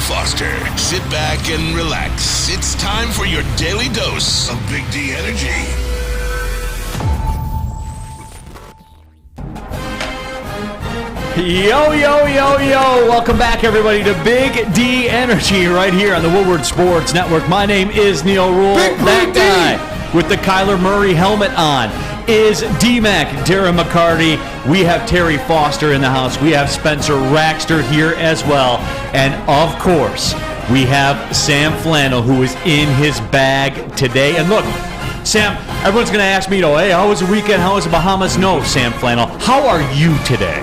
Foster. Sit back and relax. It's time for your daily dose of Big D energy. Yo, yo, yo, yo. Welcome back, everybody, to Big D Energy right here on the Woodward Sports Network. My name is Neal Ruhl. That guy with the Kyler Murray helmet on is D-Mac, Darren McCarty. We have Terry Foster in the house. We have Spencer Raxter here as well. And, of course, we have Sam Flannel, who is in his bag today. And look, Sam, everyone's going to ask me, hey, how was the weekend? How was the Bahamas? No, Sam Flannel. How are you today?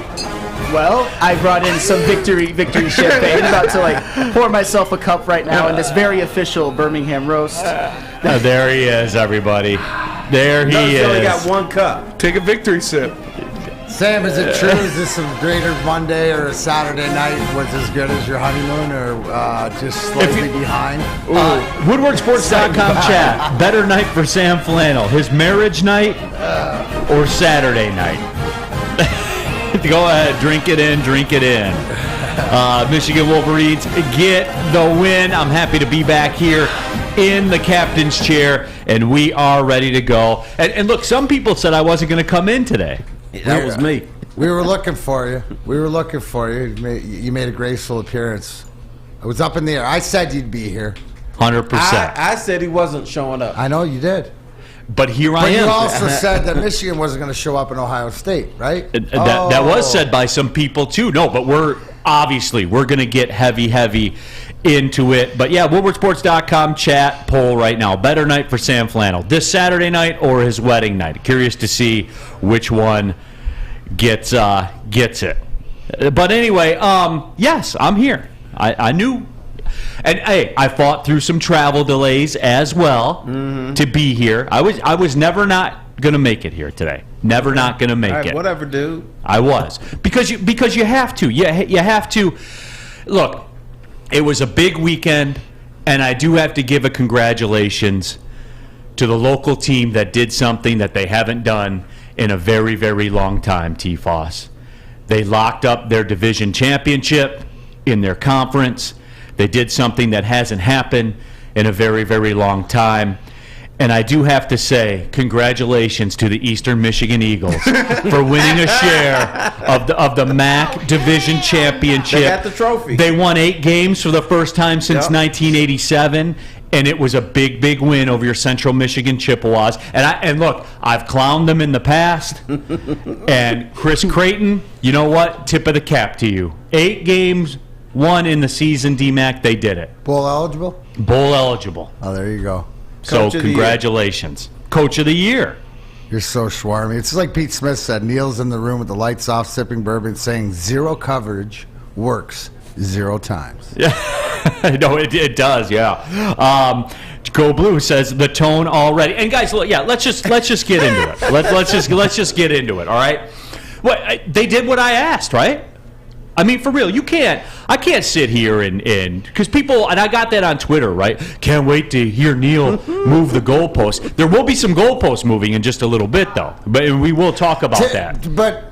Well, I brought in some victory champagne. I'm about to pour myself a cup right now in this very official Birmingham roast. There he is, everybody. There he is. Only got one cup. Take a victory sip. Sam, is it true? Is this a greater Monday or a Saturday night was as good as your honeymoon, or just slightly behind? WoodwardSports.com chat. Better night for Sam Flannel. His marriage night or Saturday night? Go ahead, drink it in. Michigan Wolverines get the win. I'm happy to be back here in the captain's chair, and we are ready to go. And look, some people said I wasn't going to come in today. That was me. We were looking for you. You made a graceful appearance. I was up in the air. I said you'd be here. 100%. I said he wasn't showing up. I know you did. But here I But am. you also said that Michigan wasn't going to show up in Ohio State, right? That was said by some people, too. No, but we're going to get heavy into it. But, yeah, WoodwardSports.com chat poll right now. Better night for Sam Flannel. This Saturday night or his wedding night? Curious to see which one gets it. But anyway, yes, I'm here. I knew. And hey, I fought through some travel delays as well to be here. I was never not gonna make it here today. Never not gonna make it. Whatever, dude. I was because you have to. You have to. Look, it was a big weekend, and I do have to give a congratulations to the local team that did something that they haven't done in a very, very long time. TFOS. They locked up their division championship in their conference. They did something that hasn't happened in a very, very long time. And I do have to say, congratulations to the Eastern Michigan Eagles for winning a share of the MAC Division Championship. They got the trophy. They won 8 games for the first time since 1987, and it was a big, big win over your Central Michigan Chippewas. And look, I've clowned them in the past. And Chris Creighton, you know what? Tip of the cap to you. 8 games. Won in the season, D-Mac. They did it. Bowl eligible? Bowl eligible. Oh, there you go. So congratulations. Coach of the year. You're so schwarmy. It's like Pete Smith said. Neal's in the room with the lights off, sipping bourbon, saying 0 coverage works 0 times. Yeah, no, it does. Yeah. Go Blue says the tone already. And guys, look, let's just get into it. Let's just get into it. All right. They did what I asked, right? I mean, for real, I can't sit here and because people, and I got that on Twitter, right? Can't wait to hear Neal move the goalpost. There will be some goalposts moving in just a little bit, though. But we will talk about that. But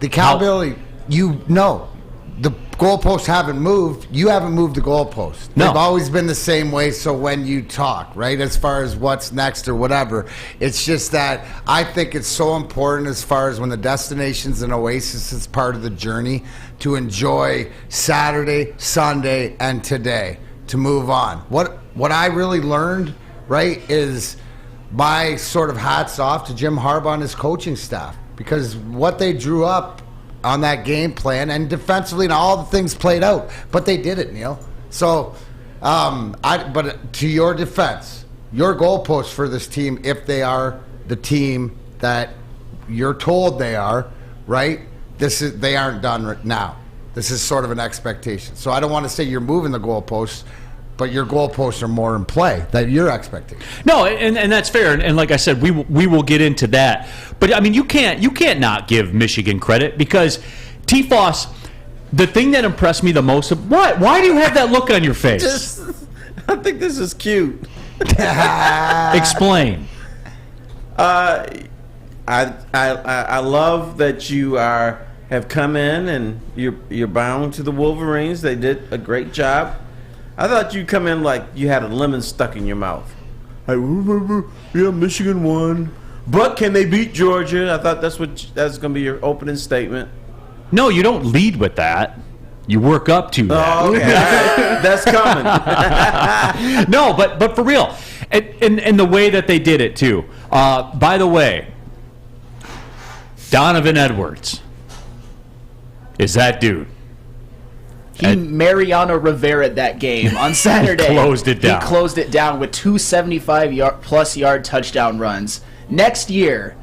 the accountability, the goalposts haven't moved. You haven't moved the goalposts. No. They've always been the same way, so when you talk, right, as far as what's next or whatever, it's just that I think it's so important as far as when the destination's an oasis, it's part of the journey to enjoy Saturday, Sunday, and today, to move on. What I really learned, right, is my sort of hats off to Jim Harbaugh and his coaching staff, because what they drew up on that game plan and defensively and all the things played out, but they did it, Neal. So, but to your defense, your goalposts for this team, if they are the team that you're told they are, right? They aren't done right now. This is sort of an expectation. So I don't want to say you're moving the goalposts, but your goalposts are more in play than your expectation. No, and that's fair. And like I said, we will get into that. But I mean, you can't not give Michigan credit, because TFOS, the thing that impressed me the most, why do you have that look on your face? I think this is cute. Explain. I love that you have come in and you're bound to the Wolverines. They did a great job. I thought you'd come in like you had a lemon stuck in your mouth. Like, yeah, Michigan won. But can they beat Georgia? I thought that's going to be your opening statement. No, you don't lead with that. You work up to that. Oh, okay. All right. That's coming. No, but for real. And the way that they did it, too. By the way, Donovan Edwards is that dude. He Mariano Rivera that game on Saturday. Closed it down. He closed it down with 2 75-plus yard touchdown runs. Next year,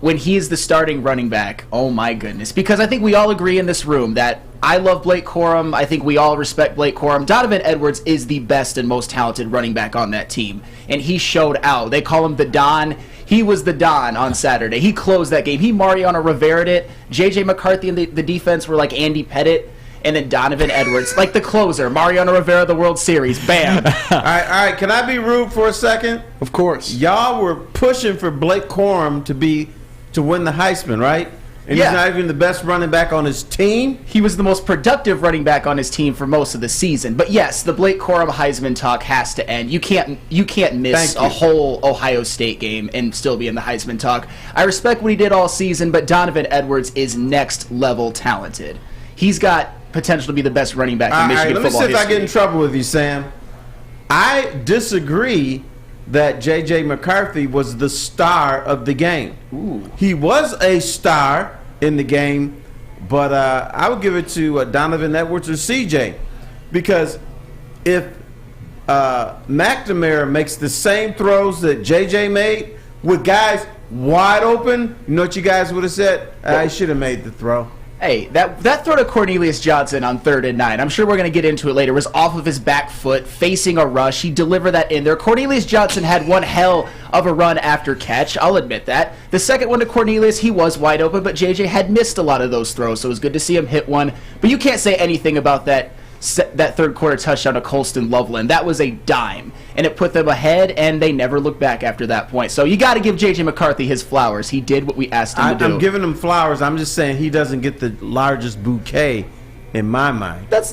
when he is the starting running back, oh my goodness. Because I think we all agree in this room that I love Blake Corum. I think we all respect Blake Corum. Donovan Edwards is the best and most talented running back on that team. And he showed out. They call him the Don. He was the Don on Saturday. He closed that game. He Mariano Rivera-'d it. J.J. McCarthy and the defense were like Andy Pettit. And then Donovan Edwards, like the closer, Mariano Rivera, the World Series. Bam. All right. Can I be rude for a second? Of course. Y'all were pushing for Blake Corum to win the Heisman, right? And Yeah. he's not even the best running back on his team. He was the most productive running back on his team for most of the season. But yes, the Blake Corum Heisman talk has to end. You can't miss Thank you. a whole Ohio State game and still be in the Heisman talk. I respect what he did all season, but Donovan Edwards is next level talented. He's got potential to be the best running back in All Michigan right, let me football see if I history. get in trouble with you, Sam. I disagree that J.J. McCarthy was the star of the game. Ooh. He was a star in the game, but I would give it to Donovan Edwards or C.J. because if McNamara makes the same throws that J.J. made with guys wide open, you know what you guys would have said? I should have made the throw. Hey, that throw to Cornelius Johnson on 3rd and 9, I'm sure we're going to get into it later, was off of his back foot, facing a rush. He delivered that in there. Cornelius Johnson had one hell of a run after catch, I'll admit that. The second one to Cornelius, he was wide open, but JJ had missed a lot of those throws, so it was good to see him hit one. But you can't say anything about that third quarter touchdown to Colston Loveland. That was a dime, and it put them ahead, and they never looked back after that point. So you got to give J.J. McCarthy his flowers. He did what we asked him to do. I'm giving him flowers. I'm just saying he doesn't get the largest bouquet in my mind. That's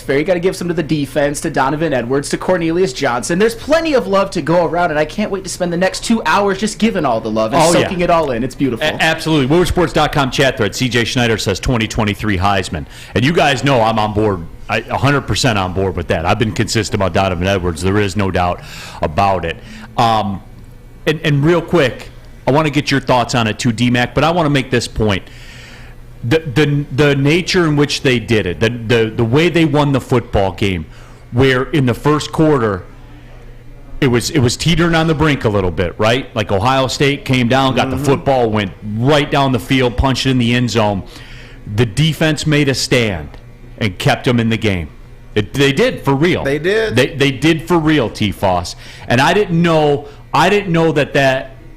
fair. You got to give some to the defense, to Donovan Edwards, to Cornelius Johnson. There's plenty of love to go around, and I can't wait to spend the next 2 hours just giving all the love and soaking it all in. It's beautiful. Absolutely. WoodwardSports.com chat thread. CJ Schneider says 2023 Heisman. And you guys know I'm on board. 100% on board with that. I've been consistent about Donovan Edwards. There is no doubt about it. And real quick, I want to get your thoughts on it too, D-Mac, but I want to make this point. The nature in which they did it, the way they won the football game, where in the first quarter it was teetering on the brink a little bit, right? Like Ohio State came down, got the football, went right down the field, punched it in the end zone. The defense made a stand and kept them in the game. They did for real. They did. They did for real, T-Foss. And I didn't know that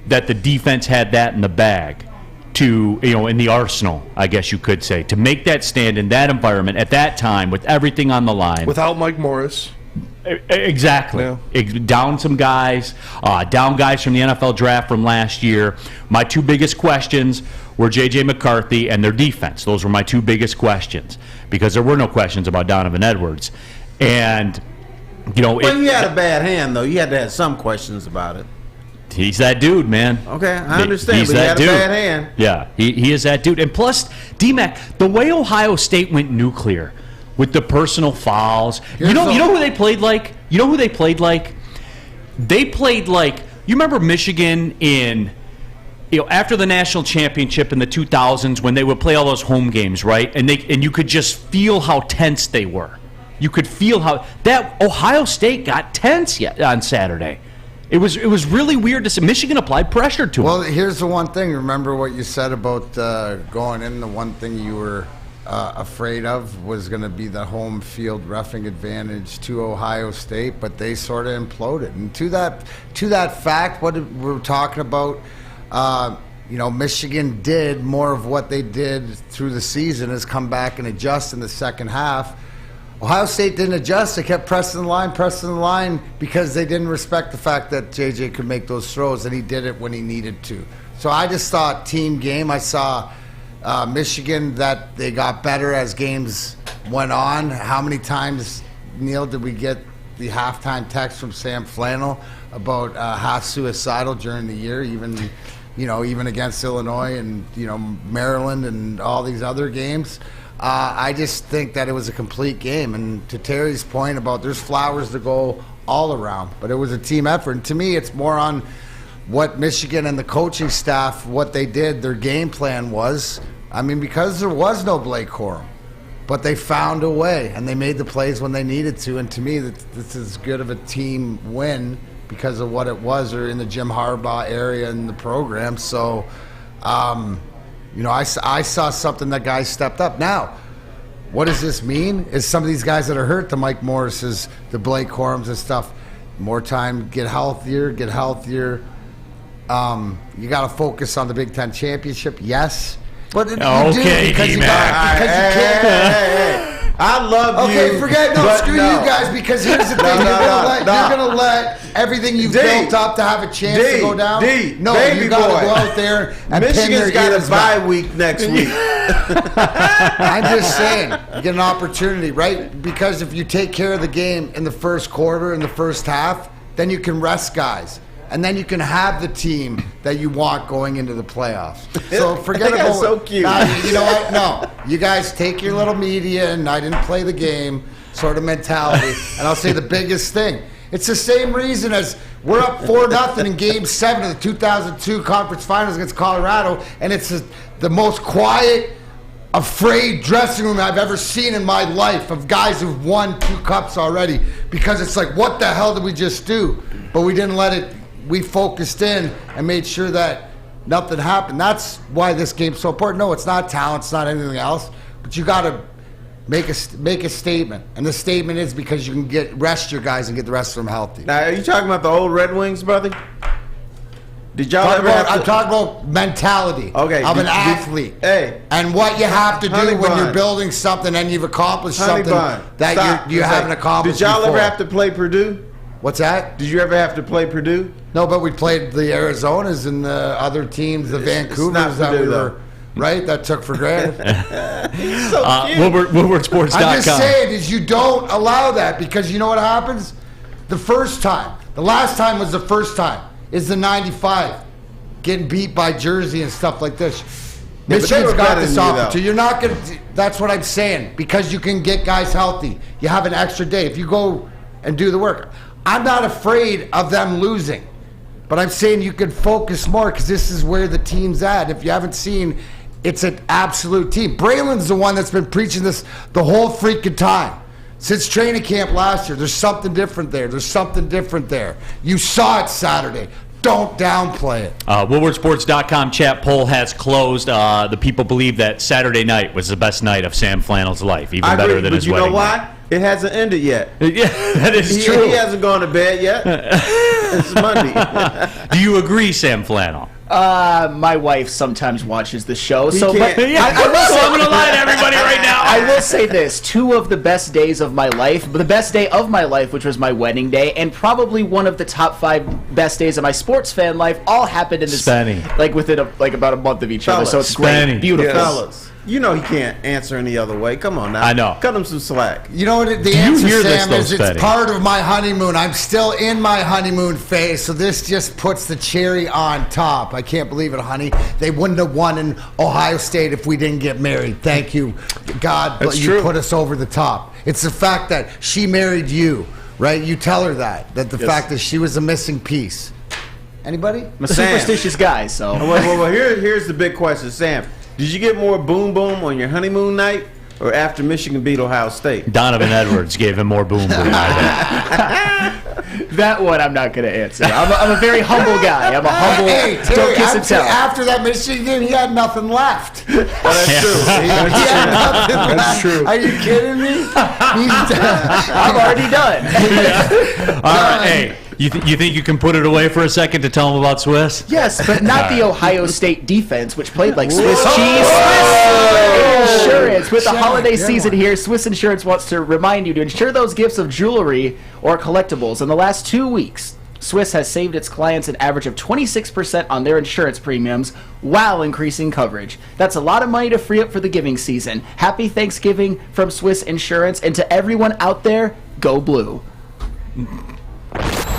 the defense had that in the bag. In the arsenal, I guess you could say, to make that stand in that environment at that time with everything on the line. Without Mike Morris. Exactly. Yeah. Down some guys, down guys from the NFL draft from last year. My two biggest questions were J.J. McCarthy and their defense. Those were my two biggest questions because there were no questions about Donovan Edwards. And, Well, you had a bad hand, though. You had to have some questions about it. He's that dude, man. Okay, I understand, He's but he that had dude. a bad hand. Yeah, he is that dude. And plus, D-Mac, the way Ohio State went nuclear with the personal fouls. You know who they played like? You know who they played like? They played like, you remember Michigan in, after the national championship in the 2000s when they would play all those home games, right? And you could just feel how tense they were. You could feel how that Ohio State got tense on Saturday. It was really weird to see. Michigan applied pressure to Well, them. here's the one thing. Remember what you said about going in. The one thing you were afraid of was going to be the home field reffing advantage to Ohio State, but they sort of imploded. And to that fact, what we're talking about, Michigan did more of what they did through the season is come back and adjust in the second half. Ohio State didn't adjust. They kept pressing the line because they didn't respect the fact that JJ could make those throws, and he did it when he needed to. So I just thought team game. I saw Michigan that they got better as games went on. How many times Neal, did we get the halftime text from Sam Flannel about half suicidal during the year, even against Illinois and Maryland and all these other games? I just think that it was a complete game. And to Terry's point about there's flowers to go all around, but it was a team effort. And to me, it's more on what Michigan and the coaching staff, what they did, their game plan was. I mean, because there was no Blake Corum, but they found a way and they made the plays when they needed to. And to me, this is as good of a team win because of what it was, or in the Jim Harbaugh area in the program. So, I saw something that guys stepped up. Now, what does this mean? Is some of these guys that are hurt, the Mike Morrises, the Blake Corums and stuff, more time, get healthier. You got to focus on the Big Ten championship, yes. But you do because you can't. Hey. I love you. Okay, forget screw you guys, because here's the thing. You're gonna let everything you've built up to have a chance to go down. You gotta go out there and Michigan's got a bye week next week. I'm just saying, you get an opportunity, right? Because if you take care of the game in the first quarter, in the first half, then you can rest guys. And then you can have the team that you want going into the playoffs. So forget about that's so cute. You know what? No. You guys take your little media and I didn't play the game sort of mentality. And I'll say the biggest thing. It's the same reason as we're up 4-0 in Game 7 of the 2002 Conference Finals against Colorado, and it's the most quiet, afraid dressing room I've ever seen in my life, of guys who've won 2 cups already, because it's like, what the hell did we just do? But we didn't let it. We focused in and made sure that nothing happened. That's why this game's so important. No, it's not talent, it's not anything else, but you got to make a statement. And the statement is because you can rest your guys and get the rest of them healthy. Now, are you talking about the old Red Wings, brother? Did y'all I'm talking about mentality of an athlete. And what you have to do when you're building something and you've accomplished something that you haven't accomplished before. Did y'all ever have to play play Purdue? What's that? Did you ever have to play Purdue? No, but we played the Arizonas and the other teams, the Vancouvers that we were, right? That took for granted. So WoodwardSports.com. I'm just saying is you don't allow that, because you know what happens? The last time was the first time, is the 95, getting beat by Jersey and stuff like this. Michigan's got this opportunity. You're not going to, that's what I'm saying, because you can get guys healthy. You have an extra day. If you go and do the work. I'm not afraid of them losing, but I'm saying you could focus more, because this is where the team's at. If you haven't seen, it's an absolute team. Braylon's the one that's been preaching this the whole freaking time. Since training camp last year, there's something different there. You saw it Saturday. Don't downplay it. WoodwardSports.com chat poll has closed. The people believe that Saturday night was the best night of Sam Flannel's life, even better than his wedding. But you know why? It hasn't ended yet. Yeah, that is true. He hasn't gone to bed yet. It's Monday. Do you agree, Sam Flannel? My wife sometimes watches the show, so I'm going to lie to everybody right now. I will say this: 2 of the best days of my life, the best day of my life, which was my wedding day, and probably one of the top 5 best days of my sports fan life, all happened in this, within about a month of each other. So it's great, beautiful. Fellas. You know he can't answer any other way. Come on now. I know. Cut him some slack. You know what the answer, Sam, is? It's part of my honeymoon. I'm still in my honeymoon phase, so this just puts the cherry on top. I can't believe it, honey. They wouldn't have won in Ohio State if we didn't get married. Thank you, God. That's you true. Put us over the top. It's the fact that she married you, right? You tell her that the fact that she was a missing piece. Anybody? I'm a superstitious guy, so. Well, here's the big question, Sam. Did you get more boom boom on your honeymoon night or after Michigan beat Ohio State? Donovan Edwards gave him more boom boom. That one I'm not going to answer. I'm a very humble guy. I'm a humble. Hey, Terry, don't kiss and tell. After that Michigan game, he had nothing left. That's true. That's true. Are you kidding me? I'm already done. All right, hey. You think you can put it away for a second to tell them about Swiss? Yes, but not the Ohio State defense, which played like Swiss cheese. Swiss Insurance. With the holiday season here, Swiss Insurance wants to remind you to insure those gifts of jewelry or collectibles. In the last 2 weeks, Swiss has saved its clients an average of 26% on their insurance premiums while increasing coverage. That's a lot of money to free up for the giving season. Happy Thanksgiving from Swiss Insurance. And to everyone out there, Go Blue.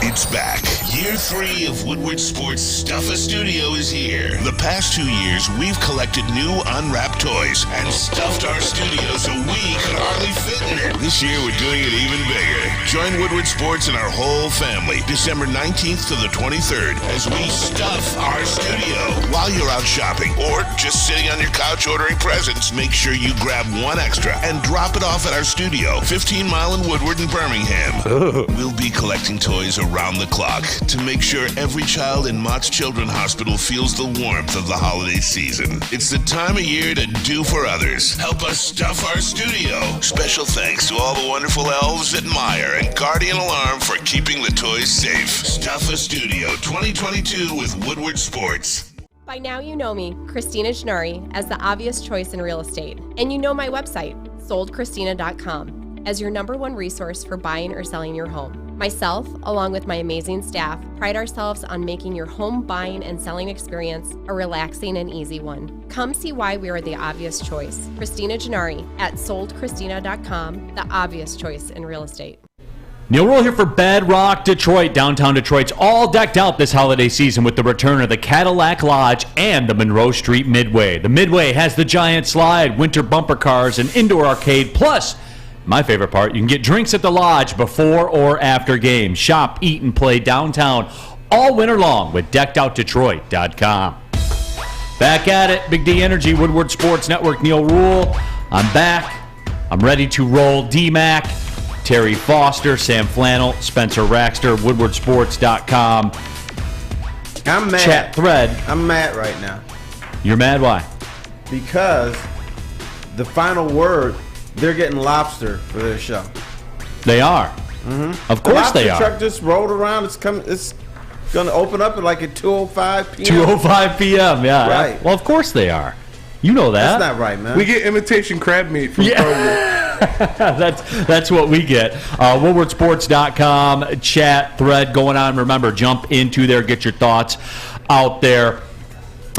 It's back. Year 3 of Woodward Sports Stuff a Studio is here. The past 2 years, we've collected new unwrapped toys and stuffed our studio so we could hardly fit in it. This year, we're doing it even bigger. Join Woodward Sports and our whole family December 19th to the 23rd as we stuff our studio. While you're out shopping or just sitting on your couch ordering presents, make sure you grab one extra and drop it off at our studio, 15 Mile in Woodward and Birmingham. We'll be collecting toys around the clock to make sure every child in Mott's Children's Hospital feels the warmth of the holiday season. It's the time of year to do for others. Help us stuff our studio. Special thanks to all the wonderful elves at Meyer and Guardian Alarm for keeping the toys safe. Stuff a Studio 2022 with Woodward Sports. By now you know me, Christina Gennari, as the obvious choice in real estate. And you know my website, soldchristina.com, as your #1 resource for buying or selling your home. Myself, along with my amazing staff, pride ourselves on making your home buying and selling experience a relaxing and easy one. Come see why we are the obvious choice. Christina Gennari at soldchristina.com, the obvious choice in real estate. Neal Ruhl here for Bedrock Detroit. Downtown Detroit's all decked out this holiday season with the return of the Cadillac Lodge and the Monroe Street Midway. The Midway has the giant slide, winter bumper cars, and indoor arcade, plus my favorite part, you can get drinks at the Lodge before or after games. Shop, eat, and play downtown all winter long with deckedoutdetroit.com. Back at it, Big D Energy, Woodward Sports Network, Neal Ruhl. I'm back. I'm ready to roll. D-Mac, Terry Foster, Sam Flannel, Spencer Raxter, woodwardsports.com. I'm mad. Chat thread. I'm mad right now. You're mad? Why? Because the final word, they're getting lobster for their show. They are. Mm-hmm. Of course they are. The truck just rolled around. It's coming. It's going to open up at like at 2:05 p.m. 2:05 p.m. Yeah. Right. Well, of course they are. You know that. That's not right, man. We get imitation crab meat from Kroger. That's what we get. Woodwardsports.com chat thread going on. Remember, jump into there. Get your thoughts out there.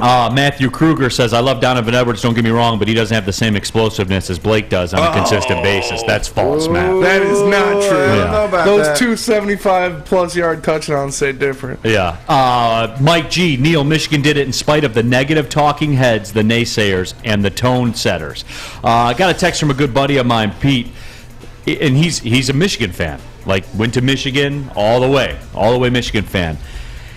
Matthew Kruger says, I love Donovan Edwards, don't get me wrong, but he doesn't have the same explosiveness as Blake does on a consistent basis. That's false, Matt. That is not true. I don't know about Those that. 275-plus yard touchdowns say different. Yeah. Mike G. Neal, Michigan did it in spite of the negative talking heads, the naysayers, and the tone setters. I got a text from a good buddy of mine, Pete, and he's a Michigan fan. Like, went to Michigan all the way Michigan fan.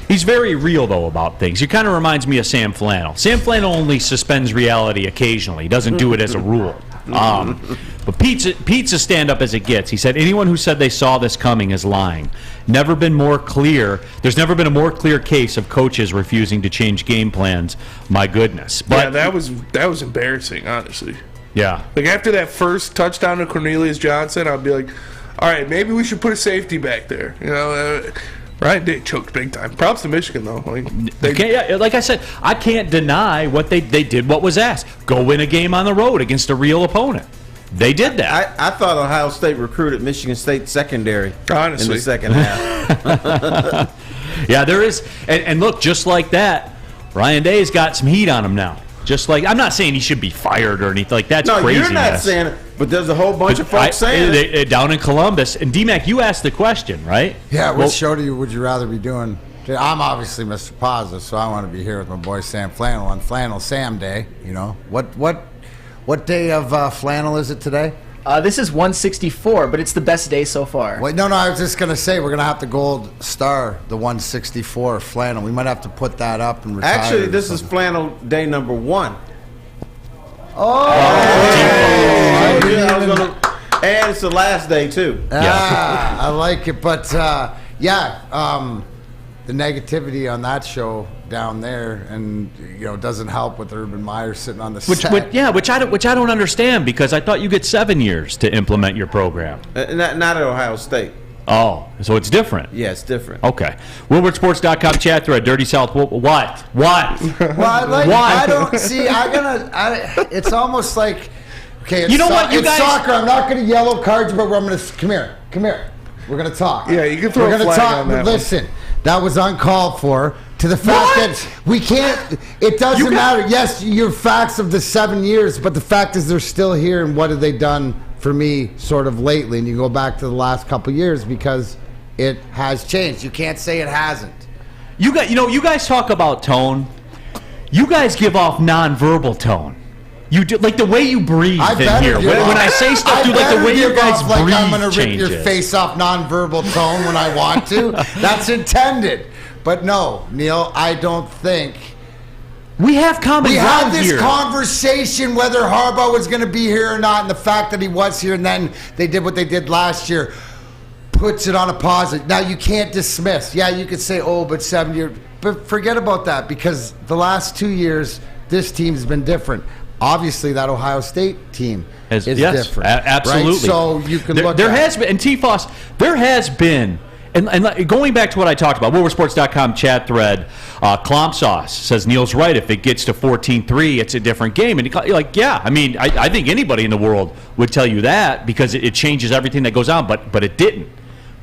He's very real, though, about things. He kind of reminds me of Sam Flannel. Sam Flannel only suspends reality occasionally. He doesn't do it as a rule. But Pete's a stand-up as it gets. He said, anyone who said they saw this coming is lying. Never been more clear. There's never been a more clear case of coaches refusing to change game plans. My goodness. But, yeah, that was embarrassing, honestly. Yeah. Like, after that first touchdown to Cornelius Johnson, I'd be like, all right, maybe we should put a safety back there. You know, Ryan Day choked big time. Props to Michigan, though. Like, like I said, I can't deny what they did what was asked. Go win a game on the road against a real opponent. They did that. I thought Ohio State recruited Michigan State secondary honestly in the second half. Yeah, there is. And look, just like that, Ryan Day's got some heat on him now. Just like, I'm not saying he should be fired or anything like that. That's no, craziness. You're not saying it, but there's a whole bunch of folks saying it. Down in Columbus. And D-Mac, you asked the question, right? Yeah, what show would you rather be doing? I'm obviously Mr. Positive, so I want to be here with my boy Sam Flannel on Flannel Sam Day. You know, what day of flannel is it today? This is 164, but it's the best day so far. Wait, no, I was just going to say we're going to have to gold star the 164 flannel. We might have to put that up and retire. Actually, this is flannel day number 1. And it's the last day, too. I like it. But, the negativity on that show down there, and doesn't help with Urban Meyer sitting on the set. Which I don't understand, because I thought you get 7 years to implement your program. Not at Ohio State. Oh, so it's different. Yeah, it's different. Okay. WoodwardSports.com chat thread. Dirty South. What? Well, I don't see. It's almost like, okay. It's it's soccer. I'm not going to yellow cards, but I'm going to come here. We're going to talk. Yeah, you can throw a flag on that. Listen, that was uncalled for. To the fact that we can't, it doesn't matter. Yes, your facts of the 7 years, but the fact is they're still here, and what have they done for me sort of lately, and you go back to the last couple years because it has changed. You can't say it hasn't. You guys talk about tone. You guys give off nonverbal tone. You do, like the way you breathe in here. When I say stuff, like the way you guys breathe like I'm going to rip changes. your face off nonverbal tone when I want to. That's intended. But no, Neal, I don't think. We have common ground here. We had this conversation whether Harbaugh was going to be here or not, and the fact that he was here and then they did what they did last year puts it on a positive. Now, you can't dismiss. Yeah, you could say, but 7 years. But forget about that because the last 2 years, this team's been different. Obviously, that Ohio State team is different. Absolutely. Right? So you can look there at has been, and T-Foss, there has been, and going back to what I talked about, WoodwardSports.com chat thread, Clomp Sauce says Neal's right. If it gets to 14-3, it's a different game. And I think anybody in the world would tell you that because it changes everything that goes on, but it didn't.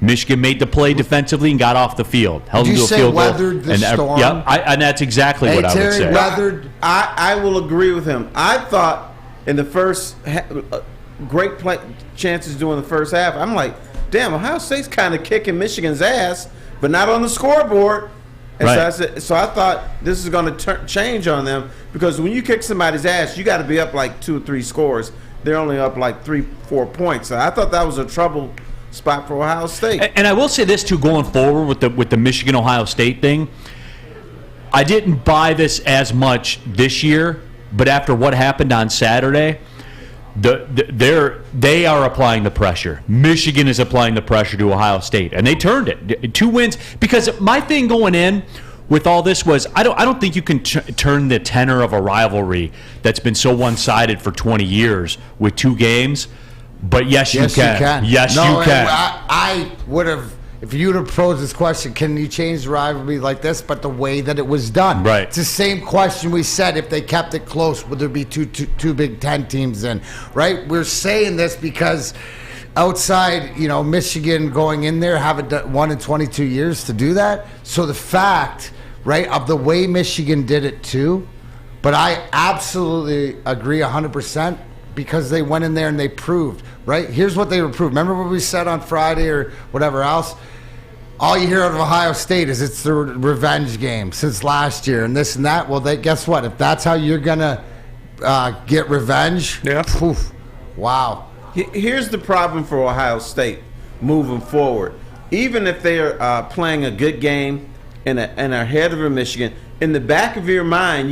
Michigan made the play defensively and got off the field. Did you say weathered the storm? Yeah, and that's exactly what I would say. Weathered. I will agree with him. I thought in the first great chances during the first half, I'm like, damn, Ohio State's kind of kicking Michigan's ass, but not on the scoreboard. And right. so I thought this is going to change on them because when you kick somebody's ass, you got to be up like 2 or 3 scores. They're only up like 3-4 points. So I thought that was a trouble spot for Ohio State. And I will say this too, going forward with the Michigan-Ohio State thing, I didn't buy this as much this year, but after what happened on Saturday, they are applying the pressure. Michigan is applying the pressure to Ohio State, and they turned it. 2 wins. Because my thing going in with all this was I don't think you can turn the tenor of a rivalry that's been so one-sided for 20 years with 2 games. But yes, you can. Yes, you can. I would have, if you would have posed this question, can you change the rivalry like this? But the way that it was done. Right. It's the same question we said, if they kept it close, would there be two Big Ten teams in? Right? We're saying this because outside, Michigan going in there, haven't won in 22 years to do that. So the fact, right, of the way Michigan did it too, but I absolutely agree 100%. Because they went in there and they proved, right? Here's what they proved. Remember what we said on Friday or whatever else? All you hear out of Ohio State is it's the revenge game since last year and this and that. Well, guess what? If that's how you're going to get revenge, poof, wow. Here's the problem for Ohio State moving forward. Even if they're playing a good game and are ahead of Michigan, in the back of your mind,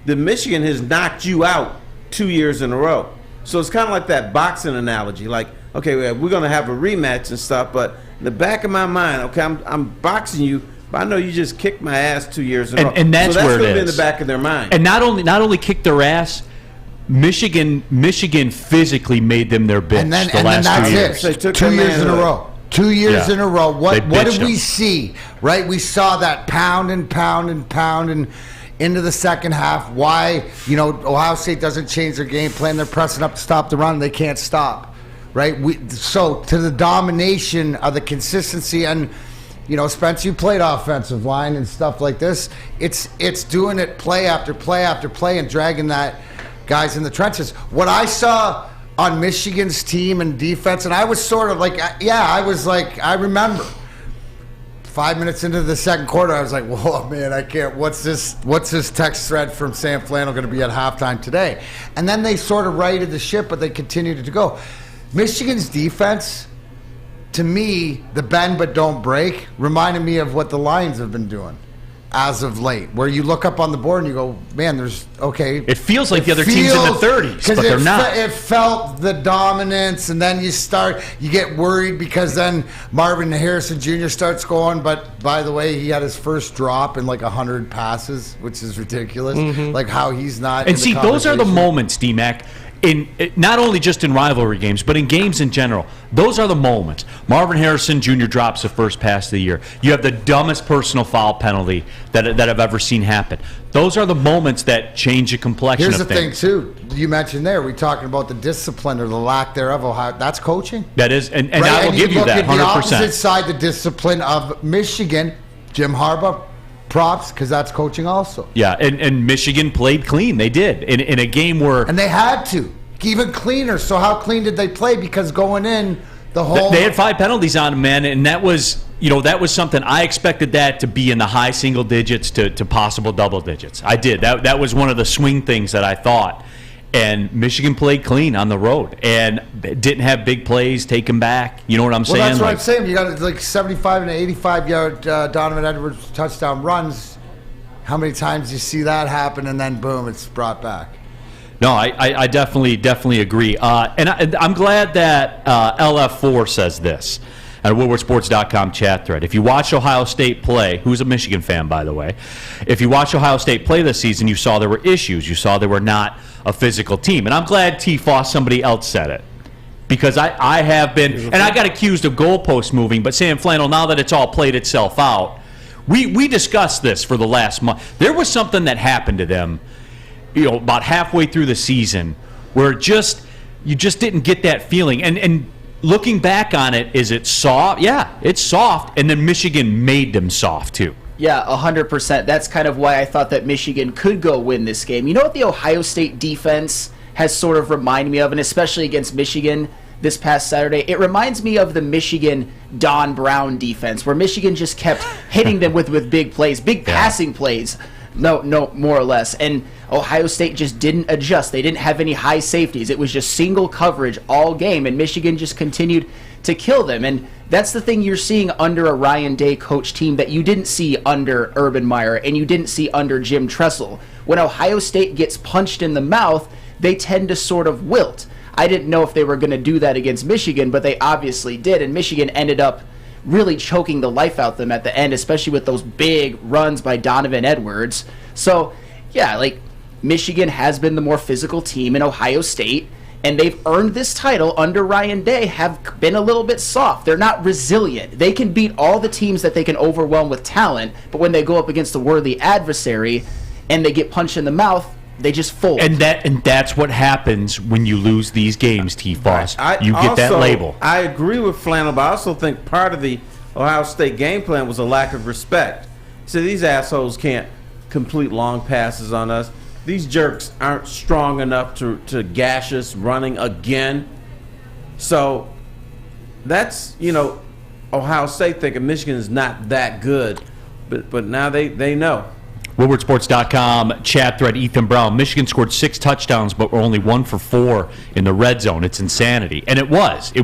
that Michigan has knocked you out 2 years in a row. So it's kind of like that boxing analogy. Like, okay, we're going to have a rematch and stuff, but in the back of my mind, okay, I'm boxing you, but I know you just kicked my ass 2 years in a row. And that's where it is. So that's going to be in the back of their mind. And not only kicked their ass, Michigan physically made them their bitch the last 2 years. They took 2 years in a row. 2 years in a row. What did we see? Right? We saw that pound and into the second half. Why, Ohio State doesn't change their game plan. They're pressing up to stop the run. They can't stop, right? So to the domination of the consistency and, Spence, you played offensive line and stuff like this. It's doing it play after play after play and dragging that guys in the trenches. What I saw on Michigan's team and defense, and I was sort of like, I remember. 5 minutes into the second quarter, I was like, whoa, man, I can't. What's this text thread from Sam Flannel going to be at halftime today? And then they sort of righted the ship, but they continued to go. Michigan's defense, to me, the bend but don't break, reminded me of what the Lions have been doing as of late, where you look up on the board and you go, man, it feels like the other team's in the 30s, but they're not. It felt the dominance, and then you get worried because then Marvin Harrison Jr. starts going, but by the way, he had his first drop in like 100 passes, which is ridiculous. Like how he's not. And see, those are the moments, D-Mac, not only just in rivalry games, but in games in general. Those are the moments. Marvin Harrison Jr. drops the first pass of the year. You have the dumbest personal foul penalty that I've ever seen happen. Those are the moments that change the complexion of things. Here's the thing, too. You mentioned there, we're talking about the discipline or the lack thereof. Ohio. That's coaching. That is, and I will give you that 100%. The opposite side, the discipline of Michigan, Jim Harbaugh, props, because that's coaching also. Yeah, and Michigan played clean. They did in a game where, and they had to. even cleaner. So how clean did they play? Because going in, the whole... They had 5 penalties on them, man, and that was, that was something I expected that to be in the high single digits to possible double digits. I did. That was one of the swing things that I thought. And Michigan played clean on the road and didn't have big plays taken back. You know what I'm saying? Well, that's what I'm saying. You got like 75 and 85-yard Donovan Edwards touchdown runs. How many times you see that happen and then boom, it's brought back? No, I definitely agree. And I'm glad that LF4 says this on WoodwardSports.com chat thread. If you watch Ohio State play, who's a Michigan fan, by the way, if you watch Ohio State play this season, you saw there were issues. You saw they were not a physical team. And I'm glad T-Foss, somebody else said it. Because I have been, and I got accused of goalpost moving, but Sam Flannel, now that it's all played itself out, we discussed this for the last month. There was something that happened to them, about halfway through the season, where you just didn't get that feeling. And looking back on it, is it soft? Yeah, it's soft. And then Michigan made them soft, too. Yeah, 100%. That's kind of why I thought that Michigan could go win this game. You know what the Ohio State defense has sort of reminded me of, and especially against Michigan this past Saturday? It reminds me of the Michigan Don Brown defense, where Michigan just kept hitting them with big plays, big passing plays. No, more or less. And Ohio State just didn't adjust. They didn't have any high safeties. It was just single coverage all game, and Michigan just continued to kill them. And that's the thing you're seeing under a Ryan Day coach team that you didn't see under Urban Meyer and you didn't see under Jim Tressel. When Ohio State gets punched in the mouth, they tend to sort of wilt. I didn't know if they were going to do that against Michigan, but they obviously did, and Michigan ended up really choking the life out of them at the end, especially with those big runs by Donovan Edwards. So, yeah, Michigan has been the more physical team in Ohio State, and they've earned this title under Ryan Day, have been a little bit soft. They're not resilient. They can beat all the teams that they can overwhelm with talent, but when they go up against a worthy adversary and they get punched in the mouth, they just fold. And that's what happens when you lose these games, T-Foss. You get that label. I agree with Flannel, but I also think part of the Ohio State game plan was a lack of respect. So these assholes can't complete long passes on us. These jerks aren't strong enough to gash us running again. So that's, Ohio State thinking Michigan is not that good. But now they know. WoodwardSports.com chat thread, Ethan Brown. Michigan scored 6 touchdowns, but were only 1 for 4 in the red zone. It's insanity, and it was a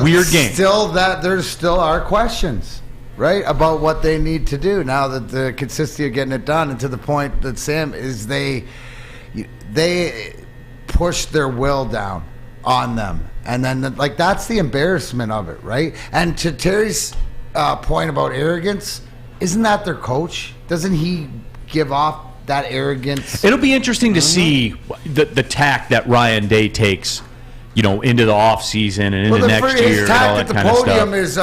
weird game. There still are questions, right, about what they need to do now that the consistency of getting it done. And to the point that Sam is, they push their will down on them, and then that's the embarrassment of it, right? And to Terry's point about arrogance. Isn't that their coach? Doesn't he give off that arrogance? It'll be interesting to see the tack that Ryan Day takes, into the offseason and into next year and all that kind of stuff. His tack at the podium is, we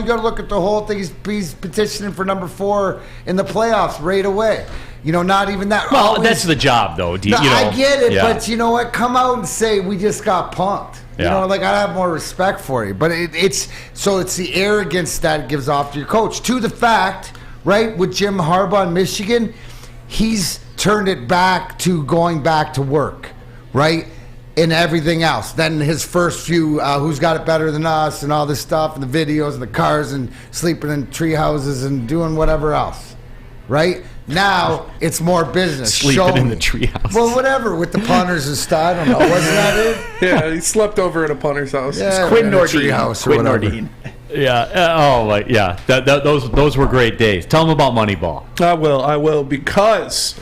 got to look at the whole thing. He's petitioning for number 4 in the playoffs right away. Not even that. Well, that's the job, though. I get it, but you know what? Come out and say we just got punked. I have more respect for you. But it's the arrogance that gives off to your coach. To the fact, right, with Jim Harbaugh in Michigan, he's turned it back to going back to work, right, and everything else. Then his first few, who's got it better than us and all this stuff and the videos and the cars and sleeping in tree houses and doing whatever else, right? Now it's more business. Sleeping in the treehouse. Well, whatever, with the punters and stuff. I don't know. Wasn't that it? Yeah, he slept over at a punter's house. Yeah, Quinn Nordine. Treehouse or whatever. Yeah. Those were great days. Tell them about Moneyball. I will, because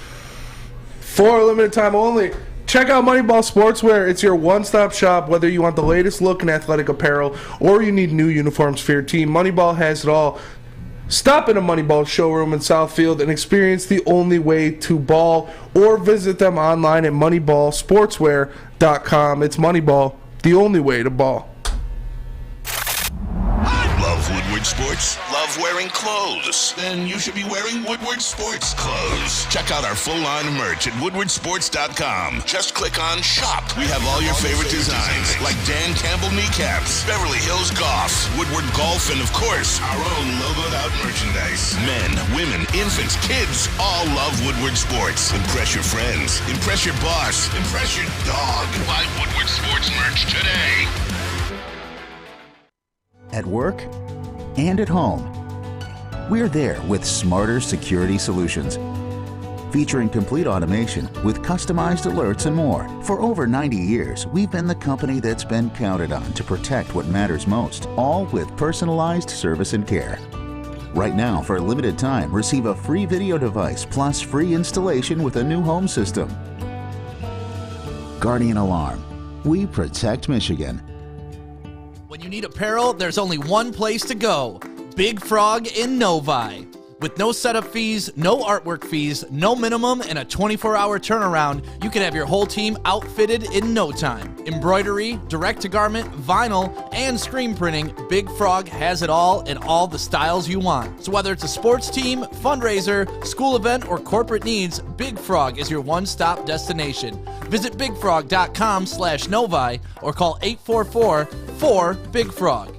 for a limited time only, check out Moneyball Sportswear. It's your one-stop shop, whether you want the latest look in athletic apparel or you need new uniforms for your team. Moneyball has it all. Stop in a Moneyball showroom in Southfield and experience the only way to ball, or visit them online at moneyballsportswear.com. It's Moneyball, the only way to ball. Love Woodward Woodward Sports? Love wearing clothes? Then you should be wearing Woodward Sports clothes. Check out our full line of merch at woodwardsports.com. Just click on Shop. We have all your favorite designs, like Dan Campbell kneecaps, Beverly Hills Golf, Woodward Golf, and of course, our own logoed out merchandise. Men, women, infants, kids all love Woodward Sports. Impress your friends. Impress your boss. Impress your dog. Buy Woodward Sports merch today. At work and at home, we're there with smarter security solutions. Featuring complete automation with customized alerts and more. For over 90 years, we've been the company that's been counted on to protect what matters most, all with personalized service and care. Right now, for a limited time, receive a free video device plus free installation with a new home system. Guardian Alarm. We protect Michigan. When you need apparel, there's only one place to go. Big Frog in Novi. With no setup fees, no artwork fees, no minimum, and a 24-hour turnaround, you can have your whole team outfitted in no time. Embroidery, direct-to-garment, vinyl, and screen printing, Big Frog has it all in all the styles you want. So whether it's a sports team, fundraiser, school event, or corporate needs, Big Frog is your one-stop destination. Visit bigfrog.com/Novi or call 844-4-BIG-FROG.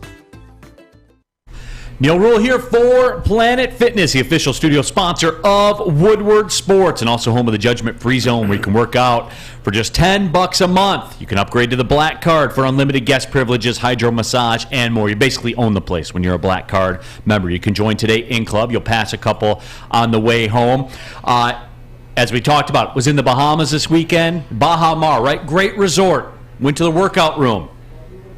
Neal Ruhl here for Planet Fitness, the official studio sponsor of Woodward Sports, and also home of the Judgment Free Zone, where you can work out for just $10 a month. You can upgrade to the Black Card for unlimited guest privileges, hydro massage, and more. You basically own the place when you're a Black Card member. You can join today in club. You'll pass a couple on the way home. As we talked about, was in the Bahamas this weekend. Baha Mar, right? Great resort. Went to the workout room.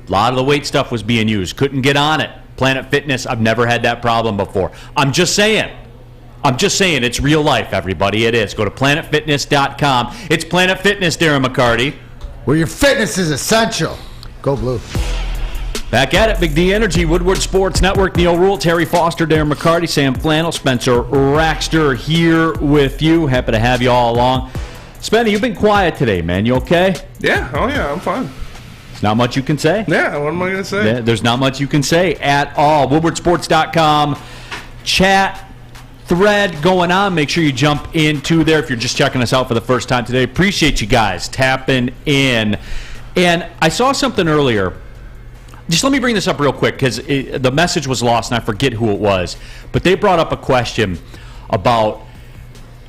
A lot of the weight stuff was being used. Couldn't get on it. Planet Fitness, I've never had that problem before. I'm just saying it's real life, everybody. It is. Go to planetfitness.com. It's Planet Fitness, Darren McCarty. Where your fitness is essential. Go Blue. Back at it, Big D Energy, Woodward Sports Network, Neal Ruhl, Terry Foster, Darren McCarty, Sam Flannel, Spencer Raxter here with you. Happy to have you all along. Spenny, you've been quiet today, man. You okay? Yeah, I'm fine. Not much you can say? Yeah, what am I going to say? There's not much you can say at all. WoodwardSports.com chat thread going on. Make sure you jump into there if you're just checking us out for the first time today. Appreciate you guys tapping in. And I saw something earlier. Just let me bring this up real quick because the message was lost and I forget who it was. But they brought up a question about,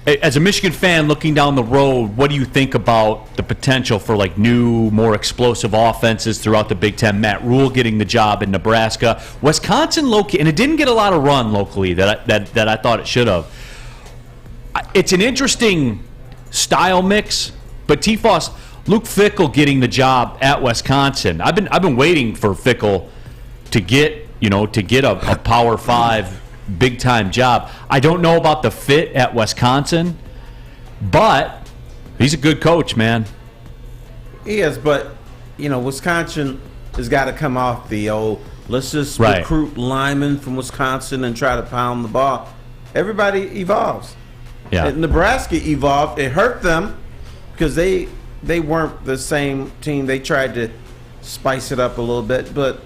as a Michigan fan looking down the road, what do you think about the potential for like new, more explosive offenses throughout the Big Ten? Matt Rhule getting the job in Nebraska, Wisconsin local, and it didn't get a lot of run locally that I thought it should have. It's an interesting style mix, but T-Foss, Luke Fickell getting the job at Wisconsin. I've been waiting for Fickell to get a Power 5 big-time job. I don't know about the fit at Wisconsin, but he's a good coach, man. He is, but, Wisconsin has got to come off the old, let's just recruit linemen from Wisconsin and try to pound the ball. Everybody evolves. Yeah. Nebraska evolved. It hurt them because they weren't the same team. They tried to spice it up a little bit, but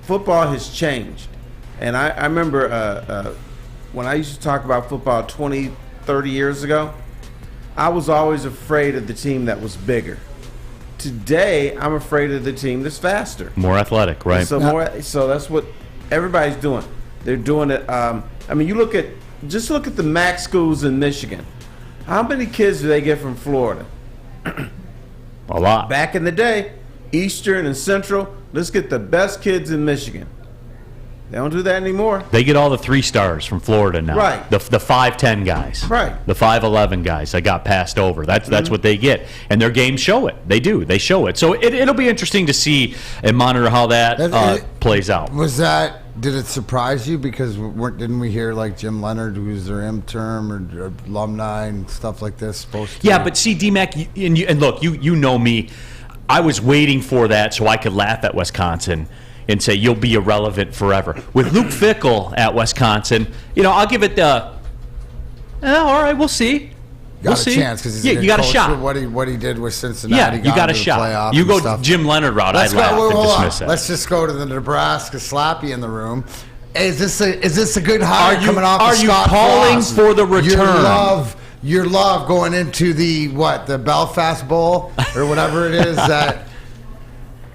football has changed. And I remember when I used to talk about football 20, 30 years ago, I was always afraid of the team that was bigger. Today, I'm afraid of the team that's faster. More athletic, right? So that's what everybody's doing. They're doing it. You look at the MAC schools in Michigan. How many kids do they get from Florida? A lot. Back in the day, Eastern and Central, let's get the best kids in Michigan. They don't do that anymore. They get all the 3 stars from Florida now. Right. The 5'10 guys. Right. The 5'11 guys that got passed over. That's what they get. And their games show it. They do. They show it. So it'll be interesting to see and monitor how that plays out. Did it surprise you? Because didn't we hear like Jim Leonard, who's their interim or alumni and stuff like this, supposed to? Yeah, but see, D-Mac, and look, you know me. I was waiting for that so I could laugh at Wisconsin and say you'll be irrelevant forever. With Luke Fickell at Wisconsin, I'll give it all right, we'll see. got see. a chance because he's a good you got a coach shot. for what he did with Cincinnati. Yeah, you got a into the shot. playoff You and go stuff. Jim Leonard route. Let's I'd laugh go. and Hold on. dismiss that. Let's just go to the Nebraska Slappy in the room. Is this a good hire coming off? Are of you Scott calling Frost? for the return? Your love going into the Belfast Bowl or whatever it is that.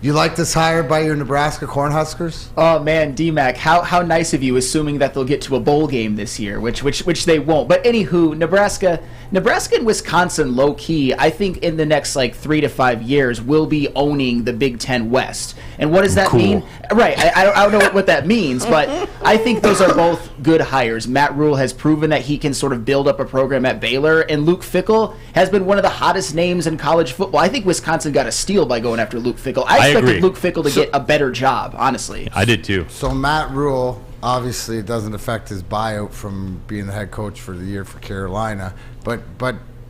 You like this hire by your Nebraska Cornhuskers? Oh man, DMAC, how nice of you, assuming that they'll get to a bowl game this year, which they won't. But anywho, Nebraska and Wisconsin, low key, I think in the next 3 to 5 years will be owning the Big Ten West. And what does that mean? Right, I don't know what that means, but I think those are both good hires. Matt Rhule has proven that he can sort of build up a program at Baylor, and Luke Fickell has been one of the hottest names in college football. I think Wisconsin got a steal by going after Luke Fickell. I expected Luke Fickell to get a better job, honestly. I did too. So Matt Rhule, obviously it doesn't affect his buyout from being the head coach for the year for Carolina, but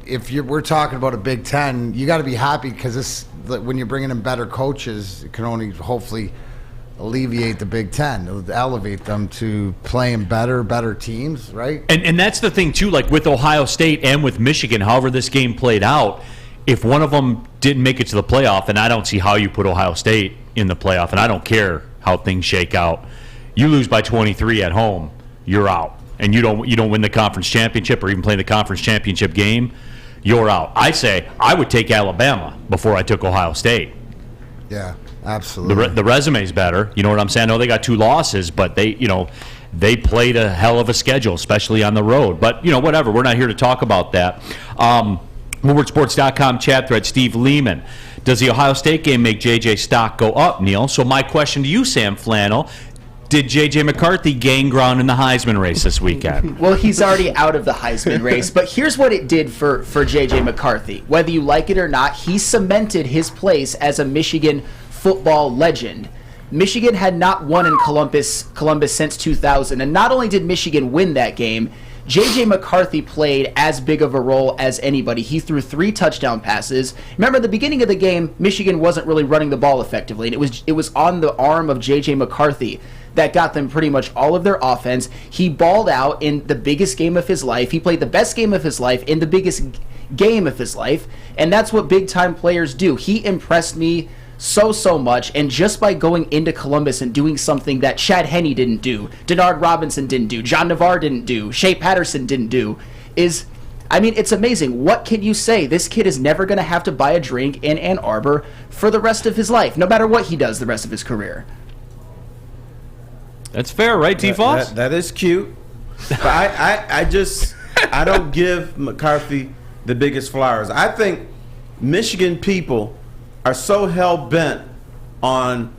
if we're talking about a Big Ten, you got to be happy because when you're bringing in better coaches, it can only hopefully alleviate the Big Ten. It'll elevate them to playing better teams, right? And that's the thing too, like with Ohio State and with Michigan, however this game played out, if one of them didn't make it to the playoff, and I don't see how you put Ohio State in the playoff, and I don't care how things shake out, you lose by 23 at home, you're out. And you don't win the conference championship or even play the conference championship game, you're out. I say I would take Alabama before I took Ohio State. Yeah, absolutely. The resume's better. You know what I'm saying? I know they got 2 losses, but they played a hell of a schedule, especially on the road. But, whatever. We're not here to talk about that. WoodwardSports.com chat thread, Steve Lehman. Does the Ohio State game make J.J. stock go up, Neal? So my question to you, Sam Flannel, did J.J. McCarthy gain ground in the Heisman race this weekend? Well, he's already out of the Heisman race, but here's what it did for J.J. McCarthy. Whether you like it or not, he cemented his place as a Michigan football legend. Michigan had not won in Columbus since 2000, and not only did Michigan win that game, J.J. McCarthy played as big of a role as anybody. He threw 3 touchdown passes. Remember, at the beginning of the game, Michigan wasn't really running the ball effectively, and it was on the arm of J.J. McCarthy that got them pretty much all of their offense. He balled out in the biggest game of his life. He played the best game of his life in the biggest game of his life, and that's what big-time players do. He impressed me so much, and just by going into Columbus and doing something that Chad Henne didn't do, Denard Robinson didn't do, John Navarre didn't do, Shea Patterson didn't do, it's amazing. What can you say? This kid is never going to have to buy a drink in Ann Arbor for the rest of his life, no matter what he does the rest of his career. That's fair, right, T-Foss? That is cute. But I don't give McCarthy the biggest flowers. I think Michigan people are so hell-bent on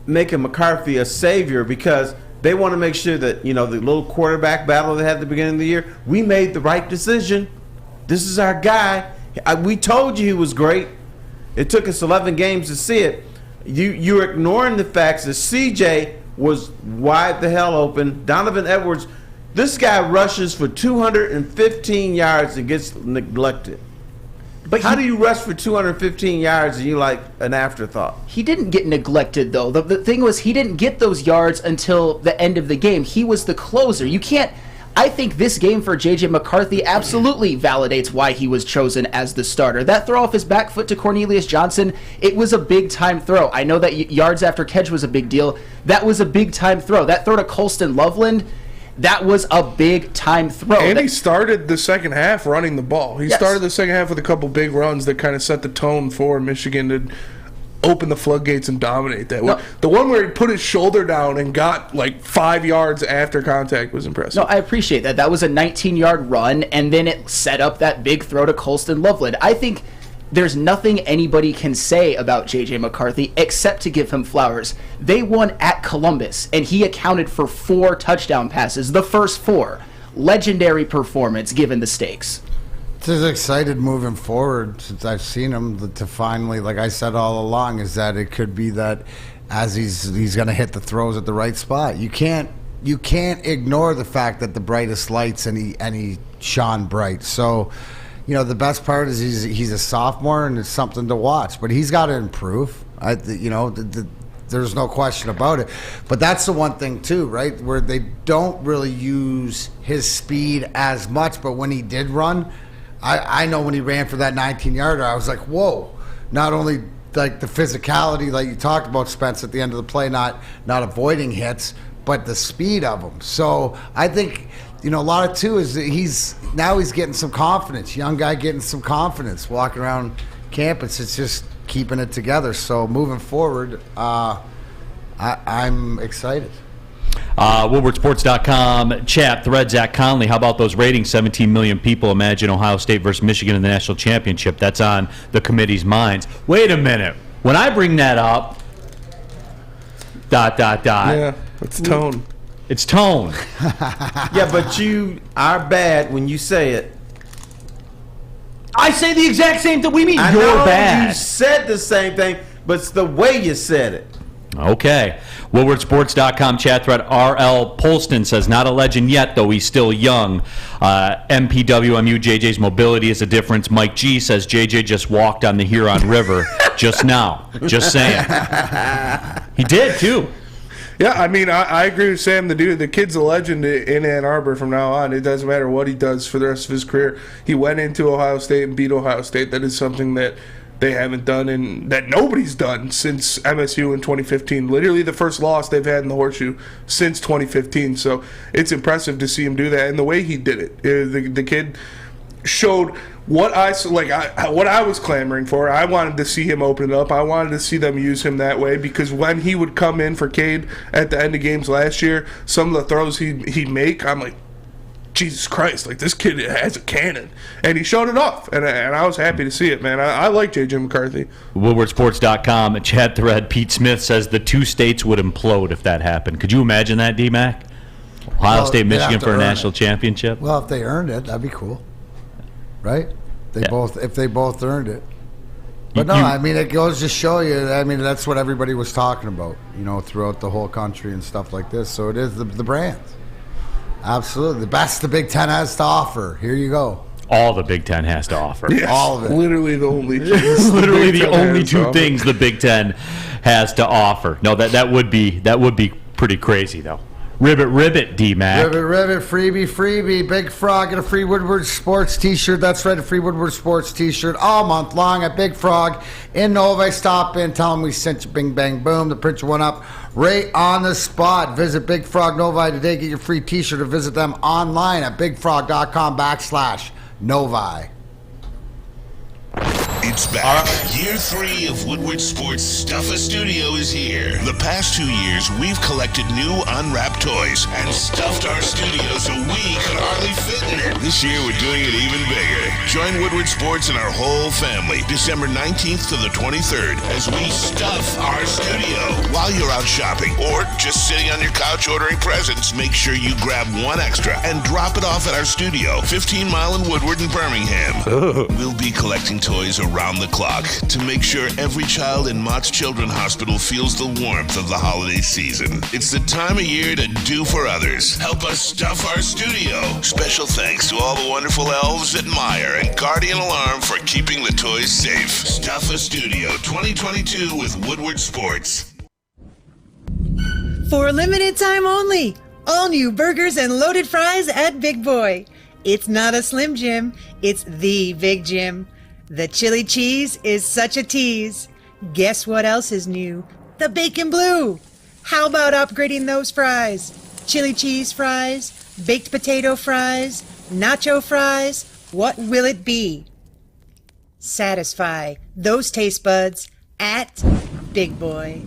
making McCarthy a savior because they want to make sure that, the little quarterback battle they had at the beginning of the year, we made the right decision. This is our guy. We told you he was great. It took us 11 games to see it. You're ignoring the facts that CJ was wide the hell open. Donovan Edwards, this guy rushes for 215 yards and gets neglected. But how do you rush for 215 yards and you like an afterthought? He didn't get neglected, though. The thing was, he didn't get those yards until the end of the game. He was the closer. You can't... I think this game for J.J. McCarthy absolutely validates why he was chosen as the starter. That throw off his back foot to Cornelius Johnson, it was a big-time throw. I know that yards after catch was a big deal. That was a big-time throw. That throw to Colston Loveland, that was a big-time throw. And he started the second half running the ball. He started the second half with a couple big runs that kind of set the tone for Michigan to open the floodgates and dominate that one. The one where he put his shoulder down and got 5 yards after contact was impressive. No, I appreciate that. That was a 19-yard run, and then it set up that big throw to Colston Loveland. I think there's nothing anybody can say about J.J. McCarthy except to give him flowers. They won at Columbus, and he accounted for 4 touchdown passes, the first 4. Legendary performance given the stakes. Just excited moving forward since I've seen him to finally, like I said all along, is that it could be that as he's going to hit the throws at the right spot. You can't ignore the fact that the brightest lights and he shone bright. So, the best part is he's a sophomore and it's something to watch, but he's got to improve. There's no question about it. But that's the one thing too, right? Where they don't really use his speed as much, but when he did run, I know when he ran for that 19-yarder, I was like, whoa. Not only like the physicality like you talked about, Spence, at the end of the play, not avoiding hits, but the speed of him. So I think, a lot of too is that he's getting some confidence. Young guy getting some confidence, walking around campus. It's just keeping it together. So moving forward, I'm excited. WoodwardSports.com chat thread, Zach Conley. How about those ratings? 17 million people imagine Ohio State versus Michigan in the national championship. That's on the committee's minds. Wait a minute. When I bring that up, ... Yeah, it's tone. It's tone. Yeah, but you are bad when you say it. I say the exact same thing. We mean I you're know bad. You said the same thing, but it's the way you said it. Okay. WoodwardSports.com chat thread. R.L. Polston says, not a legend yet, though he's still young. MPWMU, JJ's mobility is a difference. Mike G says, JJ just walked on the Huron River just now. Just saying. He did, too. Yeah, I mean, I agree with Sam. The kid's a legend in Ann Arbor from now on. It doesn't matter what he does for the rest of his career. He went into Ohio State and beat Ohio State. That is something that they haven't done and that nobody's done since MSU in 2015. Literally the first loss they've had in the Horseshoe since 2015. So it's impressive to see him do that. And the way he did it, the kid showed what I was clamoring for. I wanted to see him open it up. I wanted to see them use him that way, because when he would come in for Cade at the end of games last year, some of the throws he'd make, I'm like, Jesus Christ, like, this kid has a cannon. And he showed it off, and I was happy to see it, man. I like J.J. McCarthy. WoodwardSports.com chat thread. Pete Smith says the two states would implode if that happened. Could you imagine that, D-Mac? Ohio State, Michigan for a national championship? Well, if they earned it, that'd be cool. Right? If they both earned it. But no, I mean, it goes to show you, I mean, that's what everybody was talking about, throughout the whole country and stuff like this. So it is the brand. Absolutely. The best the Big Ten has to offer. Here you go. All the Big Ten has to offer. Yes, all of it. Literally the only literally the only two things the Big Ten has to offer. No, that would be pretty crazy, though. Ribbit, D-Mac. Ribbit, freebie. Big Frog, get a free Woodward Sports t-shirt. That's right, a free Woodward Sports t-shirt all month long at Big Frog in Novi. Stop in, tell them we sent you, bing, bang, boom. The print you one up right on the spot. Visit Big Frog Novi today. Get your free t-shirt or visit them online at bigfrog.com/Novi. It's back. Year 3 of Woodward Sports Stuff a Studio is here. The past 2 years, we've collected new unwrapped toys and stuffed our studio so we could hardly fit in it. This year, we're doing it even bigger. Join Woodward Sports and our whole family December 19th to the 23rd as we stuff our studio. While you're out shopping or just sitting on your couch ordering presents, make sure you grab one extra and drop it off at our studio, 15 Mile in Woodward and Birmingham. We'll be collecting toys around the clock to make sure every child in Mott's Children's Hospital feels the warmth of the holiday season. It's the time of year to do for others. Help us stuff our studio. Special thanks to all the wonderful elves at Meyer and Guardian Alarm for keeping the toys safe. Stuff a Studio 2022 with Woodward Sports. For a limited time only, all new burgers and loaded fries at Big Boy. It's not a Slim Jim, it's the Big Jim. The chili cheese is such a tease. Guess what else is new? The bacon blue. How about upgrading those fries? Chili cheese fries, baked potato fries, nacho fries. What will it be? Satisfy those taste buds at Big Boy.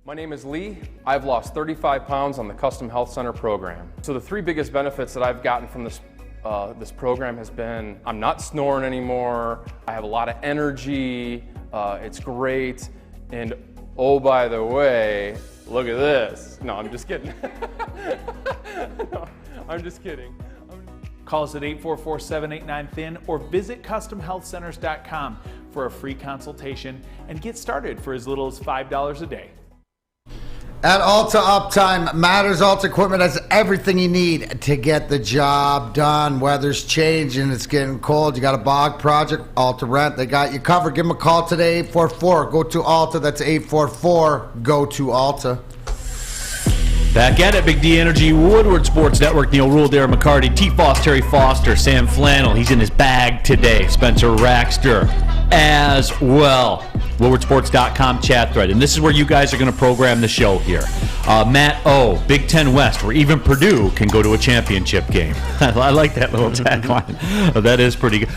My name is Lee. I've lost 35 pounds on the Custom Health Center program. So the 3 biggest benefits that I've gotten from this program has been, I'm not snoring anymore, I have a lot of energy, it's great, and oh, by the way, look at this. No, I'm just kidding. No, I'm just kidding. Call us at 844-789-THIN or visit CustomHealthCenters.com for a free consultation and get started for as little as $5 a day. At Alta Uptime Matters, Alta Equipment has everything you need to get the job done. Weather's changing, it's getting cold. You got a bog project, Alta Rent, they got you covered. Give them a call today, 844-GO-TO-ALTA. That's 844-GO-TO-ALTA. Back at it, Big D Energy, Woodward Sports Network, Neal Ruhl, Darren McCarty, T-Foss, Terry Foster, Sam Flannel. He's in his bag today. Spencer Raxter as well. WoodwardSports.com chat thread. And this is where you guys are going to program the show here. Matt O, Big Ten West, where even Purdue can go to a championship game. I like that little tagline. That is pretty good.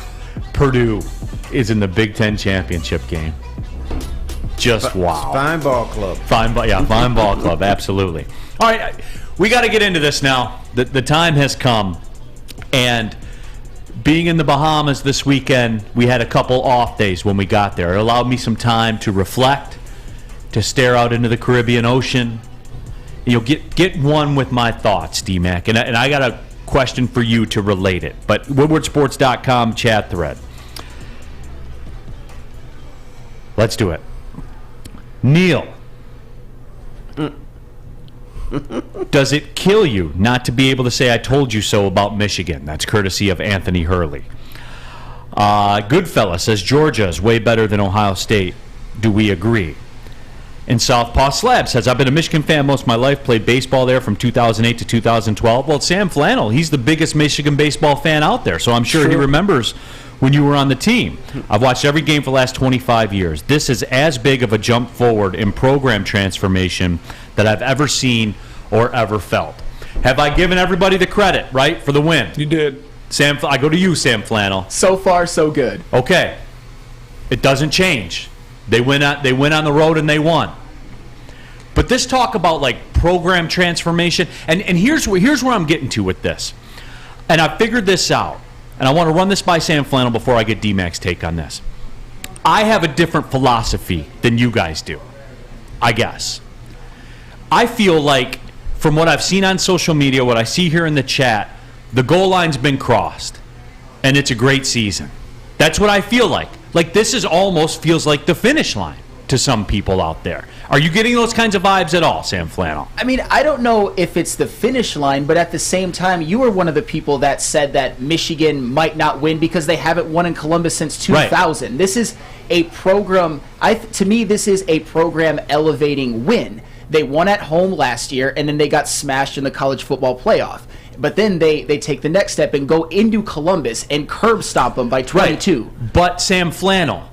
Purdue is in the Big Ten championship game. Just wow. Fine ball club. Fine ball club, absolutely. All right, we got to get into this now. The time has come, and being in the Bahamas this weekend, we had a couple off days when we got there. It allowed me some time to reflect, to stare out into the Caribbean Ocean. Get one with my thoughts, D-Mac. And I got a question for you to relate it. But WoodwardSports.com chat thread. Let's do it. Neal, does it kill you not to be able to say I told you so about Michigan? That's courtesy of Anthony Hurley. Goodfella says Georgia is way better than Ohio State. Do we agree? And Southpaw Slab says, I've been a Michigan fan most of my life, played baseball there from 2008 to 2012. Well, Sam Flannel, he's the biggest Michigan baseball fan out there, so I'm sure he remembers when you were on the team. I've watched every game for the last 25 years. This is as big of a jump forward in program transformation that I've ever seen or ever felt. Have I given everybody the credit, right, for the win? You did. Sam, I go to you, Sam Flannel. So far, so good. Okay. It doesn't change. They went on the road and they won. But this talk about like program transformation, and here's where I'm getting to with this. And I figured this out. And I want to run this by Sam Flannel before I get D-Mac's take on this. I have a different philosophy than you guys do, I guess. I feel like, from what I've seen on social media, what I see here in the chat, the goal line's been crossed, and it's a great season. That's what I feel like. Like, this is almost feels like the finish line to some people out there. Are you getting those kinds of vibes at all, Sam Flannel? I mean, I don't know if it's the finish line, but at the same time, you were one of the people that said that Michigan might not win because they haven't won in Columbus since 2000. Right. This is a program, to me, this is a program-elevating win. They won at home last year, and then they got smashed in the college football playoff. But then they take the next step and go into Columbus and curb stomp them by 22. Right. But Sam Flannel,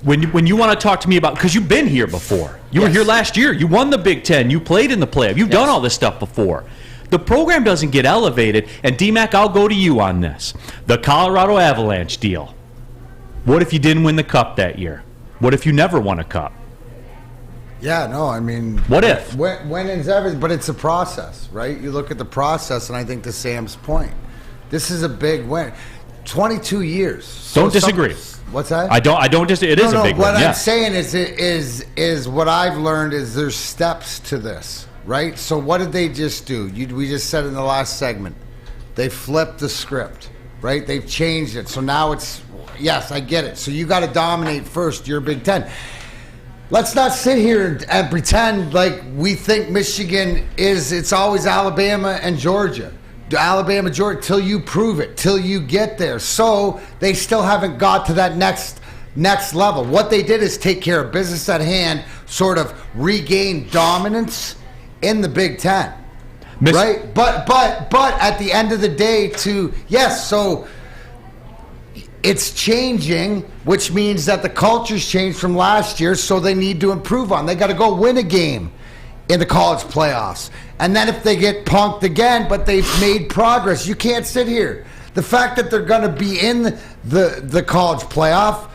when you want to talk to me about, because you've been here before. You were here last year. You won the Big Ten. You played in the playoff. You've done all this stuff before. The program doesn't get elevated. And D-Mac, I'll go to you on this. The Colorado Avalanche deal. What if you didn't win the cup that year? What if you never won a cup? Yeah, no, I mean... What if? Winning's everything, but it's a process, right? You look at the process, and I think to Sam's point, this is a big win. 22 years. Don't disagree. What's that? I don't just. It is a big what win. I'm saying is what I've learned is there's steps to this, right? So what did they just do? We just said in the last segment, they flipped the script, right? They've changed it. So now it's, yes, I get it. So you got to dominate first. You're Big Ten. Let's not sit here and pretend like we think Michigan it's always Alabama and Georgia. Alabama, Georgia, till you prove it, till you get there. So they still haven't got to that next level. What they did is take care of business at hand, sort of regain dominance in the Big Ten, right? But at the end of the day, so it's changing, which means that the culture's changed from last year, so they need to improve on. They got to go win a game in the college playoffs. And then if they get punked again, but they've made progress, you can't sit here. The fact that they're going to be in the college playoff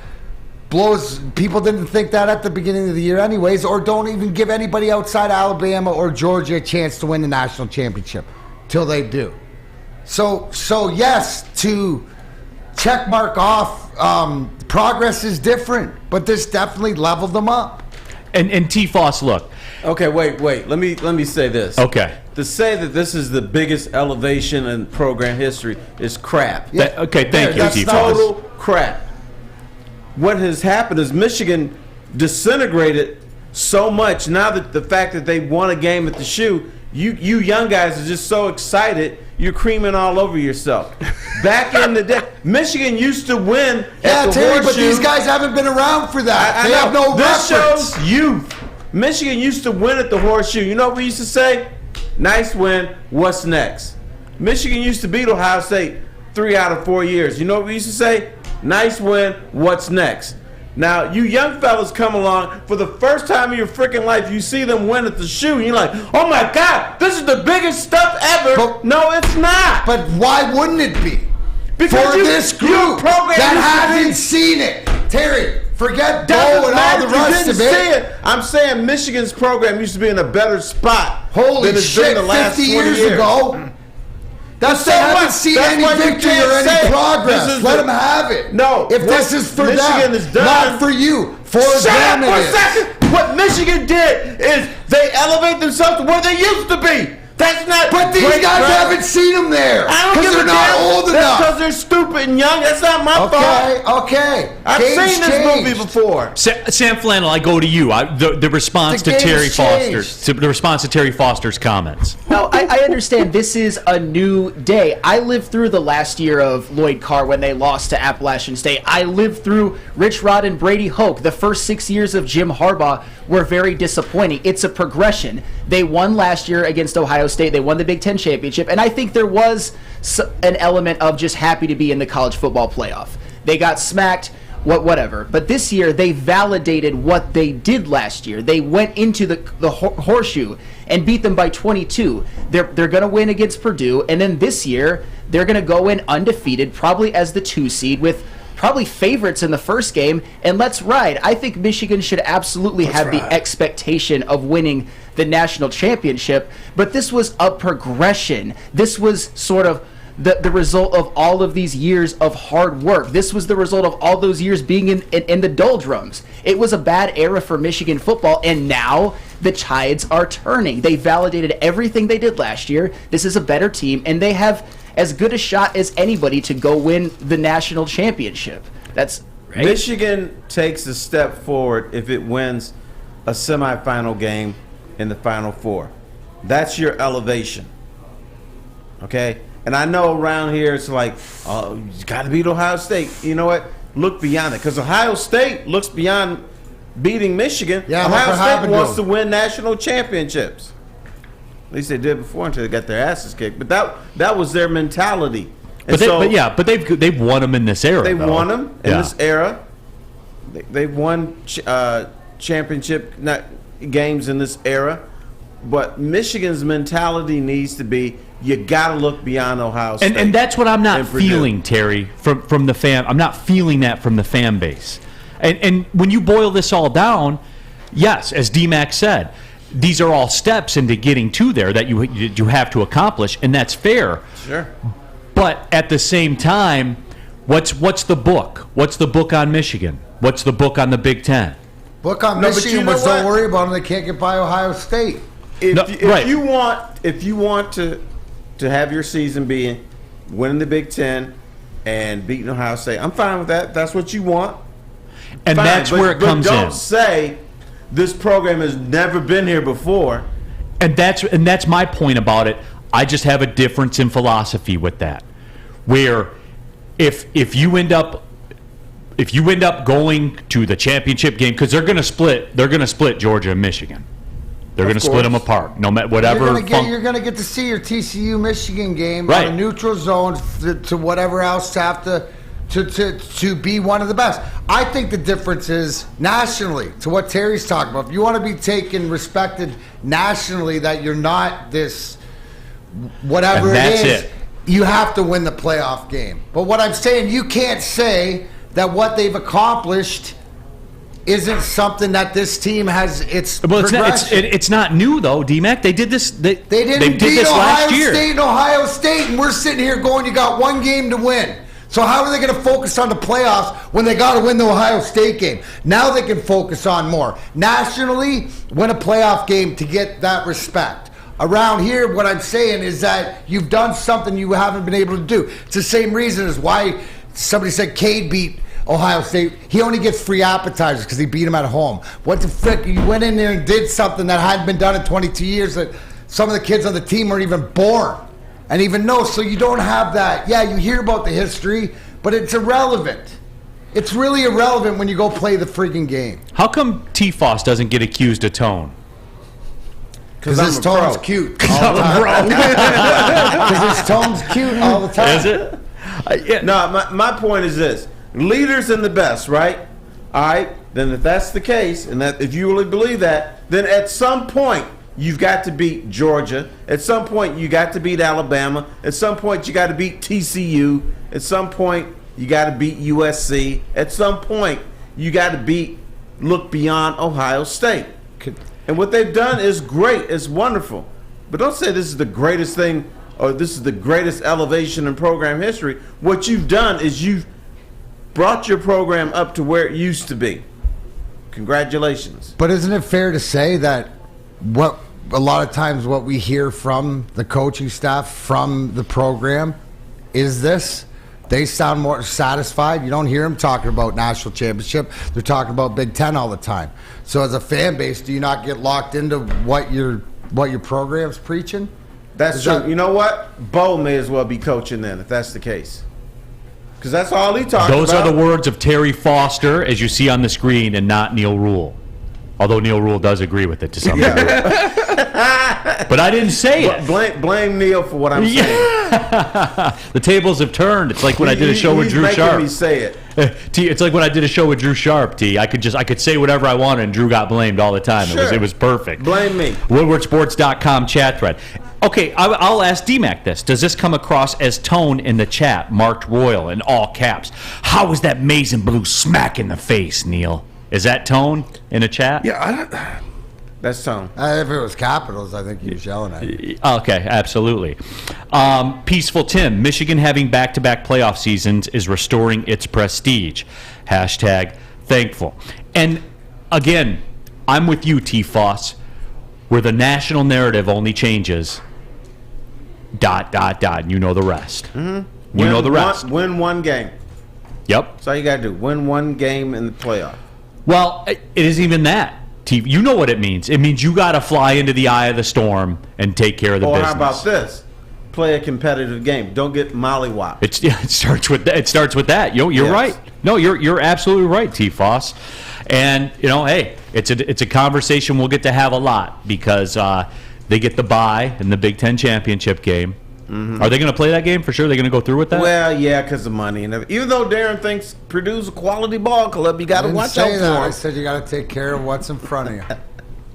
blows. People didn't think that at the beginning of the year anyways, or don't even give anybody outside Alabama or Georgia a chance to win the national championship till they do. So yes, to check mark off, progress is different, but this definitely leveled them up. And T-Foss, look. Okay, wait. Let me say this. Okay. To say that this is the biggest elevation in program history is crap. Yeah. Thank you, That's T-Foss. total crap. What has happened is Michigan disintegrated so much. Now that the fact that they won a game at the shoe, you young guys are just so excited. You're creaming all over yourself. Back in the day, Michigan used to win at the Terry, Horseshoe. but these guys haven't been around for that. They have no This reference. shows youth. Michigan used to win at the Horseshoe. You know what we used to say? Nice win. What's next? Michigan used to beat Ohio State 3 out of 4 years. You know what we used to say? Nice win. What's next? Now, you young fellas come along, for the first time in your freaking life, you see them win at the shoe, and you're like, oh my God, this is the biggest stuff ever. But, no, it's not. But why wouldn't it be? Because for this group that hasn't seen it. Terry, forget Bo and all the rest of it. I'm saying Michigan's program used to be in a better spot. Holy than it's shit, been the last 50 20 years ago. That's they haven't seen any victory or any progress. Let them have it. No. If this is for Michigan them, is done. not for you. For Shut them up for it a is. second. What Michigan did is they elevate themselves to where they used to be. That's not. But these guys haven't seen them there. I don't because give a they're not damn. old That's enough. because they're stupid and young. That's not my fault. Okay. I've seen this movie before. Sam Flannel, I go to you. The response The to game Terry has Foster's changed. the response to Terry Foster's comments. No, I understand this is a new day. I lived through the last year of Lloyd Carr when they lost to Appalachian State. I lived through Rich Rod and Brady Hoke. The first 6 years of Jim Harbaugh were very disappointing. It's a progression. They won last year against Ohio State. They won the Big Ten championship. And I think there was an element of just happy to be in the college football playoff. They got smacked. Whatever. But this year, they validated what they did last year. They went into the Horseshoe and beat them by 22. They're going to win against Purdue. And then this year, they're going to go in undefeated, probably as the 2 seed, with probably favorites in the first game. And let's ride. I think Michigan should absolutely have the expectation of winning the national championship. But this was a progression. This was sort of the result of all of these years of hard work. This was the result of all those years being in the doldrums. It was a bad era for Michigan football, and now the tides are turning. They validated everything they did last year. This is a better team, and they have as good a shot as anybody to go win the national championship. That's right. Michigan takes a step forward if it wins a semifinal game in the Final Four. That's your elevation. Okay? And I know around here it's like, oh, you got to beat Ohio State. You know what? Look beyond it. Because Ohio State looks beyond beating Michigan. Yeah, Ohio State wants to win national championships. At least they did before until they got their asses kicked. But that was their mentality. But they've won them in this era. They won them in this era. They've won championship games in this era. But Michigan's mentality needs to be, you got to look beyond Ohio State. And that's what I'm not feeling, Terry, from the fan. I'm not feeling that from the fan base. And when you boil this all down, yes, as D-Mac said, these are all steps into getting to there that you have to accomplish, and that's fair. Sure. But at the same time, what's the book? What's the book on Michigan? What's the book on the Big Ten? Book on Michigan was don't worry about them. They can't get by Ohio State. If you want to have your season be winning the Big Ten and beating Ohio State, I'm fine with that. That's what you want. And fine. that's where it comes in. Don't say this program has never been here before. And that's my point about it. I just have a difference in philosophy with that. Where if you end up going to the championship game, because they're going to split Georgia and Michigan. They're going to split them apart, no matter whatever. You're going to get to see your TCU Michigan game on a neutral zone to whatever else to have to be one of the best. I think the difference is nationally, to what Terry's talking about. If you want to be taken, respected nationally, that you're not this whatever it is, you have to win the playoff game. But what I'm saying, you can't say that what they've accomplished isn't something that this team has. It's not new though, D-Mac. They did this. They did this Ohio last year. State and Ohio State, and we're sitting here going, you got one game to win. So how are they going to focus on the playoffs when they got to win the Ohio State game? Now they can focus on more. Nationally, win a playoff game to get that respect. Around here, what I'm saying is that you've done something you haven't been able to do. It's the same reason as why somebody said Cade beat Ohio State. He only gets free appetizers because he beat him at home. What the frick? You went in there and did something that hadn't been done in 22 years that some of the kids on the team weren't even born and even know. So you don't have that. Yeah, you hear about the history, but it's irrelevant. It's really irrelevant when you go play the freaking game. How come T-Foss doesn't get accused of tone? Because his I'm a tone's pro. cute all the time. Because his tone's cute all the time. Is it? Yeah. No, my point is this. Leaders in the best, right? All right. Then if that's the case, and that if you really believe that, then at some point you've got to beat Georgia. At some point you got to beat Alabama. At some point you got to beat TCU. At some point you got to beat USC. At some point you got to look beyond Ohio State. And what they've done is great. It's wonderful. But don't say this is the greatest thing or this is the greatest elevation in program history. What you've done is you've brought your program up to where it used to be. Congratulations. But isn't it fair to say that what a lot of times what we hear from the coaching staff, from the program, is this? They sound more satisfied. You don't hear them talking about national championship. They're talking about Big Ten all the time. So as a fan base, do you not get locked into what your program's preaching? That's true. You know what? Bo may as well be coaching then, if that's the case. Because that's all he talks about. Those are the words of Terry Foster, as you see on the screen, and not Neal Ruhl. Although Neal Ruhl does agree with it to some degree. But I didn't say it. Blame Neal for what I'm saying. The tables have turned. It's like when I did a show with Drew Sharp. He's making me say it. T, it's like when I did a show with Drew Sharp, T. I could say whatever I wanted, and Drew got blamed all the time. Sure. It was perfect. Blame me. WoodwardSports.com chat thread. Okay, I'll ask DMAC this. Does this come across as tone in the chat, marked Royal in all caps? How was that maize and blue smack in the face, Neal? Is that tone in a chat? Yeah, that's tone. If it was capitals, I think he was yelling at you. Okay, absolutely. Peaceful Tim, Michigan having back-to-back playoff seasons is restoring its prestige. Hashtag thankful. And again, I'm with you, T. Foss, where the national narrative only changes ... and you know the rest. Mm-hmm. You know the rest. Win one game. Yep. That's all you got to do. Win one game in the playoff. Well, it isn't even that. You know what it means. It means you got to fly into the eye of the storm and take care of the business. Or how about this? Play a competitive game. Don't get mollywopped. It starts with that. It starts with that. You're Yes. right. No, you're absolutely right, T. Foss. And hey, it's a conversation we'll get to have a lot because they get the bye in the Big Ten championship game. Mm-hmm. Are they going to play that game for sure? They're going to go through with that? Well, yeah, because of money and everything. Even though Darren thinks Purdue's a quality ball club, you got to watch out for him. I said you got to take care of what's in front of you.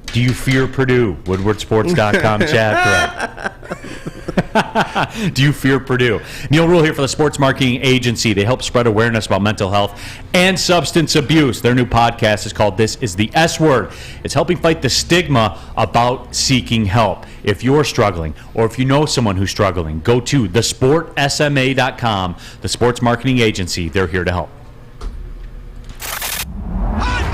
Do you fear Purdue? WoodwardSports.com chat thread. Do you fear Purdue? Neal Ruhl here for the Sports Marketing Agency. They help spread awareness about mental health and substance abuse. Their new podcast is called This is the S Word. It's helping fight the stigma about seeking help. If you're struggling or if you know someone who's struggling, go to thesportsma.com, the Sports Marketing Agency. They're here to help.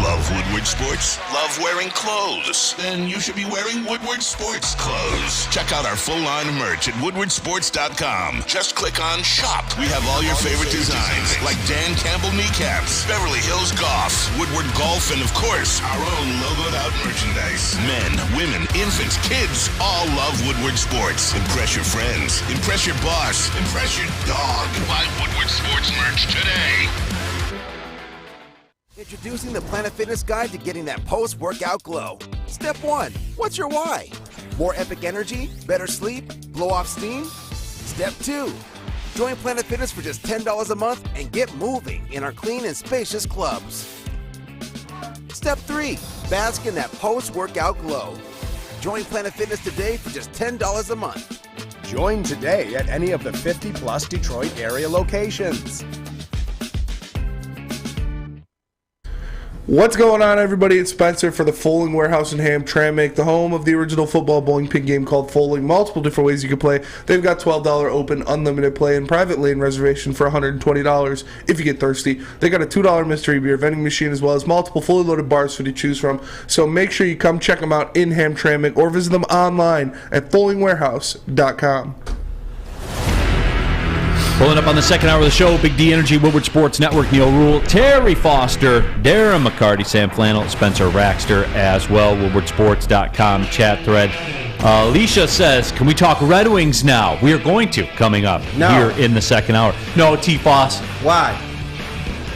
Love Woodward Sports? Love wearing clothes? Then you should be wearing Woodward Sports clothes. Check out our full line of merch at woodwardsports.com. Just click on Shop. We have all your favorite designs, like Dan Campbell kneecaps, Beverly Hills Golf, Woodward Golf, and of course, our own logoed out merchandise. Men, women, infants, kids all love Woodward Sports. Impress your friends. Impress your boss. Impress your dog. Buy Woodward Sports merch today. Introducing the Planet Fitness Guide to getting that post-workout glow. Step 1. What's your why? More epic energy? Better sleep? Blow off steam? Step 2. Join Planet Fitness for just $10 a month and get moving in our clean and spacious clubs. Step 3. Bask in that post-workout glow. Join Planet Fitness today for just $10 a month. Join today at any of the 50-plus Detroit area locations. What's going on, everybody? It's Spencer for the Foaling Warehouse in Hamtramck, the home of the original football bowling pin game called Foaling. Multiple different ways you can play. They've got $12 open, unlimited play, and private lane reservation for $120 if you get thirsty. They got a $2 mystery beer vending machine as well as multiple fully loaded bars for you to choose from. So make sure you come check them out in Hamtramck or visit them online at foalingwarehouse.com. Pulling up on the second hour of the show, Big D Energy, Woodward Sports Network, Neal Ruhl, Terry Foster, Darren McCarty, Sam Flannel, Spencer Raxter as well, woodwardsports.com chat thread. Alicia says, can we talk Red Wings now? We are going to, coming up here in the second hour. No, T-Foss. Why?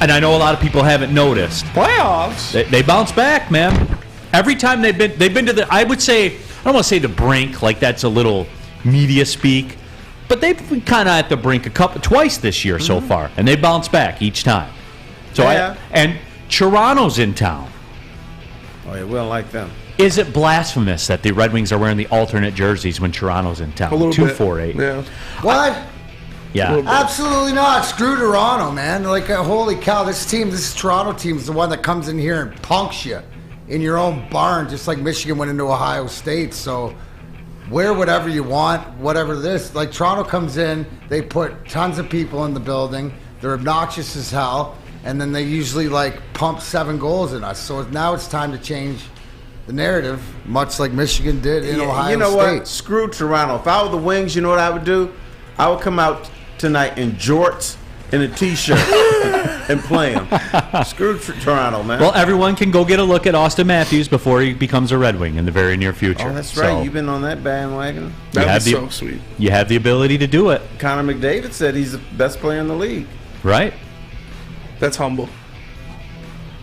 And I know a lot of people haven't noticed. Playoffs? They bounce back, man. Every time they've been to the, I would say I don't want to say the brink, like that's a little media speak, but they've been kind of at the brink twice this year so far, and they bounce back each time. So and Toronto's in town. Oh, yeah, we don't like them. Is it blasphemous that the Red Wings are wearing the alternate jerseys when Toronto's in town? A little 248. Yeah. What? Yeah. Absolutely not. Screw Toronto, man. Like, holy cow, this Toronto team is the one that comes in here and punks you in your own barn, just like Michigan went into Ohio State. So wear whatever you want, whatever this. Like, Toronto comes in, they put tons of people in the building. They're obnoxious as hell. And then they usually, like, pump 7 goals in us. So now it's time to change the narrative, much like Michigan did in Ohio State. You know what? Screw Toronto. If I were the Wings, you know what I would do? I would come out tonight in jorts and a T-shirt and play them. Screw Toronto, man. Well, everyone can go get a look at Austin Matthews before he becomes a Red Wing in the very near future. Oh, that's right. So You've been on that bandwagon. That'd be so sweet. You have the ability to do it. Connor McDavid said he's the best player in the league. Right. That's humble.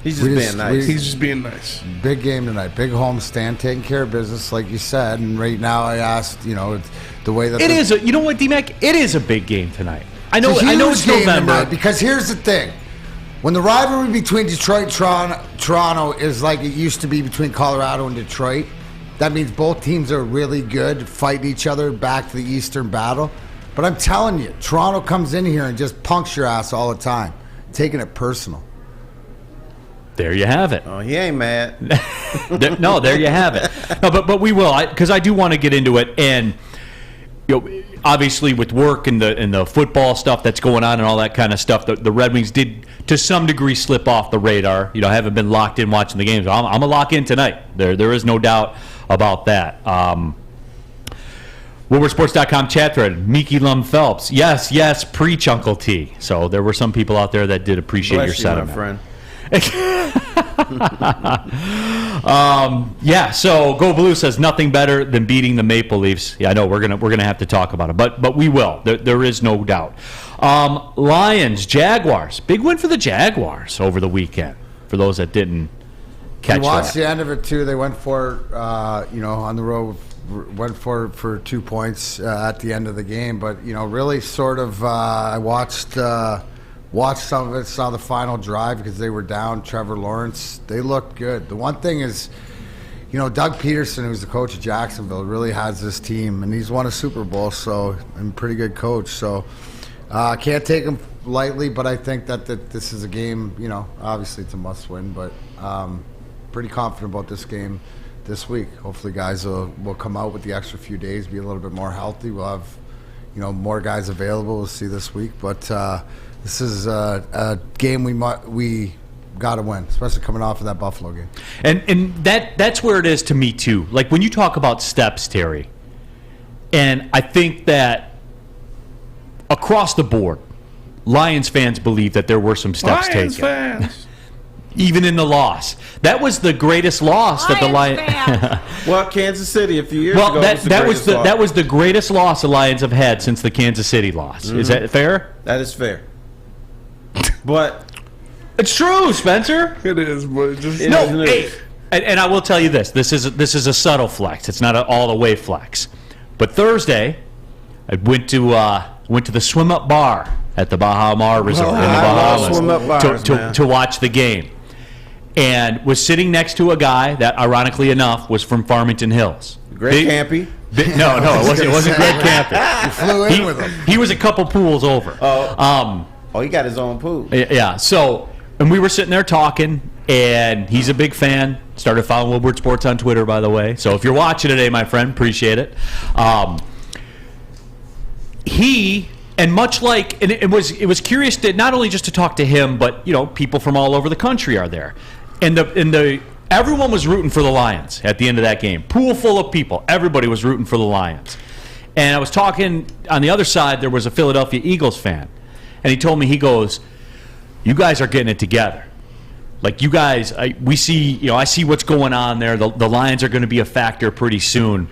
He's just being nice. He's just being nice. Big game tonight. Big homestand, taking care of business, like you said. And right now, I asked, it's the way that it is. You know what, D-Mac? It is a big game tonight. I know it's November. Tonight, because here's the thing. When the rivalry between Detroit and Toronto is like it used to be between Colorado and Detroit, that means both teams are really good, fighting each other back to the Eastern battle. But I'm telling you, Toronto comes in here and just punks your ass all the time, taking it personal. There you have it. Oh, he ain't mad. No, there you have it. No, but we will, because I do want to get into it. And obviously with work and the football stuff that's going on and all that kind of stuff, the Red Wings did to some degree slip off the radar. I haven't been locked in watching the games. I'm gonna lock in tonight. There is no doubt about that. WoodwardSports.com chat thread. Mickey Lum Phelps. Yes, preach, Uncle T. So there were some people out there that did appreciate Bless your you, sentiment. my friend. So Go Blue says nothing better than beating the Maple Leafs. Yeah, I know we're gonna have to talk about it, but we will. There is no doubt. Lions, Jaguars, big win for the Jaguars over the weekend. For those that didn't catch that. You watched the end of it too. They went for on the road, went for 2 points at the end of the game. But really sort of I watched some of it, saw the final drive because they were down. Trevor Lawrence, they looked good. The one thing is, Doug Peterson, who's the coach of Jacksonville, really has this team, and he's won a Super Bowl, so I'm a pretty good coach. So I can't take him lightly, but I think that this is a game, obviously it's a must-win, but pretty confident about this game this week. Hopefully guys will come out with the extra few days, be a little bit more healthy. We'll have, more guys available. We'll see this week, but this is a game we got to win, especially coming off of that Buffalo game. And that's where it is to me too. Like when you talk about steps, Terry, and I think that across the board, Lions fans believe that there were some steps Lions taken. Fans. Even in the loss. That was the greatest loss that the Lions. Well, Kansas City a few years ago. That was the greatest loss the Lions have had since the Kansas City loss. Mm-hmm. Is that fair? That is fair. But it's true, Spencer. It is, but just and I will tell you this. This is a subtle flex. It's not an all the way flex. But Thursday, I went to the swim up bar at the Amon-Ra Resort in the Bahamas to watch the game. And was sitting next to a guy that, ironically enough, was from Farmington Hills. Greg Campy? No, it wasn't Greg Campy. You flew in with him. He was a couple pools over. He got his own pool. Yeah, so, and we were sitting there talking, and he's a big fan. Started following Woodward Sports on Twitter, by the way. So if you're watching today, my friend, appreciate it. And much like, and it was curious to not only just to talk to him, but people from all over the country are there, and everyone was rooting for the Lions at the end of that game. Pool full of people, everybody was rooting for the Lions. And I was talking on the other side. There was a Philadelphia Eagles fan, and he told me, he goes, "You guys are getting it together. Like you guys, I see what's going on there. The Lions are going to be a factor pretty soon."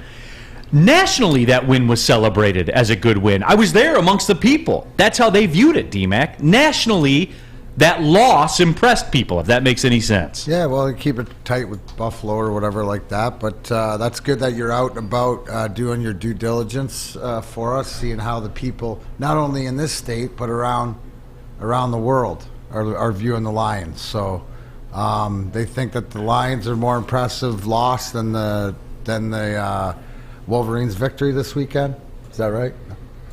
Nationally, that win was celebrated as a good win. I was there amongst the people. That's how they viewed it, D-Mac. Nationally, that loss impressed people, if that makes any sense. Yeah, well, you keep it tight with Buffalo or whatever like that. But that's good that you're out and about doing your due diligence for us, seeing how the people, not only in this state, but around the world, are viewing the Lions. So they think that the Lions are more impressive loss than the Wolverines' victory this weekend. Is that right?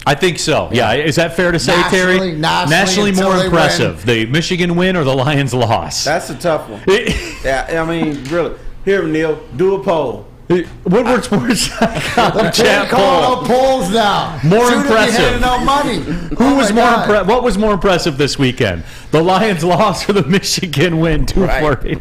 I think so. Yeah. Is that fair to say, Terry? Nationally more impressive, the Michigan win or the Lions loss? That's a tough one. Yeah, I mean, really. Here, Neal, do a poll. Woodward Sports chat poll. Out polls now. More Soon impressive. Handing out money. Who was more impressive? What was more impressive this weekend? The Lions loss or the Michigan win? 240.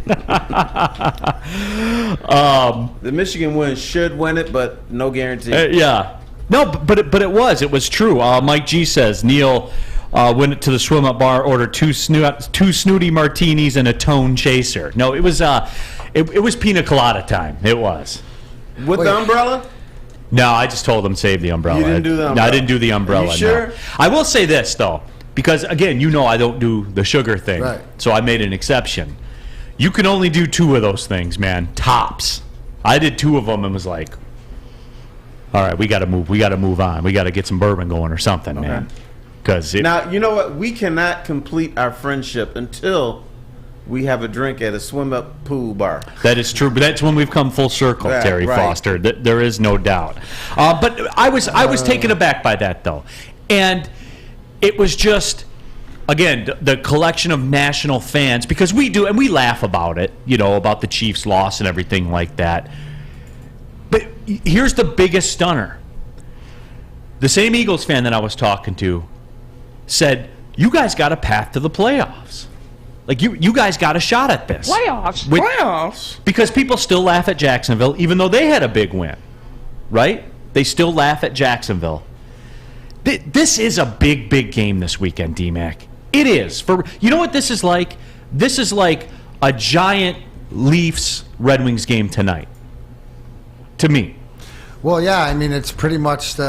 The Michigan win should win it, but no guarantee. Yeah. No, but it was true. Mike G says Neal went to the swim-up bar, ordered two snooty martinis and a tone chaser. No, it was pina colada time. It was. With the umbrella? No, I just told them save the umbrella. You didn't do the umbrella? No, I didn't do the umbrella. Are you sure? No. I will say this, though, because, again, I don't do the sugar thing. Right. So I made an exception. You can only do 2 of those things, man. Tops. I did 2 of them and was like, all right, we got to move. We got to move on. We got to get some bourbon going or something, man. Now, you know what? We cannot complete our friendship until we have a drink at a swim-up pool bar. That is true, but that's when we've come full circle, Right, Terry right. Foster. There is no doubt. But I was taken aback by that, though. And it was just, again, the collection of national fans, because we do, and we laugh about it, about the Chiefs' loss and everything like that. But here's the biggest stunner. The same Eagles fan that I was talking to said, you guys got a path to the playoffs. Like, you guys got a shot at this. Playoffs? Because people still laugh at Jacksonville, even though they had a big win. Right? They still laugh at Jacksonville. This is a big, big game this weekend, D-Mac. It is. You know what this is like? This is like a giant Leafs-Red Wings game tonight. To me. Well, yeah, I mean, it's pretty much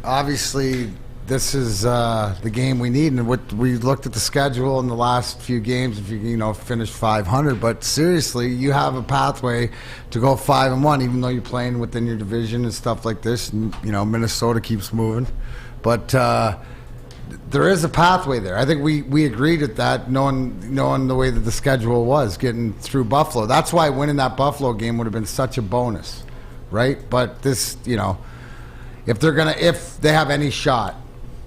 obviously this is the game we need. And what we looked at the schedule in the last few games, if you finish 500. But seriously, you have a pathway to go 5-1, even though you're playing within your division and stuff like this. And, Minnesota keeps moving. But there is a pathway there. I think we agreed at that, knowing the way that the schedule was, getting through Buffalo. That's why winning that Buffalo game would have been such a bonus. Right, but this, if they have any shot,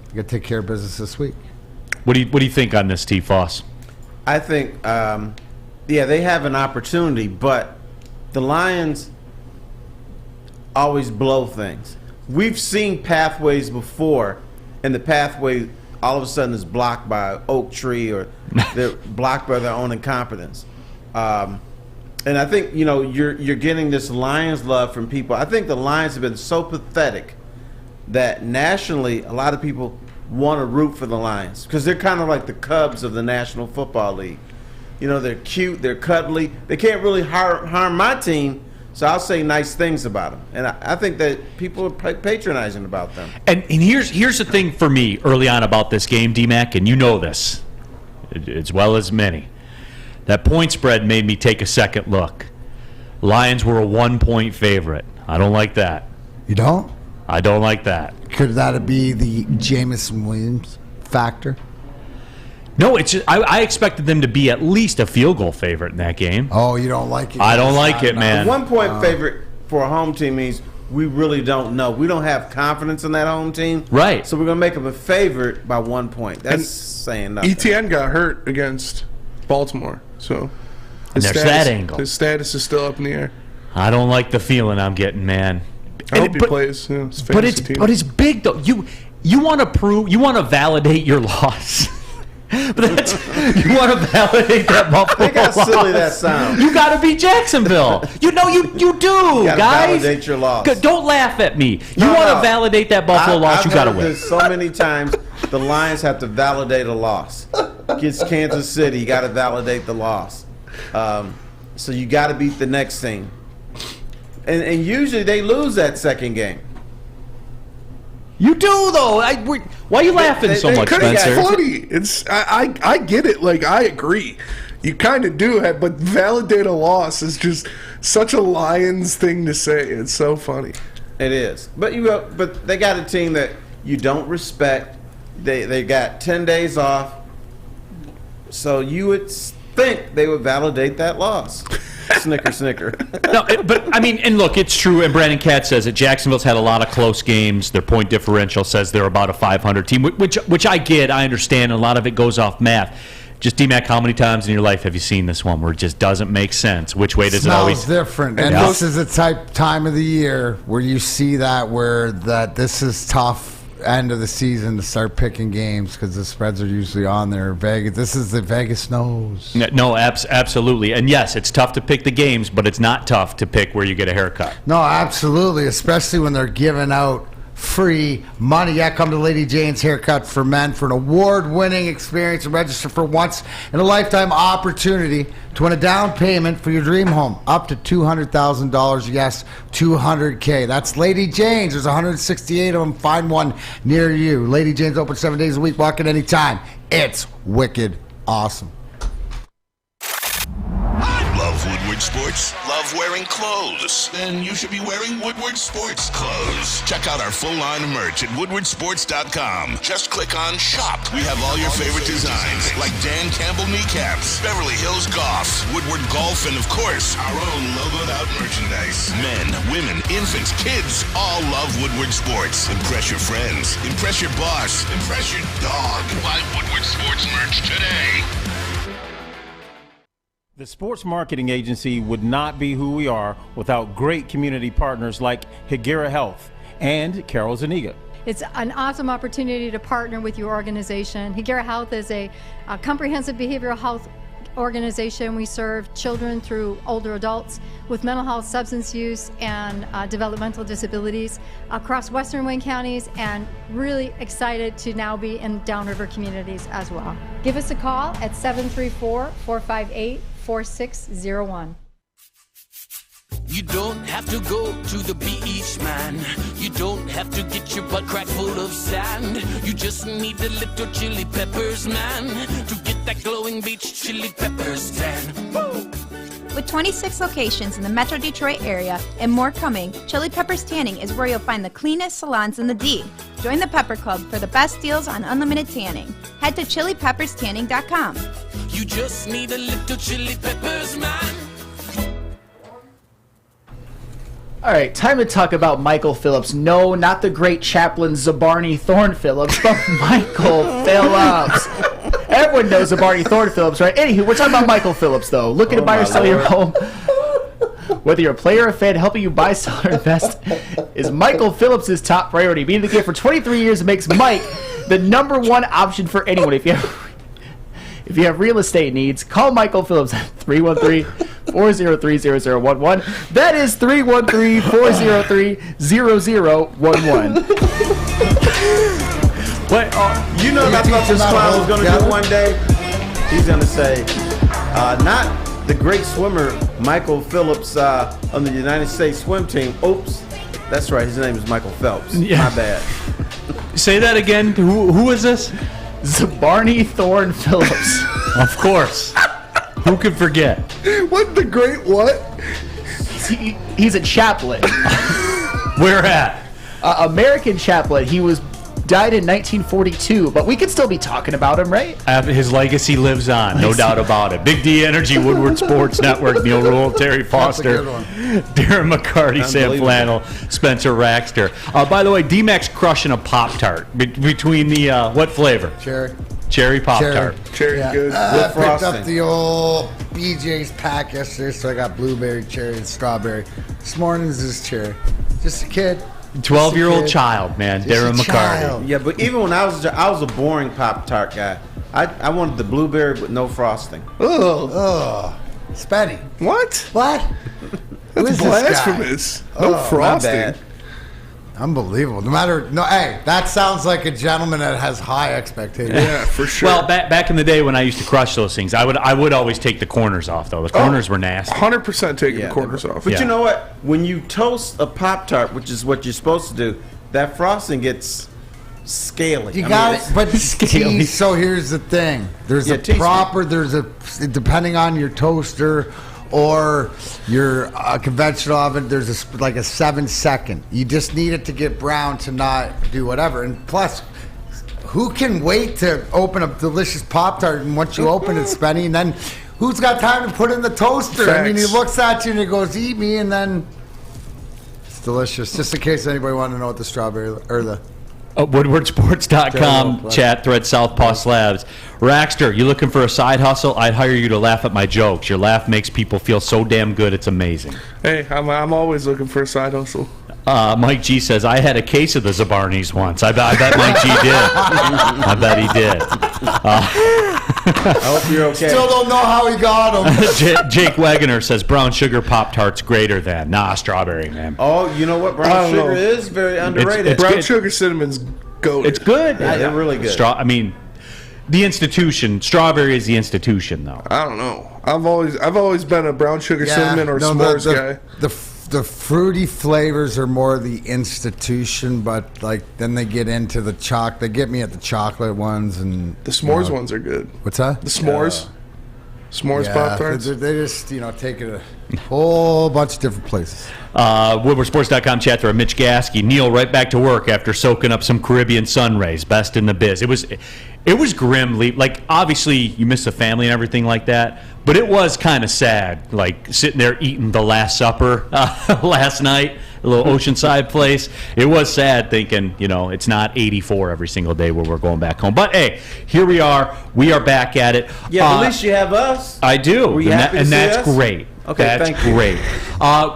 you got to take care of business this week. What do you think on this, T. Foss? I think, they have an opportunity, but the Lions always blow things. We've seen pathways before, and the pathway all of a sudden is blocked by an oak tree, or they're blocked by their own incompetence. And I think, you're getting this Lions love from people. I think the Lions have been so pathetic that nationally a lot of people want to root for the Lions because they're kind of like the Cubs of the National Football League. They're cute, they're cuddly. They can't really harm my team, so I'll say nice things about them. And I think that people are patronizing about them. And here's the thing for me early on about this game, D-Mac, and you know this as well as many. That point spread made me take a second look. Lions were a 1-point favorite. I don't like that. You don't? I don't like that. Could that be the Jameson Williams factor? No, it's just, I expected them to be at least a field goal favorite in that game. Oh, you don't like it? I don't like it, man. A 1-point favorite for a home team means we really don't know. We don't have confidence in that home team. Right. So we're going to make them a favorite by 1 point. That's saying nothing. ETN got hurt against Baltimore, so there's that angle. His status is still up in the air. I don't like the feeling I'm getting, man. I hope he plays. His but it's big though. You want to validate your loss. But you want to validate that Buffalo Think how loss. silly that sounds. You got to beat Jacksonville. You do, You gotta guys. validate your loss. Don't laugh at me. You want to validate that Buffalo loss. You got to I've win. heard this so many times. The Lions have to validate a loss. Against Kansas City, you got to validate the loss. So you got to beat the next team. And usually they lose that second game. You do, though. Why are you laughing so much, Spencer? It's funny. I get it. Like, I agree. You kind of do have, but validate a loss is just such a Lions thing to say. It's so funny. It is. But they got a team that you don't respect. They got 10 days off. So you would think they would validate that loss. Snicker. No, but I mean, and look, it's true. And Brandon Katz says that Jacksonville's had a lot of close games. Their point differential says they're about a 500 team, which I get, I understand. A lot of it goes off math. Just D-Mac, how many times in your life have you seen this one where it just doesn't make sense? Which way does it always? Smells different, and this is the time of the year where you see that this is tough. End of the season to start picking games because the spreads are usually on there. Vegas, this is the Vegas knows. No, absolutely. And yes, it's tough to pick the games, but it's not tough to pick where you get a haircut. No, absolutely, especially when they're giving out free money. Yeah, come to Lady Jane's Haircut for Men for an award-winning experience and register for once in a lifetime opportunity to win a down payment for your dream home up to $200,000. Yes, $200K. That's Lady Jane's. There's 168 of them. Find one near you. Lady Jane's open 7 days a week. Walk in anytime. It's wicked awesome. Love Woodward Sports? Love wearing clothes? Then you should be wearing Woodward Sports clothes. Check out our full line of merch at woodwardsports.com. Just click on Shop. We have all your favorite designs, like Dan Campbell kneecaps, Beverly Hills Golf, Woodward Golf, and of course, our own logoed out merchandise. Men, women, infants, kids all love Woodward Sports. Impress your friends. Impress your boss. Impress your dog. Buy Woodward Sports merch today. The Sports Marketing Agency would not be who we are without great community partners like Higuera Health and Carol Zuniga. It's an awesome opportunity to partner with your organization. Higuera Health is a comprehensive behavioral health organization. We serve children through older adults with mental health, substance use, and developmental disabilities across Western Wayne counties, and really excited to now be in downriver communities as well. Give us a call at 734-458-4601. You don't have to go to the beach, man. You don't have to get your butt crack full of sand. You just need a little chili peppers, man, to get that glowing beach chili peppers tan. Woo! With 26 locations in the Metro Detroit area and more coming, Chili Peppers Tanning is where you'll find the cleanest salons in the D. Join the Pepper Club for the best deals on unlimited tanning. Head to chilipepperstanning.com. You just need a little chili peppers, man. All right, time to talk about Michael Phillips. No, not the great chaplain Zabarni Thorne Phillips, but Michael Phillips. Everyone knows Zabarni Thorne Phillips, right? Anywho, we're talking about Michael Phillips, though. Looking to buy or sell your home. Whether you're a player or a fan, helping you buy, sell, or invest is Michael Phillips' top priority. Being in the game for 23 years makes Mike the number one option for anyone. If you have real estate needs, call Michael Phillips at 313-403-0011. That is 313-403-0011. What? You know that's what this clown was going to do one day? He's going to say, not the great swimmer Michael Phillips on the United States swim team. Oops. That's right. His name is Michael Phelps. Yeah. My bad. Say that again. Who is this? Zabarni Thorne Phillips. Of course. Who could forget? What the great what? He's a chaplain. Where at? American chaplain. He died in 1942, but we could still be talking about him, right? His legacy lives on, no doubt about it. Big D Energy, Woodward Sports Network, Neal Ruhl, Terry Foster, Darren McCarty, Sam Flannel, Spencer Raxter. By the way, D-Mac's crushing a Pop-Tart between the, what flavor? Cherry Pop-Tart. Cherry, good. I picked up the old BJ's pack yesterday, so I got blueberry, cherry, and strawberry. This morning's just cherry. Just a kid. 12-year-old child, man. Darren McCarty. Yeah, but even when I was a boring Pop-Tart guy. I wanted the blueberry with no frosting. Oh, Spenny. What? That's blasphemous. No frosting. My bad. Unbelievable. Hey, that sounds like a gentleman that has high expectations. Yeah, for sure. Well, back in the day when I used to crush those things, I would always take the corners off, though. The corners were nasty. 100% taking the corners off. But you know what? When you toast a Pop-Tart, which is what you're supposed to do, that frosting gets scaly. You so here's the thing. There's depending on your toaster or your conventional oven, there's like a 7-second. You just need it to get brown to not do whatever. And plus, who can wait to open a delicious Pop-Tart and once you open it, Spenny, and then who's got time to put it in the toaster? Facts. I mean, he looks at you and he goes, eat me, and then it's delicious. Just in case anybody wanted to know what the strawberry or the... WoodwardSports.com chat thread Southpaw Slabs. Raxter, you looking for a side hustle? I'd hire you to laugh at my jokes. Your laugh makes people feel so damn good, it's amazing. Hey, I'm always looking for a side hustle. Mike G says, I had a case of the Zabarnis once. I bet Mike G did. I bet he did. I hope you're okay. Still don't know how he got them. Jake Wagoner says, brown sugar Pop-Tarts greater than. Nah, strawberry, man. Oh, you know what? Brown sugar is very underrated. It's brown good. sugar cinnamon's goated. It's good. Yeah, they're really good. I mean, the institution. Strawberry is the institution, though. I don't know. I've always been a brown sugar cinnamon or s'mores guy. The fruity flavors are more the institution, but like then they get into the chocolate. They get me at the chocolate ones, and the s'mores ones are good. What's that? The s'mores. S'mores Pop-Tarts. They just take it a whole bunch of different places. WoodwardSports.com chat thread. Mitch Gasky. Neal right back to work after soaking up some Caribbean sun rays. Best in the biz. It was grim. Like, obviously, you miss the family and everything like that, but it was kind of sad, like sitting there eating the Last Supper last night, a little oceanside place. It was sad thinking, it's not 84 every single day where we're going back home. But, hey, here we are. We are back at it. Yeah, at least you have us. I do. Were you happy to see that's us? great. Okay, that's thank you. great.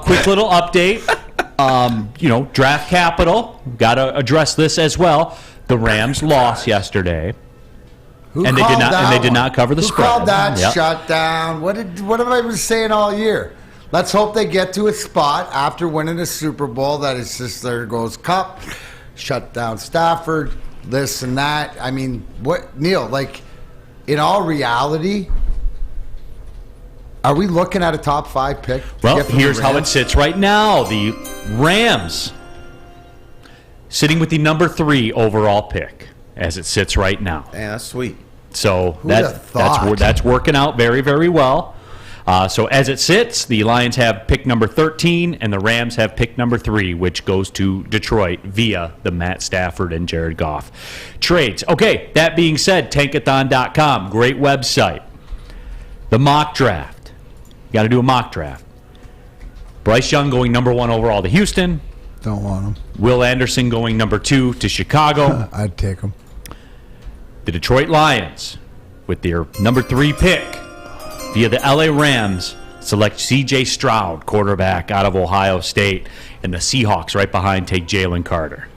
Quick little update. Draft capital. Got to address this as well. The Rams lost yesterday. They did not cover the spread. Who called that shutdown? What have I been saying all year? Let's hope they get to a spot after winning a Super Bowl that it's just there goes Cup, shut down Stafford, this and that. I mean, what, Neal? Like, in all reality, are we looking at a top 5 pick? Well, here's how it sits right now. The Rams sitting with the number 3 overall pick as it sits right now. Man, that's sweet. So that's working out very, very well. So as it sits, the Lions have pick number 13, and the Rams have pick number 3, which goes to Detroit via the Matt Stafford and Jared Goff trades. Okay, that being said, tankathon.com, great website. The mock draft. You got to do a mock draft. Bryce Young going number 1 overall to Houston. Don't want him. Will Anderson going number 2 to Chicago. I'd take him. The Detroit Lions, with their number 3 pick, via the LA Rams, select C.J. Stroud, quarterback out of Ohio State, and the Seahawks right behind take Jalen Carter,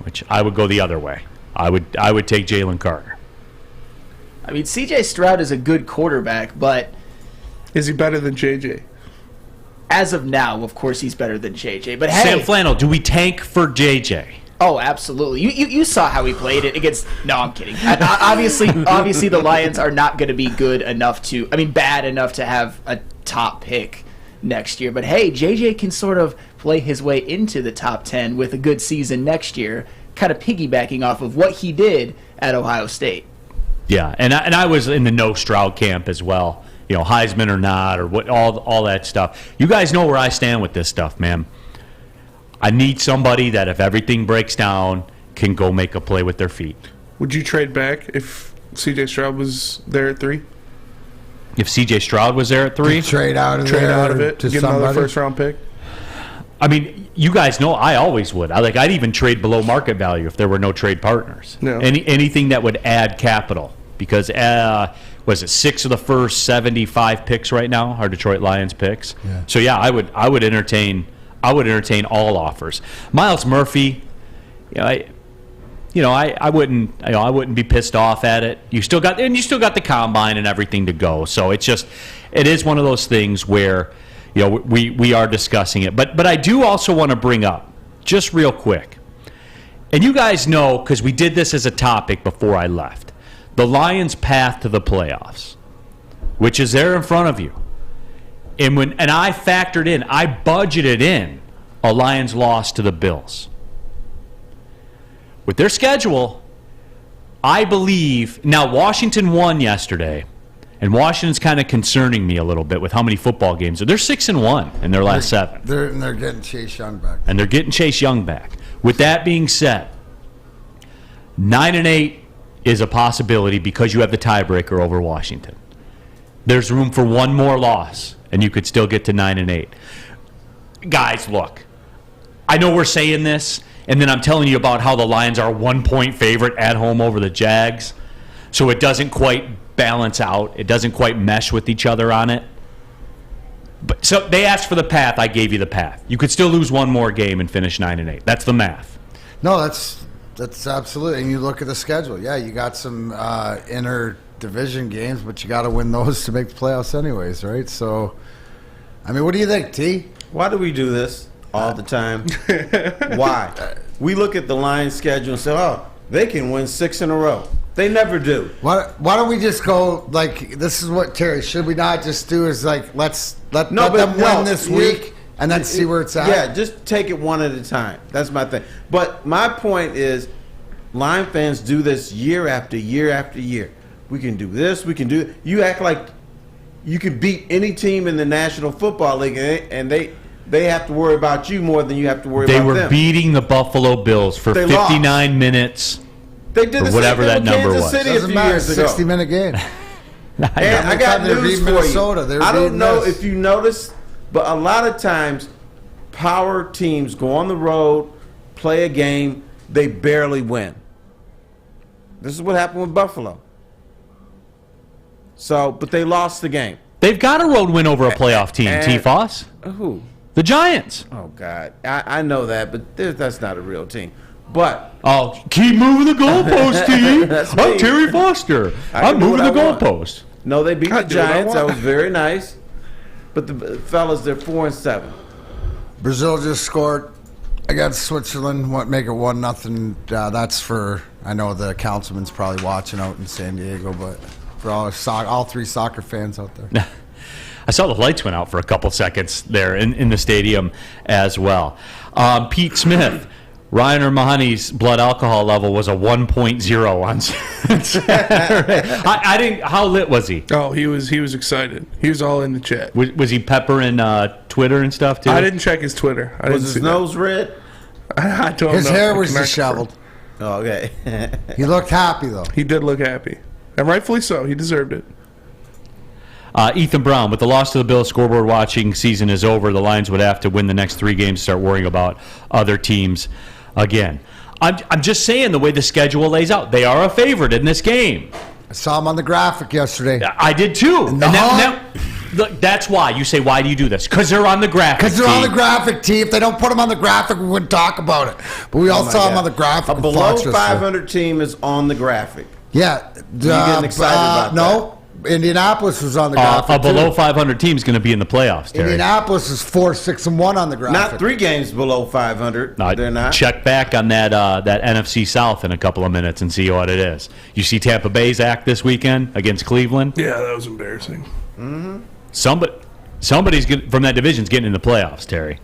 which I would go the other way. I would take Jalen Carter. I mean, C.J. Stroud is a good quarterback, but is he better than J.J.? As of now, of course, he's better than J.J. But hey, Sam Flannel, do we tank for J.J.? Oh, absolutely. You saw how he played it against... No, I'm kidding. Obviously, the Lions are not going to be bad enough to have a top pick next year. But hey, JJ can sort of play his way into the top 10 with a good season next year, kind of piggybacking off of what he did at Ohio State. Yeah, and I was in the no Stroud camp as well. Heisman or not, or what, all that stuff. You guys know where I stand with this stuff, man. I need somebody that, if everything breaks down, can go make a play with their feet. Would you trade back if C.J. Stroud was there at 3? If C.J. Stroud was there at 3? Trade out of it to get another first-round pick? I mean, you guys know I always would. I'd even trade below market value if there were no trade partners. No. Anything that would add capital. Because, was it 6 of the first 75 picks right now are Detroit Lions picks? Yeah. So, yeah, I would entertain all offers. Miles Murphy, I wouldn't be pissed off at it. You still got the combine and everything to go. So it is one of those things where, we are discussing it. But I do also want to bring up, just real quick, and you guys know, because we did this as a topic before I left, the Lions' path to the playoffs, which is there in front of you. And I factored in, I budgeted in a Lions loss to the Bills. with their schedule, I believe, now Washington won yesterday, and Washington's kind of concerning me a little bit with how many football games. They're 6-1 in their last 7. They're getting Chase Young back. And they're getting Chase Young back. With that being said, 9-8 is a possibility because you have the tiebreaker over Washington. There's room for one more loss, and you could still get to 9-8. Guys, look, I know we're saying this, and then I'm telling you about how the Lions are a 1-point favorite at home over the Jags, so it doesn't quite balance out. It doesn't quite mesh with each other on it. But so they asked for the path. I gave you the path. You could still lose one more game and finish 9-8. That's the math. No, that's absolutely. And you look at the schedule. Yeah, you got some inter-division games, but you got to win those to make the playoffs anyways, right? So, I mean, what do you think, T? Why do we do this all the time? Why? We look at the Lions' schedule and say, oh, they can win 6 in a row. They never do. Why don't we just go, like, this is what, Terry, should we not just do is, like, let them win this week and then see where it's at? Yeah, just take it one at a time. That's my thing. But my point is, Lion fans do this year after year after year. We can do this, we can do. You act like you can beat any team in the National Football League, and they have to worry about you more than you have to worry about them. They were beating the Buffalo Bills for 59 minutes. They did or whatever that number was. City a few years ago. 60-minute game. And I got news for you. I don't know if you noticed, but a lot of times power teams go on the road, play a game, they barely win. This is what happened with Buffalo. So, but they lost the game. They've got a road win over a playoff team, T-Foss. Who? The Giants. Oh, God. I know that, but that's not a real team. But keep moving the goalpost, T. I'm Terry Foster. I'm moving the goalpost. No, they beat the Giants. That was very nice. But the fellas, they're 4-7. Brazil just scored against Switzerland. Make it 1-0. That's for, I know the councilman's probably watching out in San Diego, but for all 3 soccer fans out there. I saw the lights went out for a couple seconds there in the stadium as well. Pete Smith. Ryan Mahoney's blood alcohol level was a 1.0 on Saturday. I didn't. How lit was he? Oh, he was excited. He was all in the chat. Was he peppering Twitter and stuff too? I didn't check his Twitter. Was his nose red? I don't know. His hair was disheveled. Oh, okay. He looked happy though. He did look happy, and rightfully so. He deserved it. Ethan Brown, with the loss to the Bills, scoreboard watching season is over. The Lions would have to win the next 3 games to start worrying about other teams again. I'm just saying the way the schedule lays out. They are a favorite in this game. I saw them on the graphic yesterday. I did too. Look, that's why. You say, why do you do this? Because they're on the graphic. Because they're on the graphic, T. If they don't put them on the graphic, we wouldn't talk about it. But we all saw them on the graphic. A below 500 team is on the graphic. Yeah. You getting excited about that? No. Indianapolis was on the graphic. A below 500 team is going to be in the playoffs, Terry. Indianapolis is 4-6-1 on the graphic. Not 3 games below 500. They're not. Check back on that NFC South in a couple of minutes and see what it is. You see Tampa Bay's act this weekend against Cleveland? Yeah, that was embarrassing. Mm-hmm. Somebody's from that division's getting in the playoffs, Terry.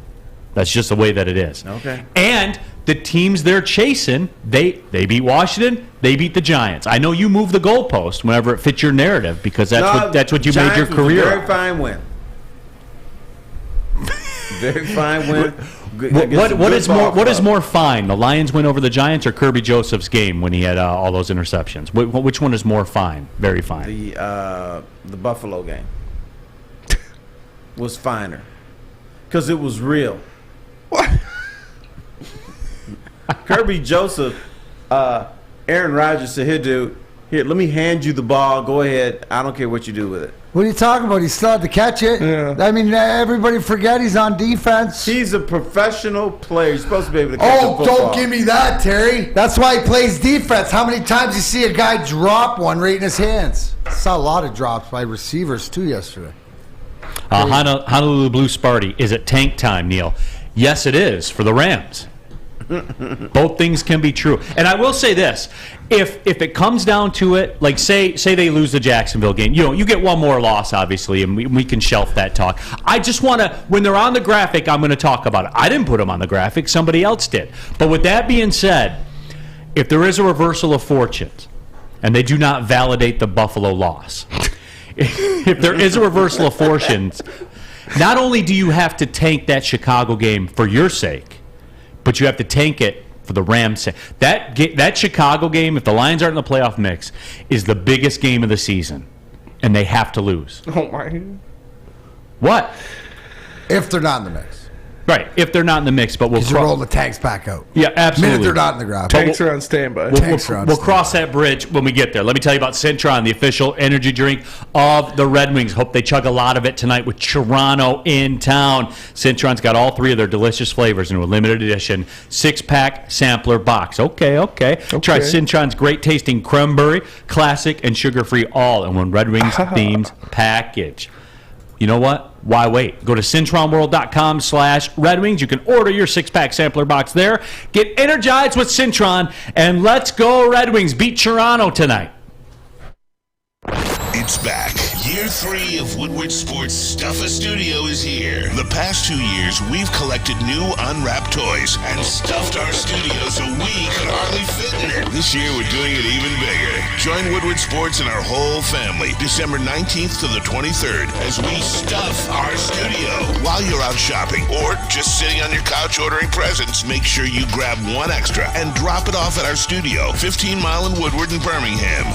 That's just the way that it is. Okay. And the teams they're chasing, they beat Washington, they beat the Giants. I know you move the goalpost whenever it fits your narrative because that's what you made your career. Very fine win. Very fine win. What is more fine? The Lions win over the Giants or Kirby Joseph's game when he had all those interceptions? Which one is more fine? Very fine. The Buffalo game was finer because it was real. What? Kirby Joseph, Aaron Rodgers said, "Here, dude, here, let me hand you the ball. Go ahead. I don't care what you do with it." What are you talking about? He still had to catch it. Yeah. I mean, everybody forget he's on defense. He's a professional player. He's supposed to be able to catch a football. Don't give me that, Terry. That's why he plays defense. How many times you see a guy drop one right in his hands? I saw a lot of drops by receivers, too, yesterday. Honolulu Blue Sparty, is it tank time, Neal? Yes, it is for the Rams. Both things can be true. And I will say this. If it comes down to it, like say they lose the Jacksonville game, you get one more loss, obviously, and we can shelf that talk. I just want to, when they're on the graphic, I'm going to talk about it. I didn't put them on the graphic. Somebody else did. But with that being said, if there is a reversal of fortunes, and they do not validate the Buffalo loss, if there is a reversal of fortunes, not only do you have to tank that Chicago game for your sake, but you have to tank it for the Rams' sake. That Chicago game, if the Lions aren't in the playoff mix, is the biggest game of the season, and they have to lose. Oh, my. What? If they're not in the mix. Right, if they're not in the mix, but we'll roll the tanks back out. Yeah, absolutely. Minute they're not in the ground. Tanks are on standby. We'll cross that bridge when we get there. Let me tell you about Cintron, the official energy drink of the Red Wings. Hope they chug a lot of it tonight with Toronto in town. Cintron's got all 3 of their delicious flavors in a limited edition 6-pack sampler box. Okay. Try Cintron's great-tasting cranberry, classic, and sugar-free all in one Red Wings themed package. You know what? Why wait? Go to CintronWorld.com/Red Wings. You can order your 6-pack sampler box there. Get energized with Cintron, and let's go Red Wings. Beat Toronto tonight. It's back. Year 3 of Woodward Sports Stuff-A Studio is here. The past 2 years, we've collected new unwrapped toys and stuffed our studio so we could hardly fit in it. This year, we're doing it even bigger. Join Woodward Sports and our whole family December 19th to the 23rd as we stuff our studio. While you're out shopping or just sitting on your couch ordering presents, make sure you grab one extra and drop it off at our studio, 15 Mile in Woodward and Birmingham.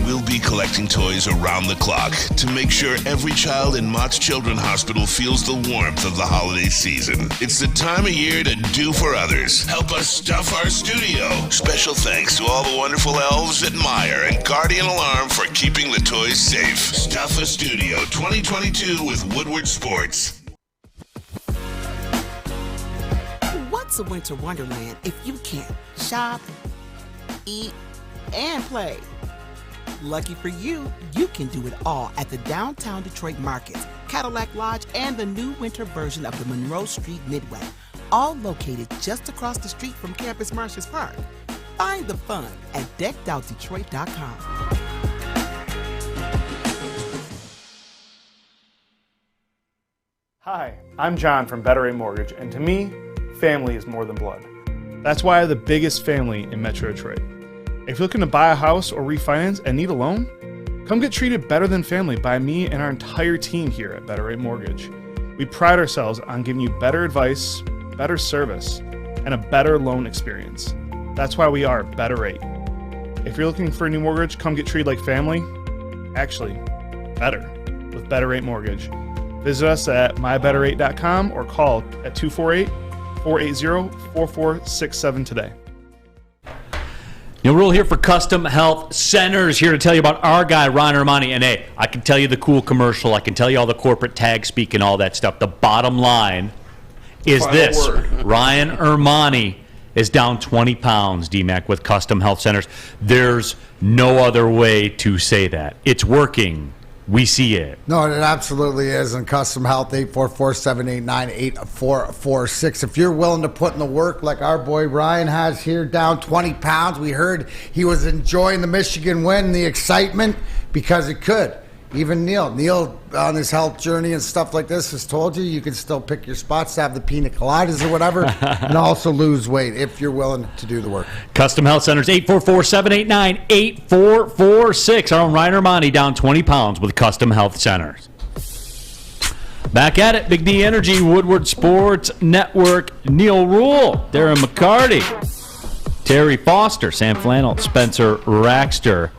We'll be collecting toys around the clock to make sure every child in Mott's Children's Hospital feels the warmth of the holiday season. It's the time of year to do for others. Help us stuff our studio. Special thanks to all the wonderful elves at Meyer and Guardian Alarm for keeping the toys safe. Stuff-A Studio 2022 with Woodward Sports. What's a winter wonderland if you can't shop, eat, and play? Lucky for you, you can do it all at the Downtown Detroit Markets, Cadillac Lodge, and the new winter version of the Monroe Street Midway, all located just across the street from Campus Martius Park. Find the fun at deckedoutdetroit.com. Hi, I'm John from Better Rate Mortgage, and to me, family is more than blood. That's why I have the biggest family in Metro Detroit. If you're looking to buy a house or refinance and need a loan, come get treated better than family by me and our entire team here at Better Rate Mortgage. We pride ourselves on giving you better advice, better service, and a better loan experience. That's why we are Better Rate. If you're looking for a new mortgage, come get treated like family. Actually, better with Better Rate Mortgage. Visit us at mybetterrate.com or call at 248-480-4467 today. Neal Ruhl here for Custom Health Centers, here to tell you about our guy, Ryan Armani. And hey, I can tell you the cool commercial. I can tell you all the corporate tag speak and all that stuff. The bottom line is Final this. word. Ryan Armani is down 20 pounds, DMAC, with Custom Health Centers. There's no other way to say that. It's working. We see it. No, it absolutely is. And Custom Health, 844-789-8446. If you're willing to put in the work like our boy Ryan has here, down 20 pounds. We heard he was enjoying the Michigan win, the excitement, because it could. Even Neal on his health journey and stuff like this has told you can still pick your spots to have the pina coladas or whatever and also lose weight if you're willing to do the work. Custom Health Centers, 844-789-8446. Our own Ryan Armani down 20 pounds with Custom Health Centers. Back at it, Big D Energy, Woodward Sports Network, Neal Ruhl, Darren McCarty, Terry Foster, Sam Flannel, Spencer Raxter.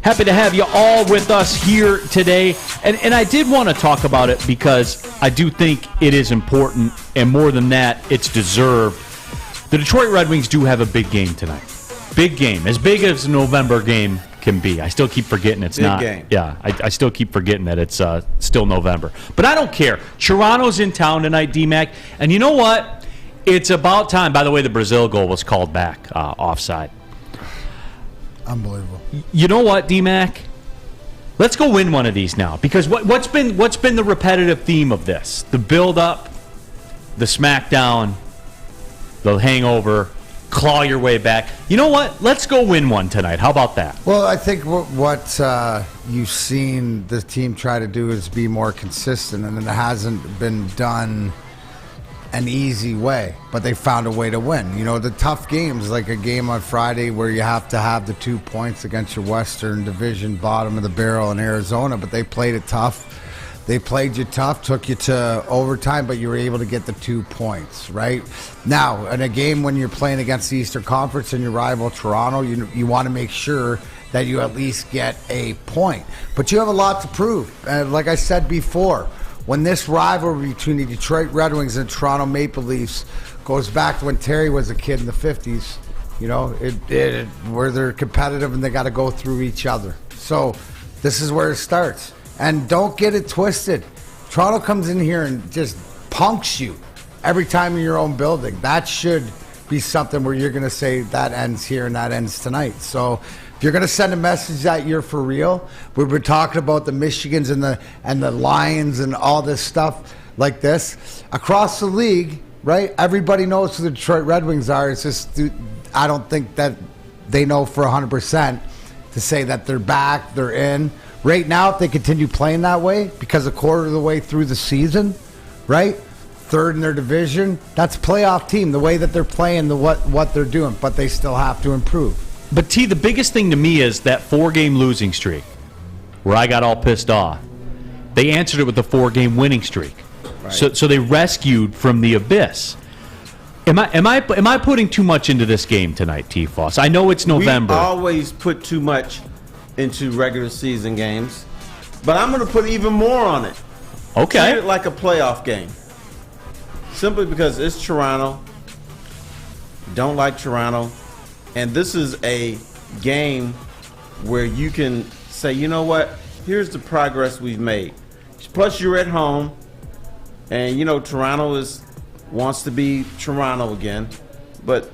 Happy to have you all with us here today. And I did want to talk about it because I do think it is important, and more than that, it's deserved. The Detroit Red Wings do have a big game tonight. Big game. As big as a November game can be. I still keep forgetting it's big not. Game. Yeah, I still keep forgetting that it's still November. But I don't care. Toronto's in town tonight, DMAC. And you know what? It's about time. By the way, the Brazil goal was called back offside. Unbelievable. You know what, DMAC? Let's go win one of these now. Because what's been the repetitive theme of this? The build-up, the smackdown, the hangover, claw your way back. You know what? Let's go win one tonight. How about that? Well, I think what you've seen the team try to do is be more consistent, and it hasn't been done an easy way, but they found a way to win. You know, the tough games, like a game on Friday where you have to have the 2 points against your Western Division bottom of the barrel in Arizona, but they played it tough. They played you tough, took you to overtime, but you were able to get the 2 points, right? Now, in a game when you're playing against the Eastern Conference and your rival Toronto, you want to make sure that you at least get a point. But you have a lot to prove. Like I said before, when this rivalry between the Detroit Red Wings and Toronto Maple Leafs goes back to when Terry was a kid in the 50s, you know, where they're competitive and they got to go through each other. So this is where it starts. And don't get it twisted. Toronto comes in here and just punks you every time in your own building. That should be something where you're going to say that ends here and that ends tonight. So if you're going to send a message that you're for real, we've been talking about the Michigans and the Lions and all this stuff like this. Across the league, right, everybody knows who the Detroit Red Wings are. It's just I don't think that they know for 100% to say that they're back, they're in. Right now, if they continue playing that way, because a quarter of the way through the season, right, third in their division, that's a playoff team, the way that they're playing, what they're doing, but they still have to improve. But, T, the biggest thing to me is that 4-game losing streak where I got all pissed off. They answered it with a 4-game winning streak. Right. So they rescued from the abyss. Am I putting too much into this game tonight, T-Foss? I know it's November. We always put too much into regular season games, but I'm going to put even more on it. Okay. Treat it like a playoff game. Simply because it's Toronto. Don't like Toronto. And this is a game where you can say, you know what? Here's the progress we've made. Plus, you're at home. And, you know, Toronto wants to be Toronto again. But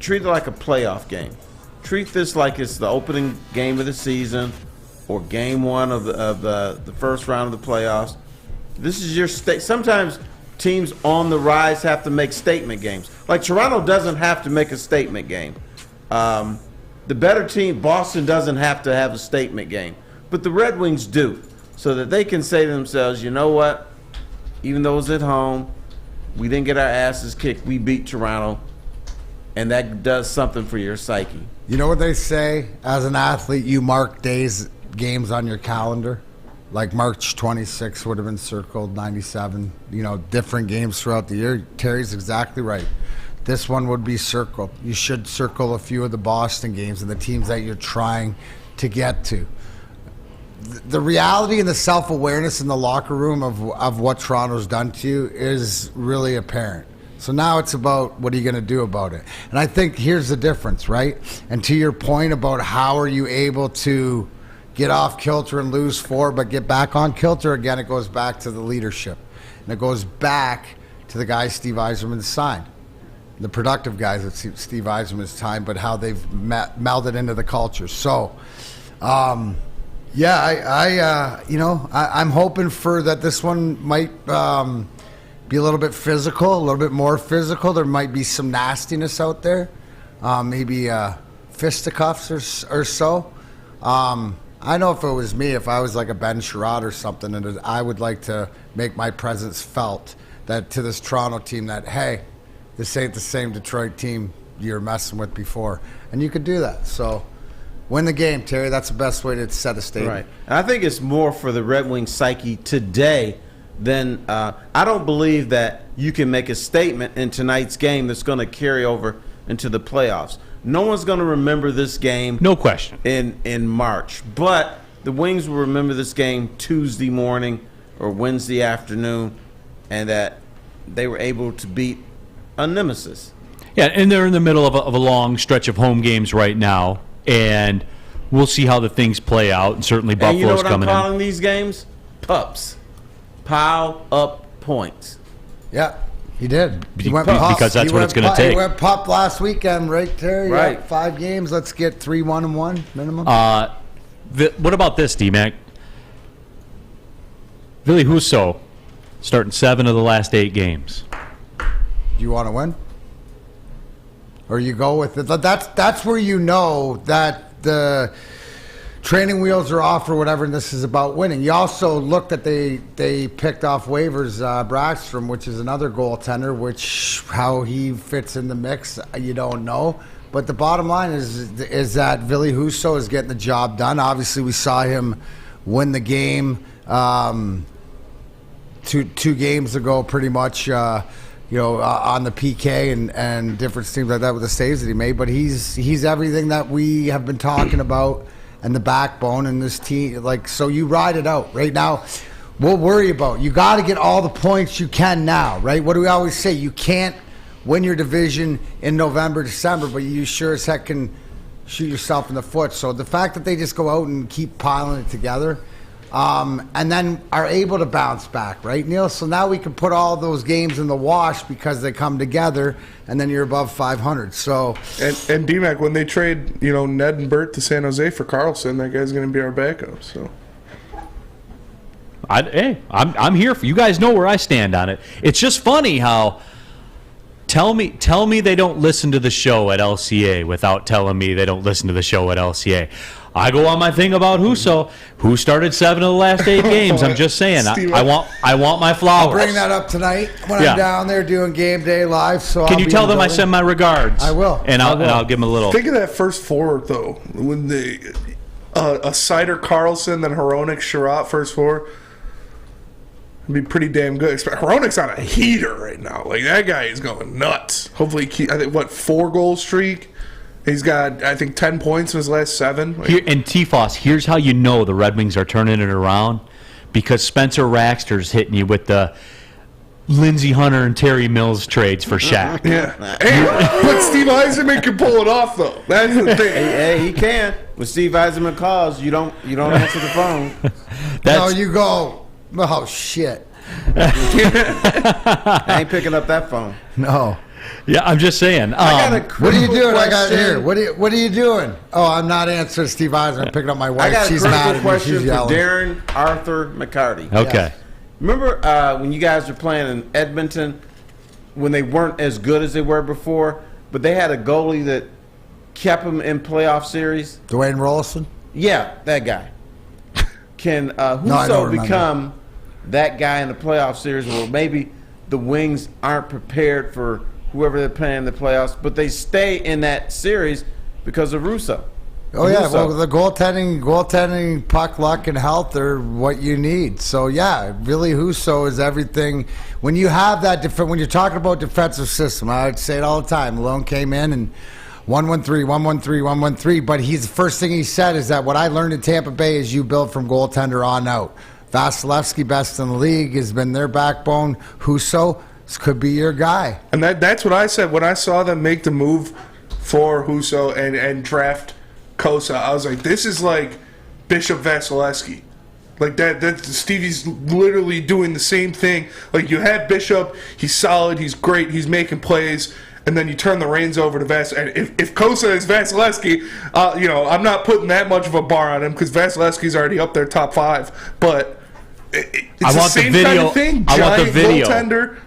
treat it like a playoff game. Treat this like it's the opening game of the season or game one of the first round of the playoffs. This is your state. Sometimes teams on the rise have to make statement games. Like Toronto doesn't have to make a statement game. The better team, Boston, doesn't have to have a statement game. But the Red Wings do, so that they can say to themselves, you know what? Even though it's at home, we didn't get our asses kicked. We beat Toronto. And that does something for your psyche. You know what they say? As an athlete, you mark games on your calendar. Like March 26th would have been circled, 97. You know, different games throughout the year. Terry's exactly right. This one would be circled. You should circle a few of the Boston games and the teams that you're trying to get to. The reality and the self-awareness in the locker room of what Toronto's done to you is really apparent. So now it's about what are you going to do about it? And I think here's the difference, right? And to your point about how are you able to get off kilter and lose 4 but get back on kilter, again, it goes back to the leadership. And it goes back to the guys Steve Yzerman signed. The productive guys that Steve Yzerman's time, but how they've melded into the culture. So, I'm hoping for that this one might be a little bit physical, a little bit more physical. There might be some nastiness out there, maybe fisticuffs or so. I know if it was me, if I was like a Ben Sherrod or something, and I would like to make my presence felt that to this Toronto team that, hey, this ain't the same Detroit team you were messing with before. And you could do that. So win the game, Terry. That's the best way to set a statement. Right. And I think it's more for the Red Wings psyche today than I don't believe that you can make a statement in tonight's game that's going to carry over into the playoffs. No one's going to remember this game. No question. In March. But the Wings will remember this game Tuesday morning or Wednesday afternoon, and that they were able to beat a nemesis. Yeah, and they're in the middle of a long stretch of home games right now, and we'll see how the things play out. And certainly Buffalo's coming in. And you know what I'm calling these games? Pups. Pile up points. Yeah, he did. He went pup. Because that's what it's going to take. He went pup last weekend, right, Terry? Right. Yeah, 5 games. Let's get 3-1-1 minimum. What about this, D-Mac? Ville Husso starting 7 of the last 8 games. Do you want to win? Or you go with it? That's where you know that the training wheels are off or whatever, and this is about winning. You also looked at they picked off waivers Braxton, which is another goaltender, which how he fits in the mix, you don't know. But the bottom line is that Ville Husso is getting the job done. Obviously, we saw him win the game two games ago, pretty much. On the PK and different things like that with the saves that he made. But he's everything that we have been talking about and the backbone in this team. So you ride it out. Right now, we'll worry about. You got to get all the points you can now, right? What do we always say? You can't win your division in November, December, but you sure as heck can shoot yourself in the foot. So the fact that they just go out and keep piling it together and then are able to bounce back, right, Neil? So now we can put all those games in the wash because they come together, and then you're above 500. So and D-Mac, when they trade, Ned and Bert to San Jose for Carlson, that guy's going to be our backup. So I'm here for you guys. Know where I stand on it. It's just funny how tell me they don't listen to the show at LCA without telling me they don't listen to the show at LCA. I go on my thing about Husso, who started 7 of the last 8 games. I'm just saying, I want my flowers. I'll bring that up tonight when I'm down there doing game day live. So can you tell them I send my regards? I will, and I'll give them a little. Think of that first forward though, when a Sider, Carlson, then Hronek, Sherratt first forward. It'd be pretty damn good. Hronek's on a heater right now. That guy is going nuts. Hopefully, I think 4-goal streak. He's got, I think, 10 points in his last 7. And T-Foss, here's how you know the Red Wings are turning it around. Because Spencer Raxter's hitting you with the Lindsey Hunter and Terry Mills trades for Shaq. Yeah. But Steve Yzerman can pull it off, though. That's the thing. Hey, he can. When Steve Yzerman calls, you don't answer the phone. No, you go, oh, shit. I ain't picking up that phone. No. Yeah, I'm just saying. What are you doing? I got here. What are you doing? Oh, I'm not answering Steve Eisner. I'm picking up my wife. I got She's a mad critical at me. question She's for yelling. Darren, Arthur, McCarty. Okay. Yes. Remember when you guys were playing in Edmonton when they weren't as good as they were before, but they had a goalie that kept them in playoff series? Dwayne Rollison? Yeah, that guy. Can Husso become that guy in the playoff series where maybe the Wings aren't prepared for whoever they're playing in the playoffs, but they stay in that series because of Russo? Oh, yeah. Well, the goaltending, puck luck, and health are what you need. So, yeah, really, Husso is everything. When you have that, when you're talking about defensive system, I would say it all the time. Malone came in and 1-1-3, 1-1-3, 1-1-3. But the first thing he said is that what I learned in Tampa Bay is you build from goaltender on out. Vasilevsky, best in the league, has been their backbone. Husso could be your guy. And that's what I said when I saw them make the move for Husso and draft Kosa. I was like, this is like Bishop Vasilevsky. Like that Stevie's literally doing the same thing. Like, you have Bishop, he's solid, he's great, he's making plays, and then you turn the reins over to Vas. And if Kosa is Vasilevsky, I'm not putting that much of a bar on him because Vasilevsky's already up there top 5. But it's the same kind of thing. I want the video. Goaltender.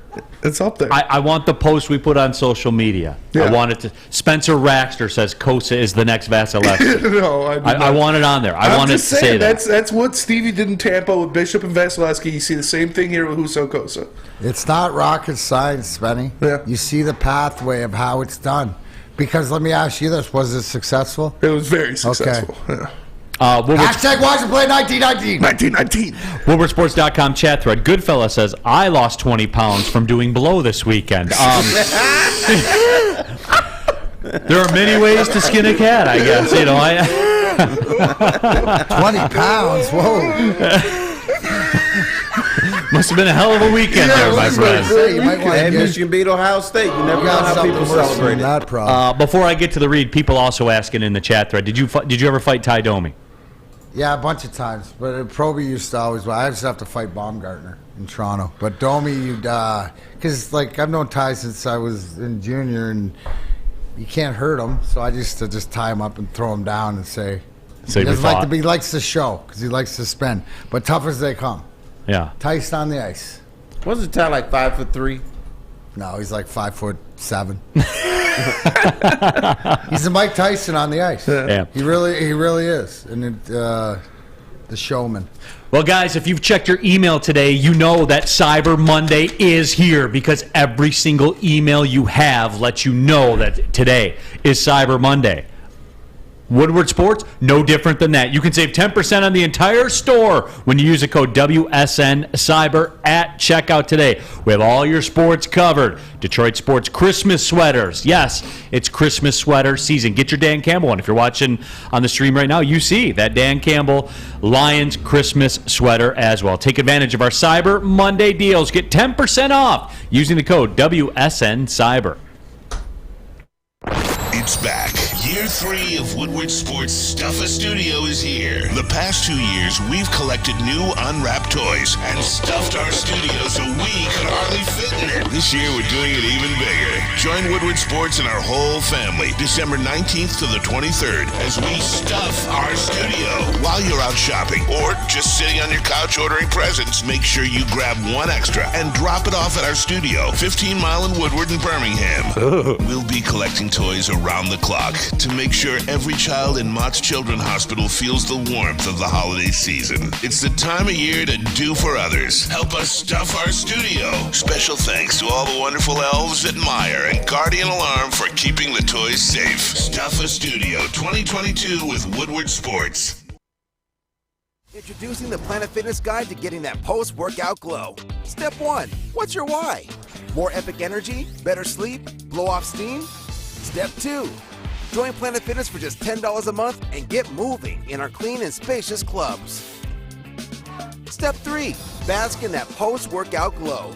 It's up there. I want the post we put on social media. Yeah. I want it to. Spencer Raxter says Kosa is the next Vasilevsky. No, I want it on there. I want it to say that. That's what Stevie did in Tampa with Bishop and Vasilevsky. You see the same thing here with Husso Kosa. It's not rocket science, Benny. Yeah. You see the pathway of how it's done. Because let me ask you this: was it successful? It was very successful. Okay. Yeah. Hashtag watch and play 1919. 1919. WoodwardSports.com chat thread. Goodfella says, I lost 20 pounds from doing blow this weekend. There are many ways to skin a cat, I guess. 20 pounds. Whoa. Must have been a hell of a weekend there, my friend. Michigan beat Ohio State. You never know how people celebrate that problem. Before I get to the read, people also asking in the chat thread, did you ever fight Ty Domi? Yeah, a bunch of times. But Proby used to always. I used to have to fight Baumgartner in Toronto. But Domi, because I've known Ty since I was in junior, and you can't hurt him. So I used to just tie him up and throw him down and say he likes to show because he likes to spin. But tough as they come. Yeah. Tyson on the ice. Wasn't Ty like 5'3"? No, he's like 5'7". He's the Mike Tyson on the ice. Yeah. He really is. And the showman. Well, guys, if you've checked your email today, you know that Cyber Monday is here because every single email you have lets you know that today is Cyber Monday. Woodward Sports, no different than that. You can save 10% on the entire store when you use the code WSN Cyber at checkout today. We have all your sports covered. Detroit Sports Christmas sweaters. Yes, it's Christmas sweater season. Get your Dan Campbell one. If you're watching on the stream right now, you see that Dan Campbell Lions Christmas sweater as well. Take advantage of our Cyber Monday deals. Get 10% off using the code WSN Cyber. It's back. Year 3 of Woodward Sports Stuff-A Studio is here. The past 2 years, we've collected new unwrapped toys and stuffed our studio so we could hardly fit in it. This year, we're doing it even bigger. Join Woodward Sports and our whole family December 19th to the 23rd as we stuff our studio. While you're out shopping or just sitting on your couch ordering presents, make sure you grab one extra and drop it off at our studio, 15 Mile in Woodward and Birmingham. We'll be collecting toys around the clock to make sure every child in Mott's Children's Hospital feels the warmth of the holiday season. It's the time of year to do for others. Help us stuff our studio. Special thanks to all the wonderful elves at Meyer and Guardian Alarm for keeping the toys safe. Stuff-A Studio 2022 with Woodward Sports. Introducing the Planet Fitness Guide to getting that post-workout glow. Step 1. What's your why? More epic energy? Better sleep? Blow off steam? Step 2. Join Planet Fitness for just $10 a month and get moving in our clean and spacious clubs. Step 3. Bask in that post-workout glow.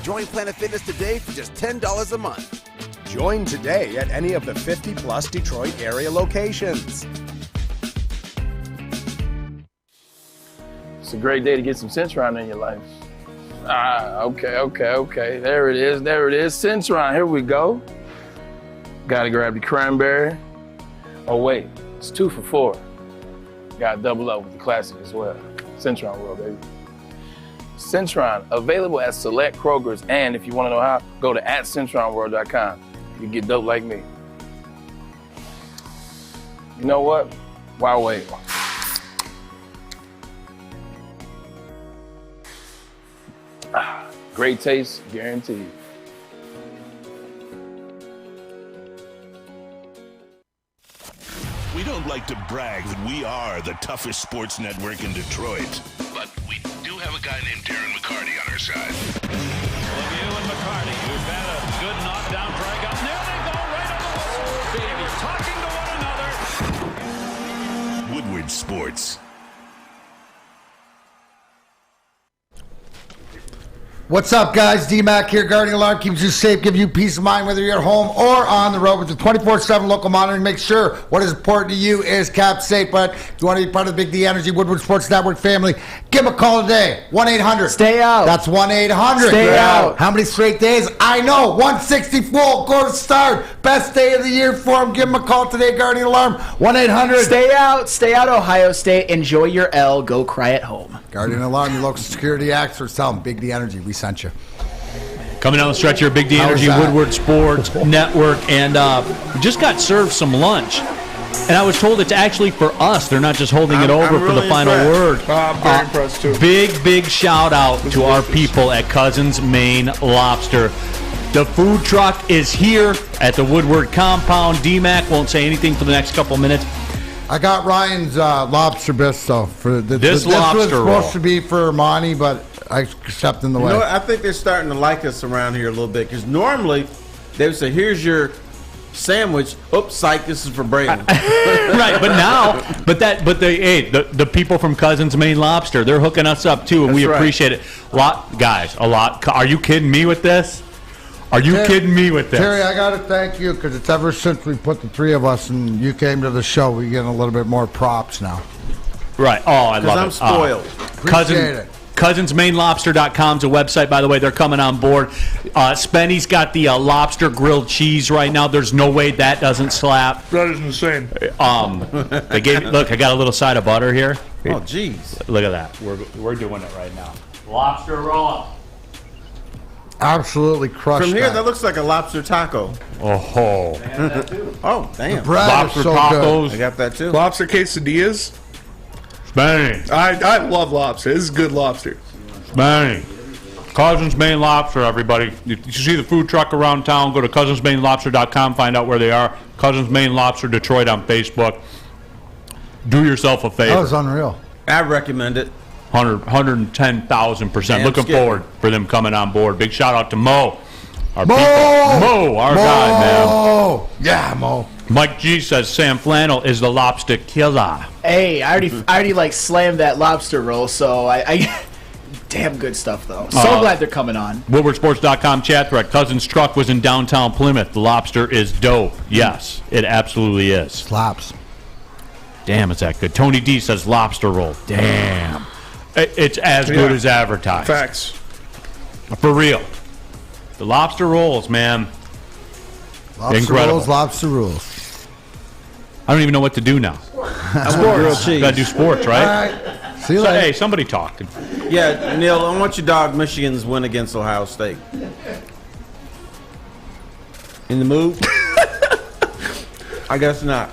Join Planet Fitness today for just $10 a month. Join today at any of the 50-plus Detroit area locations. It's a great day to get some Centron in your life. Okay. There it is. Centron, here we go. Gotta grab the cranberry. Oh wait, it's 2 for $4. Gotta double up with the classic as well. Centron World, baby. Centron, available at select Krogers, and if you wanna know how, go to @CentronWorld.com. You get dope like me. You know what? Why wait? Great taste, guaranteed. We don't like to brag that we are the toughest sports network in Detroit, but we do have a guy named Darren McCarty on our side. Lemieux and McCarty, who've had a good knockdown drag up. There they go, right on the whistle. They were talking to one another. Woodward Sports. What's up, guys? D-Mac here. Guardian Alarm keeps you safe, gives you peace of mind, whether you're at home or on the road with the 24/7 local monitoring. Make sure what is important to you is kept safe. But if you want to be part of the Big D Energy Woodward Sports Network family, give them a call today. 1-800. Stay out. That's 1-800. Stay out. How many straight days? I know. 164. Go to start. Best day of the year for them. Give them a call today, Guardian Alarm. 1-800. Stay out. Stay out, Ohio State. Enjoy your L. Go cry at home. Guardian Alarm, your local security experts. Tell them Big D Energy, we sent you. Coming down the stretch here, Big D Energy, Woodward Sports Network, and we just got served some lunch. And I was told it's actually for us. They're not just holding it over for the final word. I'm very impressed, too. Big shout out to our people at Cousins Maine Lobster. The food truck is here at the Woodward compound. D-Mac won't say anything for the next couple minutes. I got Ryan's lobster bisque, though. This lobster was roll. supposed to be for Monty, but I accept in the way. You know what? I think they're starting to like us around here a little bit, because normally they would say, here's your sandwich. Oops, psych, this is for Brandon. Right, but now, the people from Cousins Maine Lobster, they're hooking us up too, and That's we right. appreciate it. A lot. Are you kidding me with this? Are you kidding me with this? Terry, I got to thank you, because it's ever since we put the three of us and you came to the show, we get a little bit more props now. Right. Oh, I love it. I'm spoiled. Appreciate it. CousinsMainLobster.com is a website, by the way. They're coming on board. Spenny's got the lobster grilled cheese right now. There's no way that doesn't slap. That is insane. Look, I got a little side of butter here. Oh, jeez. Look at that. We're doing it right now. Lobster roll. absolutely crushed. From here, that looks like a lobster taco. Oh, oh, damn! Bread lobster is so tacos. good. I got that too. Lobster quesadillas. Bang. I love lobster. This is good lobster. Bang. Cousins Maine Lobster, everybody. If you see the food truck around town, go to cousinsmainelobster.com, find out where they are. Cousins Maine Lobster Detroit on Facebook. Do yourself a favor. That was unreal. I recommend it. 110,000%. Looking skip. forward for them coming on board. Big shout out to Mo. Our Mo! people. Mo, our guy, man. Yeah, Mo. Mike G says Sam Flannel is the lobster killer. Hey, I already like slammed that lobster roll, so I damn good stuff though. So glad they're coming on. WoodwardSports.com chat thread. Cousin's truck was in downtown Plymouth. The lobster is dope. Yes, it absolutely is. Slaps. Damn, is that good? Tony D says lobster roll. Damn. It's as good as advertised. Facts. For real. The lobster rolls, man. Lobster Incredible. rolls, lobster rules. I don't even know what to do now. Grilled cheese. Gotta do sports, right? All right. See you later. Hey, somebody talking. Yeah, Neal, I want your dog Michigan's win against Ohio State. In the mood? I guess not.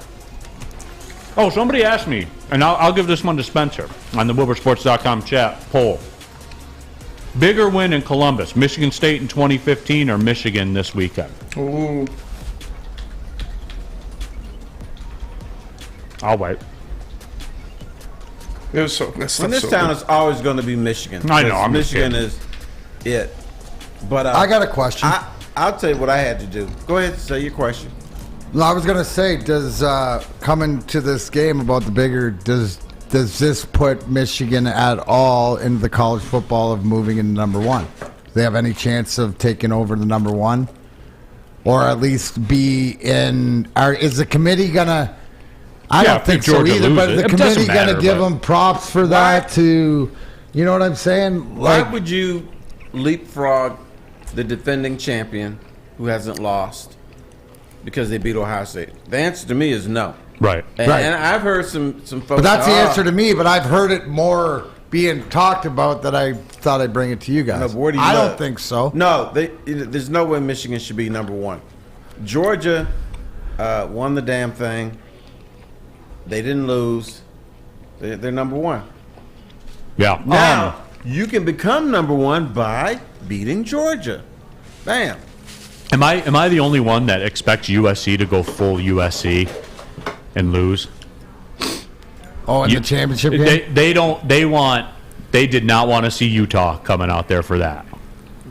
Oh, somebody asked me, and I'll give this one to Spencer on the WoodwardSports.com chat poll. Bigger win in Columbus, Michigan State in 2015 or Michigan this weekend? Ooh. I'll wait. It was so. In this town, it's always going to be Michigan. I know. I'm Michigan just is it. But I got a question. I'll tell you what I had to do. Go ahead and say your question. No, I was gonna say, does coming to this game about the bigger does this put Michigan at all into the college football of moving into number one? Do they have any chance of taking over the number one, or at least be in? Is the committee gonna? I don't think so either. But is the committee gonna give them props for that? To, you know what I'm saying? Why would you leapfrog the defending champion who hasn't lost because they beat Ohio State? The answer to me is no. Right. And I've heard some folks. But that's the answer to me. But I've heard it more being talked about that I thought I'd bring it to you guys. No, where do you I look? don't think so. No, there's no way Michigan should be number one. Georgia won the damn thing. They didn't lose. They're number one. Yeah. Now, you can become number one by beating Georgia. Bam. Am I the only one that expects USC to go full USC and lose? Oh, in the championship game? They did not want to see Utah coming out there for that.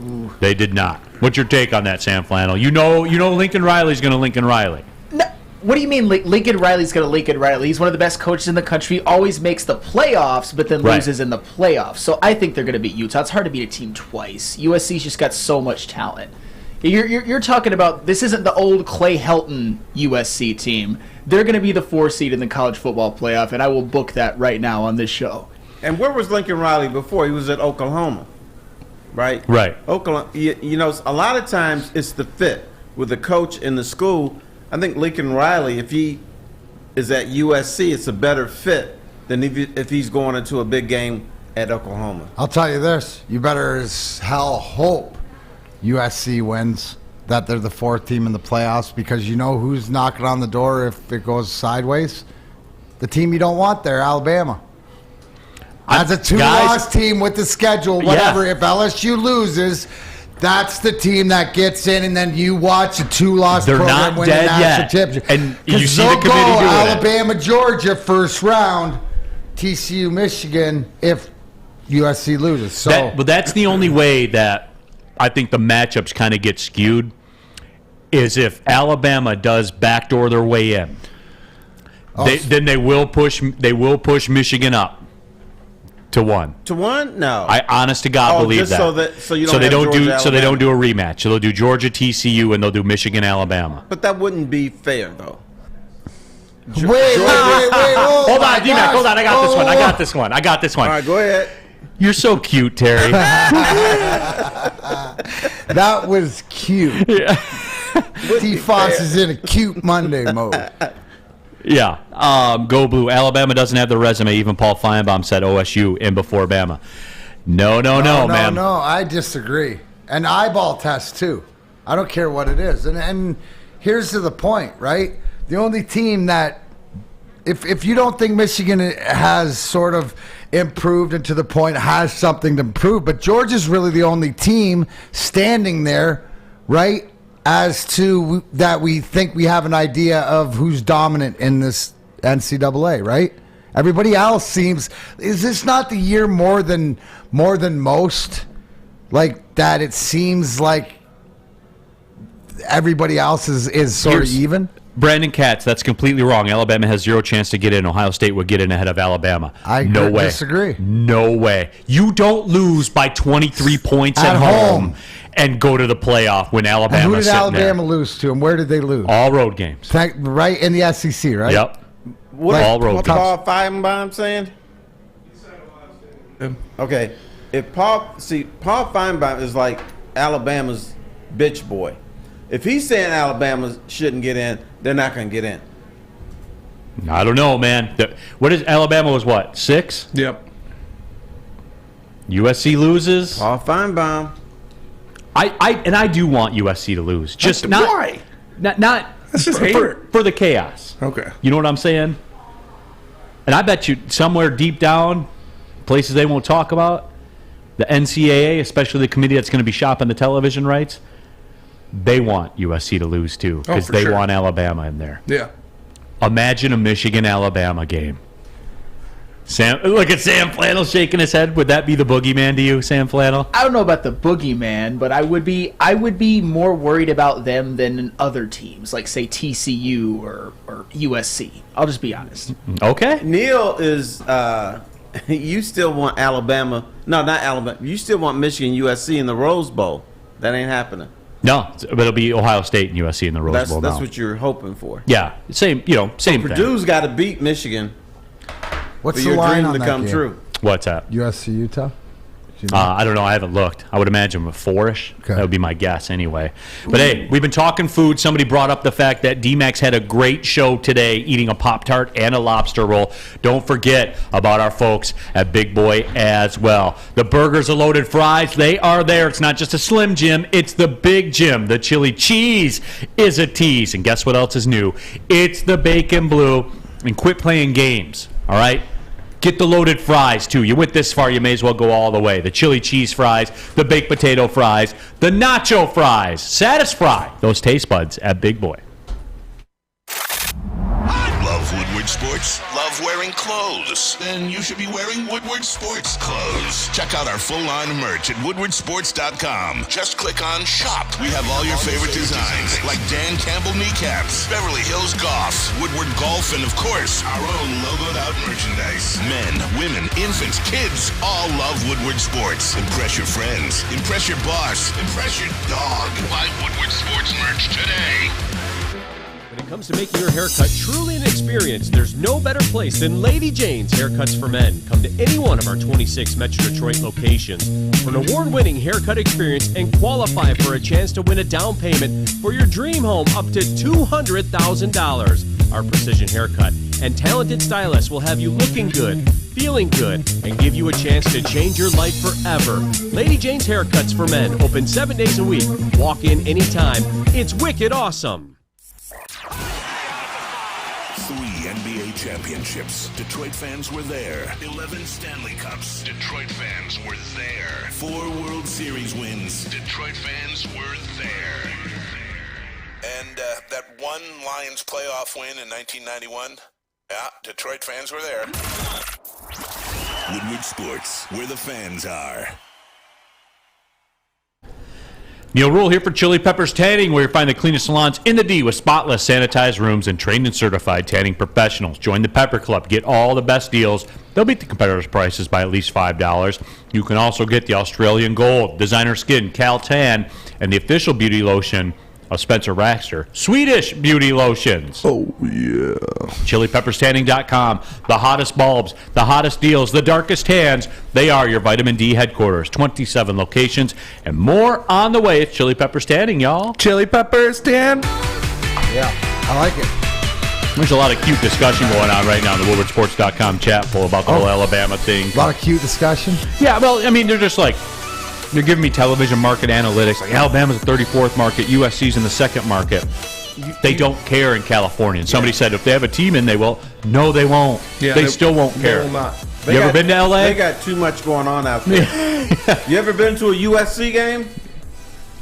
Ooh. They did not. What's your take on that, Sam Flannel? You know Lincoln Riley's going to Lincoln Riley. No, what do you mean Lincoln Riley's going to Lincoln Riley? He's one of the best coaches in the country, always makes the playoffs, but then loses in the playoffs. So I think they're going to beat Utah. It's hard to beat a team twice. USC's just got so much talent. You're talking about, this isn't the old Clay Helton USC team. They're going to be the 4 seed in the college football playoff, and I will book that right now on this show. And where was Lincoln Riley before? He was at Oklahoma, right? Right. Oklahoma. You know, a lot of times it's the fit with the coach in the school. I think Lincoln Riley, if he is at USC, it's a better fit than if he's going into a big game at Oklahoma. I'll tell you this. You better as hell hope USC wins, that they're the 4th team in the playoffs, because you know who's knocking on the door if it goes sideways? The team you don't want there, Alabama. As a 2-loss team with the schedule, whatever, if LSU loses, that's the team that gets in, and then you watch a 2-loss program win a national championship. And you see the they'll committee go doing Alabama, Georgia, first round, TCU, Michigan, if USC loses. So, but that's the only way that I think the matchups kind of get skewed, is if Alabama does backdoor their way in. Then they will push Michigan up to 1. To 1? No. I honest to God believe that. So they don't do a rematch. So they'll do Georgia, TCU, and they'll do Michigan, Alabama. But that wouldn't be fair, though. Wait. Hold on, D-Mac, hold on. I got this one. All right, go ahead. You're so cute, Terry. That was cute. Yeah. D-Foss is in a cute Monday mode. Yeah. Go Blue. Alabama doesn't have the resume. Even Paul Feinbaum said OSU in before Bama. No, man. No, I disagree. and eyeball test too. I don't care what it is. And here's to the point, right? The only team that, if you don't think Michigan has sort of improved and to the point has something to improve, but Georgia's really the only team standing there, right, as to that we think we have an idea of who's dominant in this NCAA, right? Everybody else seems, is this not the year more than most? Like that it seems like everybody else is sort of even? Brandon Katz, that's completely wrong. Alabama has 0 chance to get in. Ohio State would get in ahead of Alabama. I disagree. No way. You don't lose by 23 points at home and go to the playoff when Alabama's and who did Alabama there. lose to, and where did they lose? All road games. Right in the SEC, right? Yep. All road games. Paul Feinbaum saying? Okay. If Paul Feinbaum is like Alabama's bitch boy. If he's saying Alabama shouldn't get in, they're not going to get in. I don't know, man. What is Alabama was what? 6? Yep. USC loses. Paul Feinbaum. I do want USC to lose. Just not why? Not that's just for the chaos. Okay. You know what I'm saying? And I bet you somewhere deep down, places they won't talk about, the NCAA, especially the committee that's going to be shopping the television rights, they want USC to lose too because they want Alabama in there. Yeah. Imagine a Michigan-Alabama game. Look at Sam Flannel shaking his head. Would that be the boogeyman to you, Sam Flannel? I don't know about the boogeyman, but I would be more worried about them than other teams, like say TCU or USC. I'll just be honest. Okay. Neal is you still want Alabama. No, not Alabama. You still want Michigan, USC in the Rose Bowl. That ain't happening. No, but it'll be Ohio State and USC in the Rose Bowl. That's what you're hoping for. Yeah, same thing. Purdue's got to beat Michigan. What's for the your line dream on to that come game? true? What's that? USC Utah. I don't know. I haven't looked. I would imagine a 4-ish. Okay. That would be my guess anyway. But hey, we've been talking food. Somebody brought up the fact that D-Max had a great show today eating a Pop-Tart and a lobster roll. Don't forget about our folks at Big Boy as well. The burgers, the loaded fries, they are there. It's not just a Slim Jim. It's the Big Jim. The chili cheese is a tease. And guess what else is new? It's the bacon blue. And quit playing games, all right? Get the loaded fries, too. You went this far, you may as well go all the way. The chili cheese fries, the baked potato fries, the nacho fries. Satisfy those taste buds at Big Boy. Love Woodward Sports? Love wearing clothes? Then you should be wearing Woodward Sports clothes. Check out our full-on merch at woodwardsports.com. Just click on Shop. We have all your favorite designs, like Dan Campbell kneecaps, Beverly Hills Golf, Woodward Golf, and of course, our own logoed-out merchandise. Men, women, infants, kids all love Woodward Sports. Impress your friends. Impress your boss. Impress your dog. Buy Woodward Sports merch today. When it comes to making your haircut truly an experience, there's no better place than Lady Jane's Haircuts for Men. Come to any one of our 26 Metro Detroit locations for an award-winning haircut experience and qualify for a chance to win a down payment for your dream home up to $200,000. Our precision haircut and talented stylists will have you looking good, feeling good, and give you a chance to change your life forever. Lady Jane's Haircuts for Men, open 7 days a week. Walk in anytime. It's wicked awesome. 3 NBA championships. Detroit fans were there. 11 Stanley Cups. Detroit fans were there. 4 World Series wins. Detroit fans were there. And that one Lions playoff win in 1991? Yeah, Detroit fans were there. Woodward Sports, where the fans are. Neal Ruhl here for Chili Peppers Tanning, where you find the cleanest salons in the D with spotless, sanitized rooms and trained and certified tanning professionals. Join the Pepper Club. Get all the best deals. They'll beat the competitors' prices by at least $5. You can also get the Australian Gold, Designer Skin, Cal Tan, and the official beauty lotion of Spencer Raxter, Swedish Beauty Lotions. Oh, yeah. ChiliPeppersTanning.com. The hottest bulbs, the hottest deals, the darkest tans. They are your vitamin D headquarters. 27 locations and more on the way. It's Chili Peppers Tanning, y'all. Chili Peppers Tan. Yeah, I like it. There's a lot of cute discussion going on right now in the WoodwardSports.com chat poll about the whole Alabama thing. A lot of cute discussion. Yeah, well, I mean, they're just like, You're giving me television market analytics. Like Alabama's the 34th market, USC's in the 2nd market. They don't care in California. And somebody said if they have a team in, they will. No, they won't. Yeah, they still won't care. They will not. You ever been to LA? They got too much going on out there. You ever been to a USC game?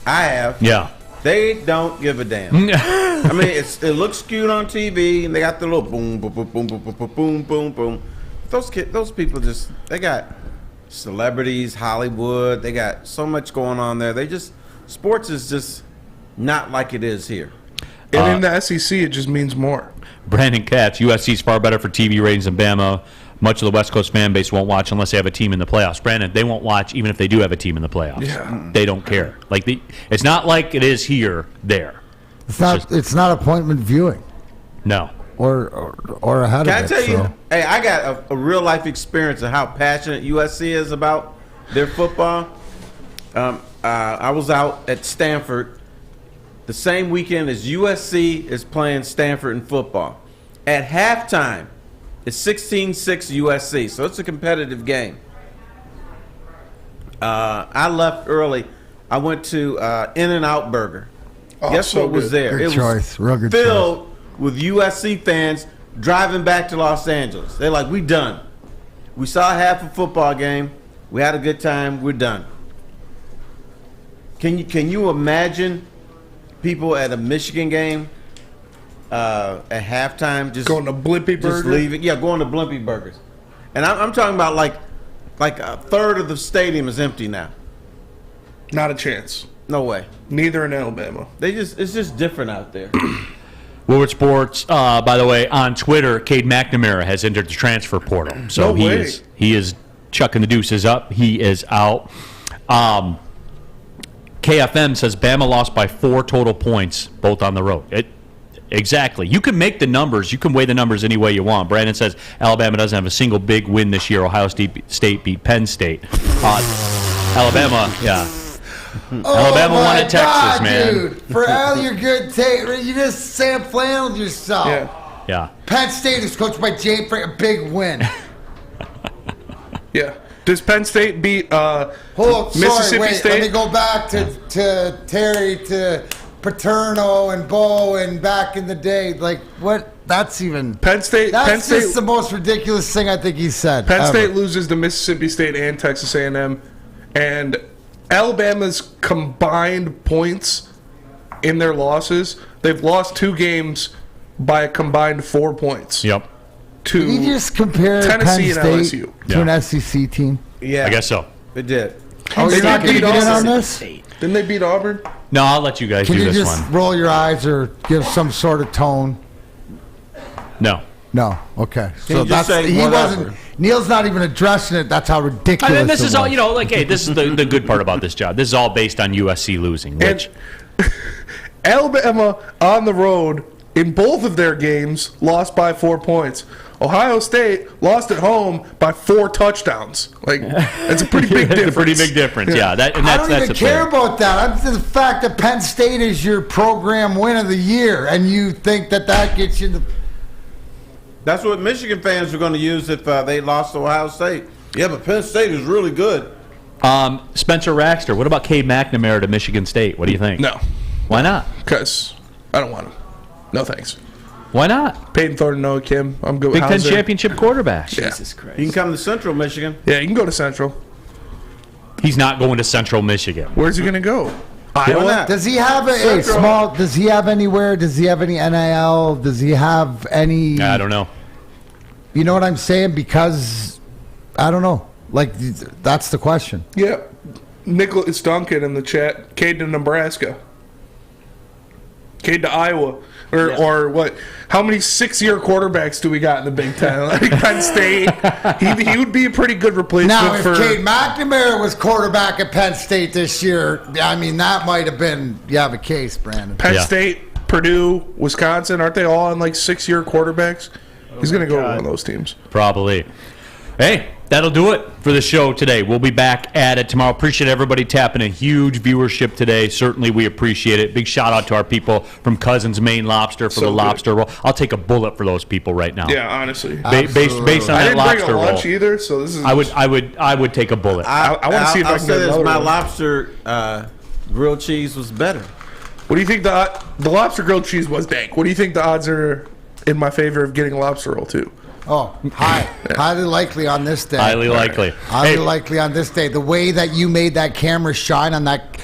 I have. Yeah. They don't give a damn. I mean, it looks cute on TV, and they got the little boom, boom, boom, boom, boom, boom, boom, boom, boom. Those people they got celebrities, Hollywood. They got so much going on there. Sports is just not like it is here. And in the SEC, it just means more. Brandon Katz, USC's far better for TV ratings than Bama. Much of the West Coast fan base won't watch unless they have a team in the playoffs. Brandon, they won't watch even if they do have a team in the playoffs. Yeah. They don't care. It's not like it is here, there. It's not appointment viewing. No. Or ahead Can of I it. tell you? Hey, I got a real life experience of how passionate USC is about their football. I was out at Stanford the same weekend as USC is playing Stanford in football. At halftime, it's 16-6 USC, so it's a competitive game. I left early. I went to In-N-Out Burger. Guess so what was good. there? Good choice. Real good filled with USC fans driving back to Los Angeles. They're like, we done. We saw half a football game. We had a good time. We're done. Can you imagine people at a Michigan game at halftime just going to Blimpie Burger? Just leaving. Yeah, going to Blimpie Burgers. And I'm talking about like a third of the stadium is empty now. Not a chance. No way. Neither in Alabama. It's just different out there. Woodward Sports, by the way, on Twitter, Cade McNamara has entered the transfer portal. So No way. he is chucking the deuces up. He is out. KFM says Bama lost by 4 total points, both on the road. Exactly. You can make the numbers. You can weigh the numbers any way you want. Brandon says Alabama doesn't have a single big win this year. Ohio State beat Penn State. Alabama, yeah. Alabama won at Texas, man. Dude, for all your good take, you just Sam Flanneled yourself. Yeah. Penn State is coached by Jay Frank, a big win. Yeah. Does Penn State beat Mississippi State? Let me go back to Terry, to Paterno and Bo and back in the day. Like, what? That's even... Penn State... That's just the most ridiculous thing I think he said. Penn ever. State loses to Mississippi State and Texas A&M. And Alabama's combined points in their losses, they've lost 2 games by a combined 4 points. Yep. Did you just compare Tennessee Penn and State LSU to an SEC team? Yeah. I guess so. It did. Oh, you're not going to get in on this? Didn't they beat Auburn? No, I'll let you guys Can do you this just one. roll your eyes or give some sort of tone? No. No. Okay. Can you just say he whatever? wasn't. Neal's not even addressing it. That's how ridiculous. I mean, this it is all, was. hey, this is the good part about this job. This is all based on USC losing, which... Alabama on the road in both of their games lost by 4 points. Ohio State lost at home by 4 touchdowns. Like, it's a pretty big difference. It's a pretty big difference, yeah. I don't even care about that. I'm the fact that Penn State is your program win of the year, and you think that gets you the. That's what Michigan fans are going to use if they lost to Ohio State. Yeah, but Penn State is really good. Spencer Raxter, what about Cade McNamara to Michigan State? What do you think? No. Why not? Because I don't want him. No thanks. Why not? Peyton Thornton, Noah Kim. I'm good with Big Ten Hauser. championship quarterback. Yeah. Jesus Christ. You can come to Central Michigan. Yeah, you can go to Central. He's not going to Central Michigan. Where's he going to go? Why Iowa? not? Does he have a Central. small? Does he have anywhere? Does he have any NIL? Does he have any? I don't know. You know what I'm saying? Because I don't know. Like, that's the question. Yeah. Nicholas Duncan in the chat. Cade to Nebraska. Cade to Iowa. Or what? How many 6-year quarterbacks do we got in the Big Ten? Like Penn State. He would be a pretty good replacement Now, if for. Cade McNamara was quarterback at Penn State this year, I mean, that might have been, you have a case, Brandon. Penn State, Purdue, Wisconsin, aren't they all on like 6-year quarterbacks? He's going to go to one of those teams. Probably. Hey, That'll do it for the show today. We'll be back at it tomorrow. Appreciate everybody tapping in. Huge viewership today. Certainly we appreciate it. Big shout out to our people from Cousins Maine Lobster for the lobster roll. I'll take a bullet for those people right now. Yeah, honestly. Based on that lobster roll. I didn't bring a lunch either, so this is. I would take a bullet. I want to see if I can get another my one. lobster grilled cheese was better. What do you think the lobster grilled cheese was dank? What do you think the odds are in my favor of getting a lobster roll too? Oh, highly likely on this day. Highly likely. Highly likely on this day. The way that you made that camera shine on that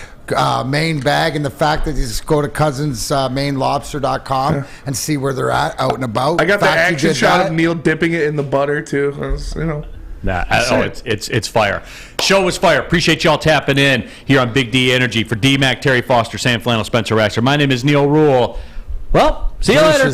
main bag, and the fact that you just go to cousinsmainlobster.com and see where they're at out and about. I got the action shot of Neal dipping it in the butter too. It's fire. Show was fire. Appreciate y'all tapping in here on Big D Energy. For D-Mac, Terry Foster, Sam Flannel, Spencer Rasser. My name is Neal Ruhl. Well, see you later.